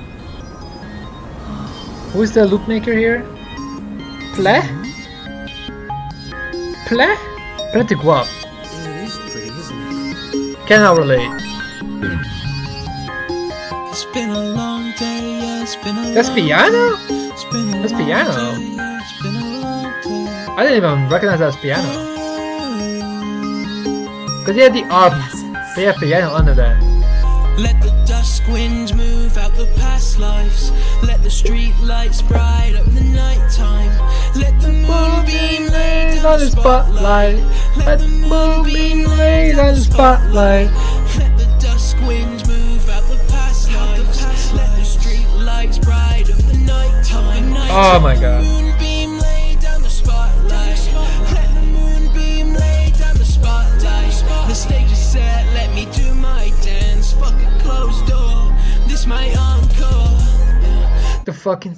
Speaker 1: Who's the loop maker here? Ple? Ple? Pretty guap.
Speaker 7: It is pretty, isn't it?
Speaker 1: Cannot relate.
Speaker 2: It's been a long day, yeah, it's been a
Speaker 1: That's
Speaker 2: long
Speaker 1: piano?
Speaker 2: day. It's been a
Speaker 1: That's
Speaker 2: long
Speaker 1: piano.
Speaker 2: day, yeah, it's been a long day.
Speaker 1: I didn't even recognize that as piano. Cause he had the ARP. They have piano under that.
Speaker 2: Let the dusk wind move out the past lives. Let the street lights bright up the night time. Let the moonbeam lay down the spotlight.
Speaker 1: Let the moonbeam lay on the spotlight.
Speaker 2: Let the dusk wind move out the past lives. Let the street lights bright up the night time.
Speaker 1: Oh my god.
Speaker 2: Moonbeam lay down the spotlight. Let the moonbeam lay down the spotlight. The stage is set, let me do my dance. Fuck a closed door, this my encore.
Speaker 1: The fucking...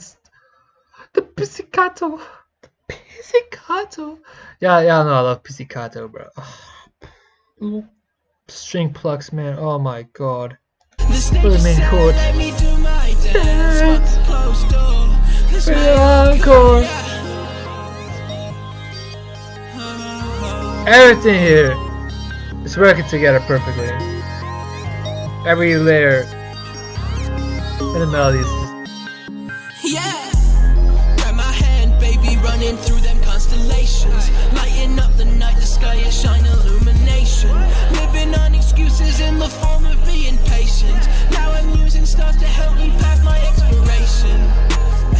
Speaker 1: The pizzicato. The pizzicato. Yeah, no, I love pizzicato, bro. Oh. String plucks, man. Oh my god. Really main chord.
Speaker 2: Let me do my dance. Fuck a closed door, this my
Speaker 1: Encore. Everything here is working together perfectly. Every layer and the melodies.
Speaker 2: Yeah. Grab my hand, baby, running through them constellations. Lighting up the night, the sky is shine illumination. Living on excuses in the form of being patient. Now I'm using stars to help me pass my expiration.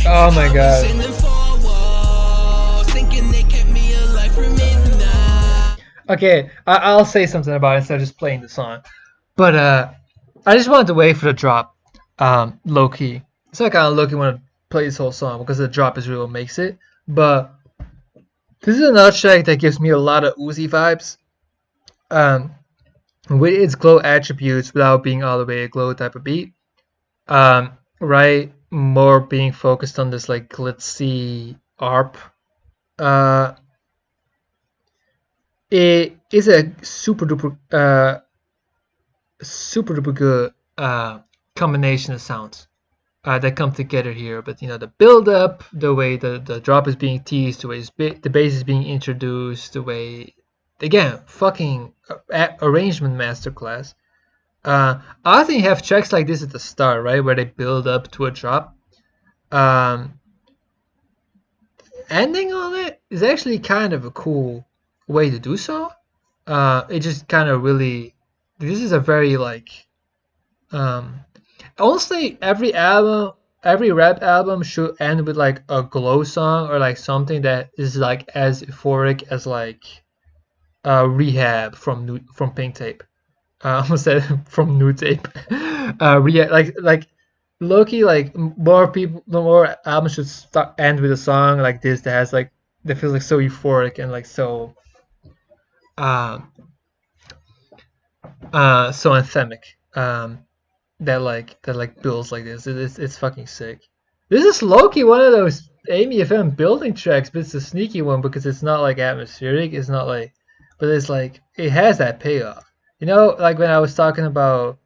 Speaker 1: Oh my god.
Speaker 2: In them four walls, thinking they kept me alive from midnight.
Speaker 1: Okay, I'll say something about it instead of just playing the song. But I just wanted to wait for the drop. Low key. So I kind of low-key want to play this whole song because the drop is really what makes it. But this is another track that gives me a lot of Uzi vibes. With its glow attributes without being all the way a glow type of beat. Right? More being focused on this like glitzy ARP. It is a super duper good combination of sounds that come together here. But you know, the build up, the way the drop is being teased, the way the bass is being introduced, the way, again, fucking arrangement masterclass. I think you have tracks like this at the start, right, where they build up to a drop. Ending on it is actually kind of a cool way to do so. It just kind of really, this is a very like, honestly, every rap album should end with like a glow song or like something that is like as euphoric as like Rehab from Pink Tape. I almost said from New Tape. Rehab, like Loki, like more albums should end with a song like this that has like, that feels like so euphoric and like so so anthemic. That builds like this. It's fucking sick. This is low-key one of those Amy FM building tracks, but it's a sneaky one because it's not like atmospheric. It's not like, but it's like it has that payoff. You know, like when I was talking about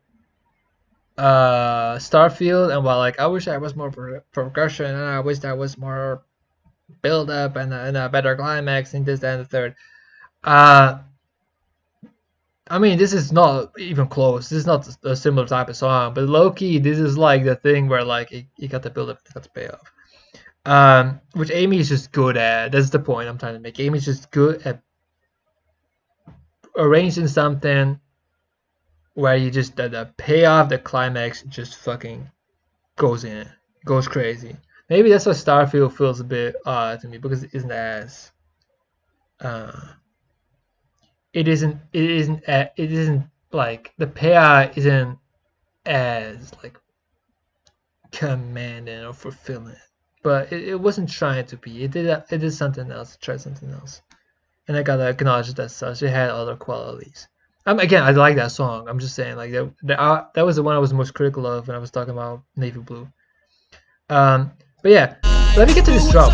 Speaker 1: Starfield and while like I wish I was more progression and I wish there was more build up and a better climax and this, that, and the third. I mean, this is not even close. This is not a similar type of song, but low-key, this is like the thing where like you got the build up, you got the payoff. Which Amy is just good at. That's the point I'm trying to make. Amy's just good at arranging something where you just the payoff, the climax just fucking goes crazy. Maybe that's why Starfield feels a bit odd to me because it isn't as it isn't like the payoff isn't as like commanding or fulfilling, but it wasn't trying to be. It did something else. It tried something else, and I gotta acknowledge that such. It had other qualities. Again, I like that song. I'm just saying, like that was the one I was most critical of when I was talking about Navy Blue. But yeah, let me get to this drop.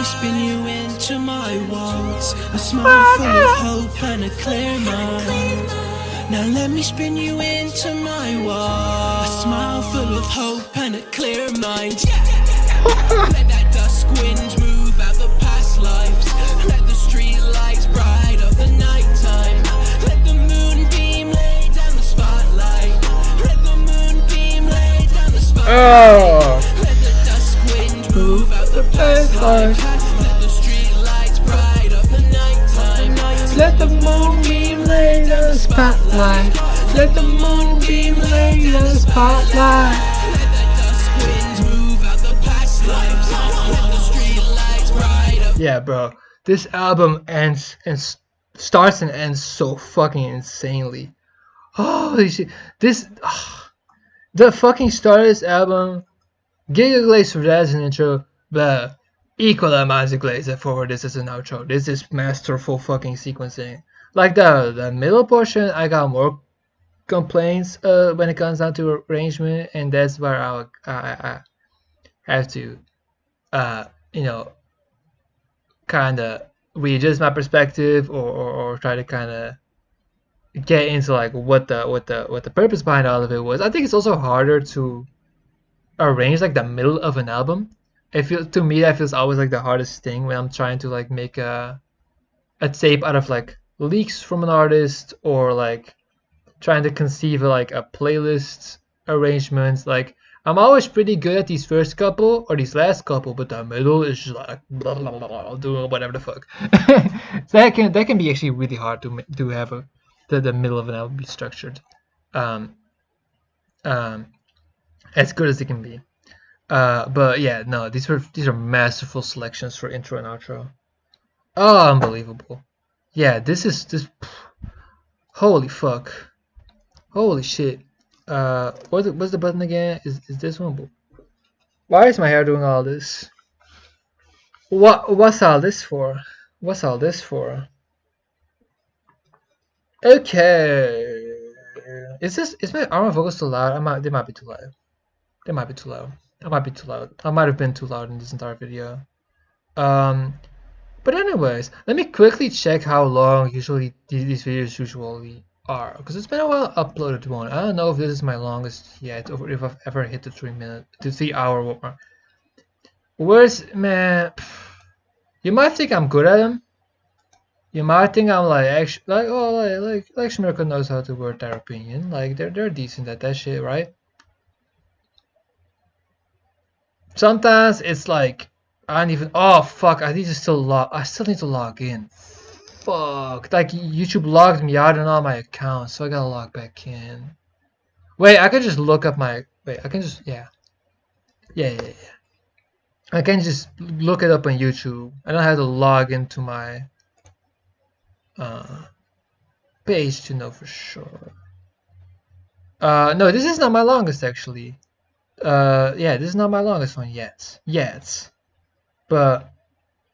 Speaker 2: Spin you into my walls, a smile full of hope and a clear mind. Now let me spin you into my world. A smile full of hope and a clear mind. Let that dusk wind move out the past lives. Let the street lights bright up the nighttime. Let the moonbeam lay down the spotlight. Let the moonbeam lay down the spotlight. Let the dusk wind move out the past lives. Let the street lights bright up the nighttime.
Speaker 1: Let the moonbeam lay down the spotlight. Let the moonbeam lay down the spotlight.
Speaker 2: Let the dusk wind move out the past lives. Let the street lights bright up.
Speaker 1: Yeah, bro. This album ends and starts and ends so fucking insanely. Holy shit. The fucking start of this album, Giga Glaze for that as an intro, but equal amounts of Glaze for this as an outro. This is masterful fucking sequencing. Like the middle portion, I got more complaints when it comes down to arrangement, and that's where I have to, you know, kind of readjust my perspective or try to kind of get into like what the purpose behind all of it was. I think it's also harder to arrange like the middle of an album. To me that feels always like the hardest thing when I'm trying to like make a tape out of like leaks from an artist, or like trying to conceive of like a playlist arrangement. Like I'm always pretty good at these first couple or these last couple, but the middle is just like blah, blah, blah, blah, doing whatever the fuck. So that can be actually really hard to have the middle of an album be structured as good as it can be. But yeah, no, these are masterful selections for intro and outro. Oh, unbelievable. Yeah, this holy fuck. Holy shit. What's the button again? Is this one? Why is my hair doing all this? What's all this for? What's all this for? Okay. Is my armor vocals too loud? They might be too loud. They might be too loud. I might be too loud. I might have been too loud in this entire video. But anyways, let me quickly check how long usually these videos usually are, because it's been a while I uploaded one. I don't know if this is my longest yet, or if I've ever hit the 3 hour mark. Where's man? You might think I'm good at them. You might think I'm like actually like Shmirka knows how to word their opinion. Like they're decent at that shit, right? Sometimes it's like I don't even. Oh fuck! I still need to log in. Fuck! Like YouTube logged me out on all my accounts, so I gotta log back in. Wait, I can just look up my. Wait, I can just yeah. I can just look it up on YouTube. I don't have to log into my page to know for sure. No, this is not my longest actually. Yeah, this is not my longest one yet. But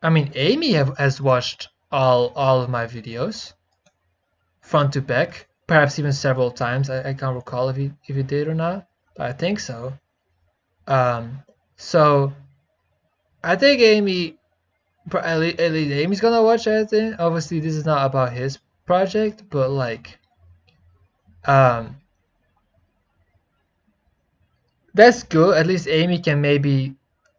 Speaker 1: I mean, Amy has watched all of my videos, front to back, perhaps even several times. I can't recall if you did or not, but I think so. So I think Amy, at least Amy's gonna watch everything. Obviously, this is not about his project, but like, that's good. At least Amy can maybe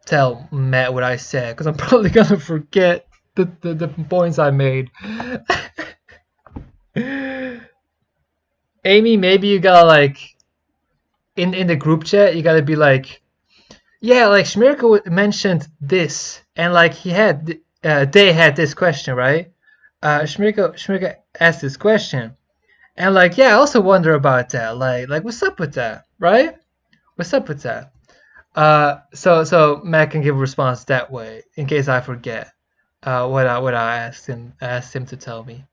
Speaker 1: tell Matt what I said, because I'm probably gonna forget the points I made. Amy, maybe you gotta like in the group chat, you gotta be like, yeah, like Shmirka mentioned this, and like they had this question, right? Shmirka asked this question, and like, yeah, I also wonder about that. Like what's up with that, right? What's up with that? So Matt can give a response that way in case I forget what I asked him to tell me.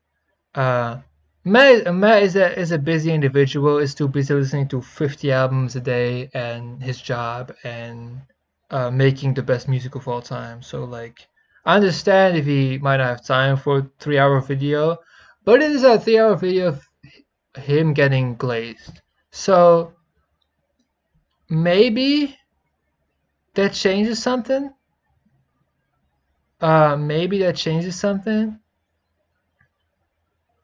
Speaker 1: Matt is a busy individual. Is too busy listening to 50 albums a day and his job and making the best music of all time. So like, I understand if he might not have time for a 3-hour video, but it is a 3-hour video of him getting glazed. So maybe that changes something. Maybe that changes something.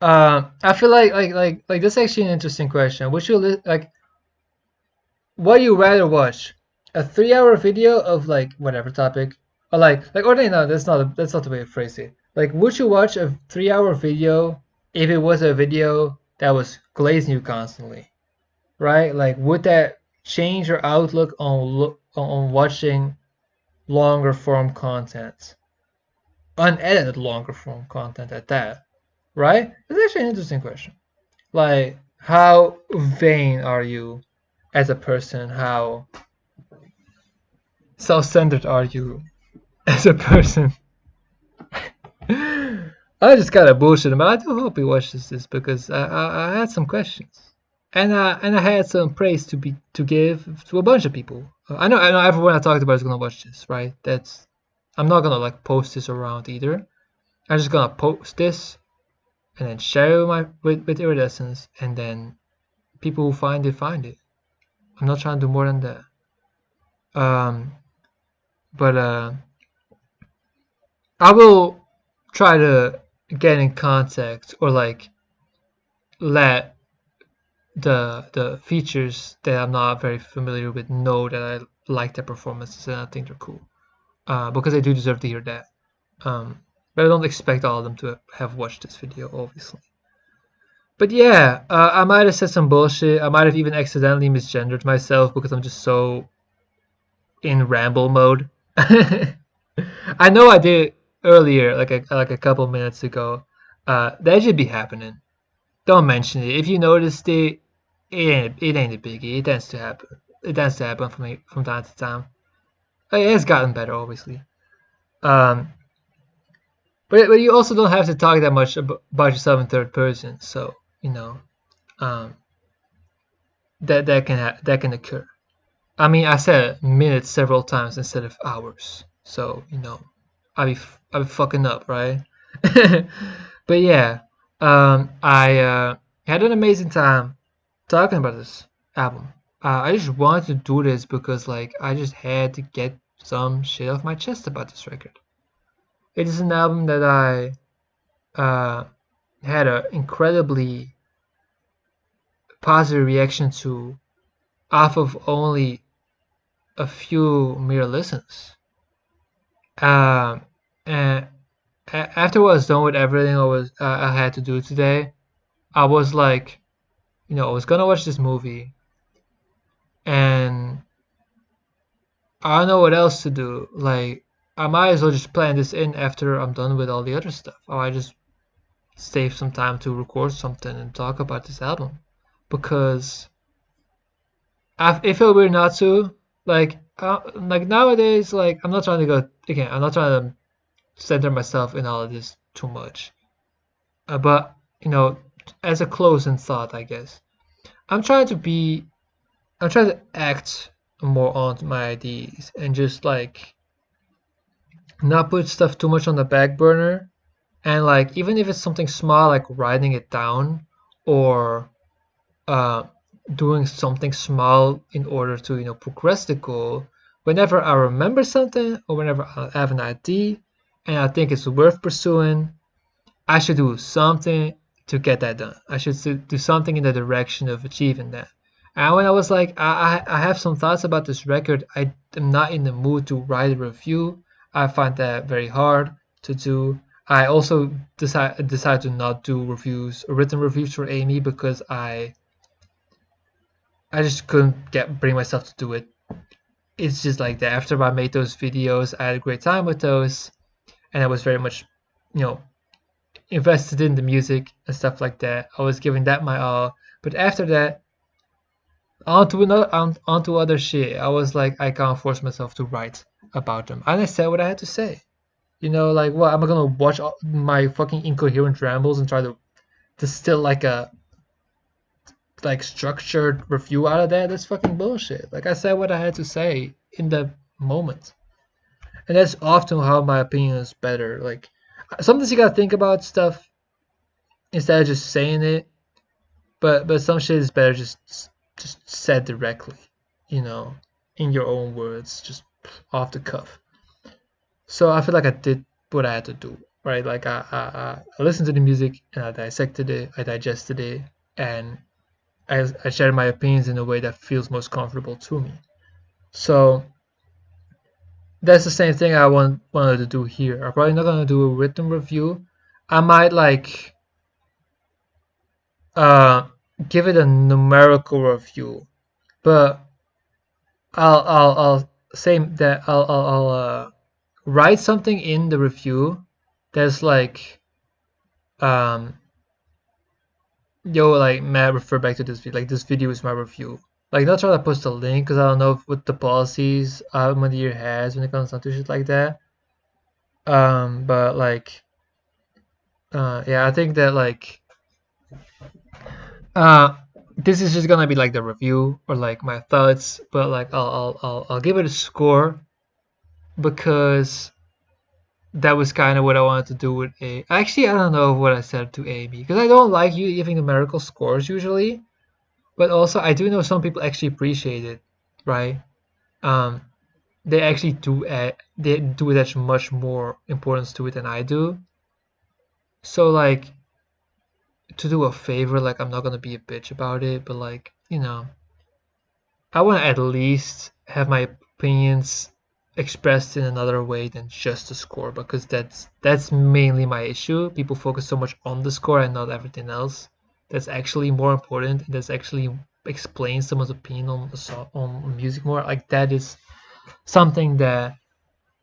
Speaker 1: I feel like that's actually an interesting question. Would you like what you rather watch? A 3 hour video of like whatever topic, or or no, that's not the way to phrase it. Like, would you watch a 3 hour video if it was a video that was glazing you constantly, right? Like, would that change your outlook on watching longer form content, unedited longer form content at that, right? It's actually an interesting question. Like, how vain are you as a person? How self-centered are you as a person? I just kind of bullshit him, but I do hope he watches this because I had some questions, and I had some praise to give to a bunch of people. I know everyone I talked about is gonna watch this, right? I'm not gonna like post this around either. I'm just gonna post this and then share with Iridescence, and then people who find it. I'm not trying to do more than that. But I will try to get in contact or like let the features that I'm not very familiar with know that I like their performances and I think they're cool. Because they do deserve to hear that. But I don't expect all of them to have watched this video, obviously. But yeah, I might have said some bullshit. I might have even accidentally misgendered myself because I'm just so in ramble mode. I know I did earlier, like a couple minutes ago. That should be happening. Don't mention it. If you noticed it, it ain't a biggie. It tends to happen. It tends to happen for me from time to time. It has gotten better, obviously. But you also don't have to talk that much about yourself in third person. So you know, um, that can occur. I mean, I said minutes several times instead of hours. So you know, I be fucking up, right? But yeah, I had an amazing time talking about this album. I just wanted to do this because like I just had to get some shit off my chest about this record. It is an album that I had an incredibly positive reaction to off of only a few mere listens. And after I was done with everything I had to do today, I was like, you know, I was gonna watch this movie, and I don't know what else to do. Like, I might as well just plan this in after I'm done with all the other stuff. Or I just save some time to record something and talk about this album, because it felt weird not to. Like nowadays, like I'm not trying to go again. I'm not trying to center myself in all of this too much. But you know, as a closing thought, I guess I'm trying to be, I'm trying to act more on my ideas and just like not put stuff too much on the back burner. And like even if it's something small, like writing it down or uh, doing something small in order to progress the goal. Whenever I remember something or whenever I have an idea and I think it's worth pursuing, I should do something to get that done. I should do something in the direction of achieving that. And when I was like, I have some thoughts about this record, I am not in the mood to write a review. I find that very hard to do. I also decide to not do reviews, written reviews for Amy, because I just couldn't bring myself to do it. It's just like that. After I made those videos, I had a great time with those, and I was very much, invested in the music and stuff like that. I was giving that my all. But after that, onto other shit. I was like, I can't force myself to write about them, and I said what I had to say. Like, what am I gonna watch my fucking incoherent rambles and try to distill like a structured review out of that? That's fucking bullshit. Like, I said what I had to say in the moment, and that's often how my opinion is better. Like, sometimes you gotta think about stuff instead of just saying it, but some shit is better just said directly, in your own words, just off the cuff. So I feel like I did what I had to do, right? Like I listened to the music and I dissected it, I digested it, and I share my opinions in a way that feels most comfortable to me. So that's the same thing I wanted to do here. I'm probably not gonna do a written review. I might like uh give it a numerical review, but I'll say that I'll write something in the review that's like yo, like Matt, refer back to this video. Like this video is my review. Like not trying to post a link because I don't know what the policies Monday has when it comes down to shit like that. But like, yeah, I think that like, uh, this is just gonna be like the review or like my thoughts. But like, I'll give it a score because that was kind of what I wanted to do with A. Actually, I don't know what I said to Amy because I don't like you giving numerical scores usually. But also, I do know some people actually appreciate it, right? Um, they actually they do attach much more importance to it than I do. So like, to do a favor, like I'm not gonna be a bitch about it, but like, I want to at least have my opinions expressed in another way than just the score because that's mainly my issue. People focus so much on the score and not everything else. That's actually more important and that's actually explains someone's opinion on on music more. Like that is something that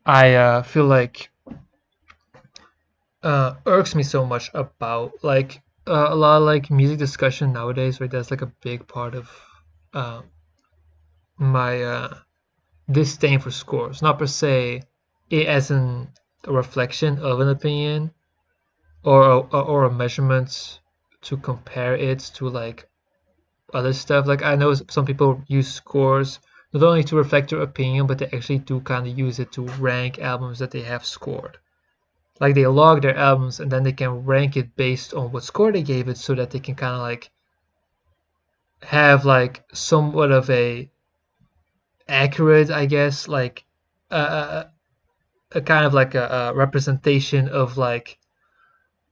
Speaker 1: I feel like irks me so much about like a lot of like music discussion nowadays, right? That's like a big part of uh, my disdain for scores, not per se it as a reflection of an opinion or a measurement to compare it to like other stuff. Like I know some people use scores not only to reflect their opinion, but they actually do kind of use it to rank albums that they have scored. Like they log their albums and then they can rank it based on what score they gave it, so that they can kind of like have like somewhat of a accurate, I guess, like a kind of like a representation of like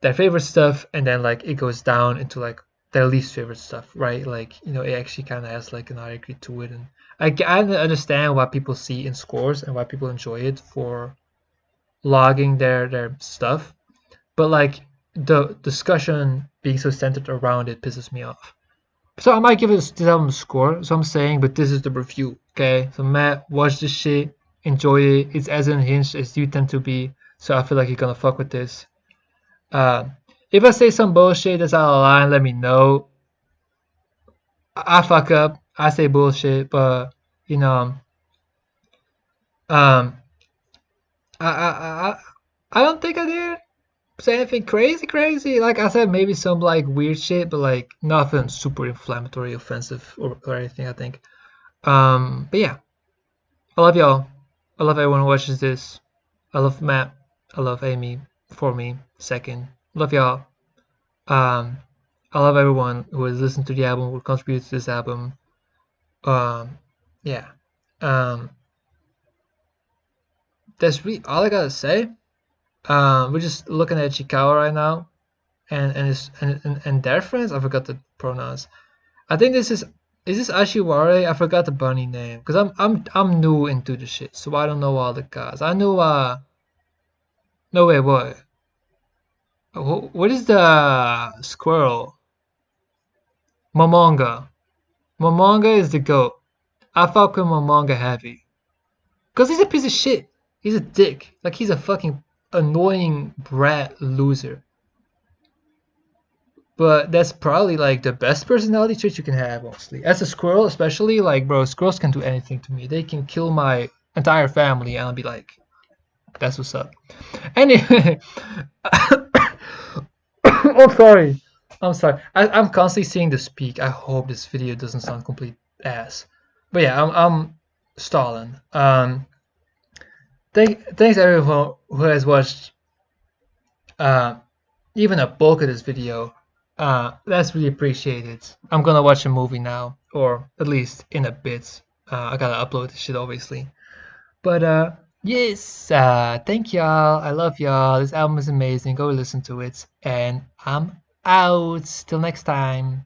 Speaker 1: their favorite stuff, and then like it goes down into like their least favorite stuff, right? Like it actually kind of has like an hierarchy to it, and I understand why people see in scores and why people enjoy it for logging their stuff, but like the discussion being so centered around it pisses me off. So I might give this album a score. So I'm saying, but this is the review, okay? So Matt, watch this shit, enjoy it. It's as unhinged as you tend to be, so I feel like you're gonna fuck with this. If I say some bullshit that's out of line, let me know. I fuck up. I say bullshit, but you know, um, I don't think I did say anything crazy. Like I said, maybe some like weird shit, but like nothing super inflammatory, offensive, or anything. I think. But yeah, I love y'all. I love everyone who watches this. I love Matt. I love Amy for me. Second, love y'all. I love everyone who has listened to the album, who contributed to this album. Yeah. That's really all I gotta say. We're just looking at Chikawa right now, and their friends. I forgot the pronouns. I think this is this Ashiware? I forgot the bunny name because I'm new into the shit, so I don't know all the guys. I know no wait what what is the squirrel? Momonga. Momonga is the goat. I fuck with Momonga heavy because he's a piece of shit. He's a dick. Like he's a fucking annoying brat loser. But that's probably like the best personality trait you can have, honestly. As a squirrel, especially, like, bro, squirrels can do anything to me. They can kill my entire family, and I'll be like, that's what's up. Anyway, oh, sorry. I'm sorry. I'm constantly seeing this peak. I hope this video doesn't sound complete ass. But yeah, I'm stalling. Thanks everyone who has watched even a bulk of this video. That's really appreciated. I'm gonna watch a movie now, or at least in a bit. I gotta upload this shit, obviously. But Yes, thank y'all. I love y'all. This album is amazing. Go listen to it. And I'm out. Till next time.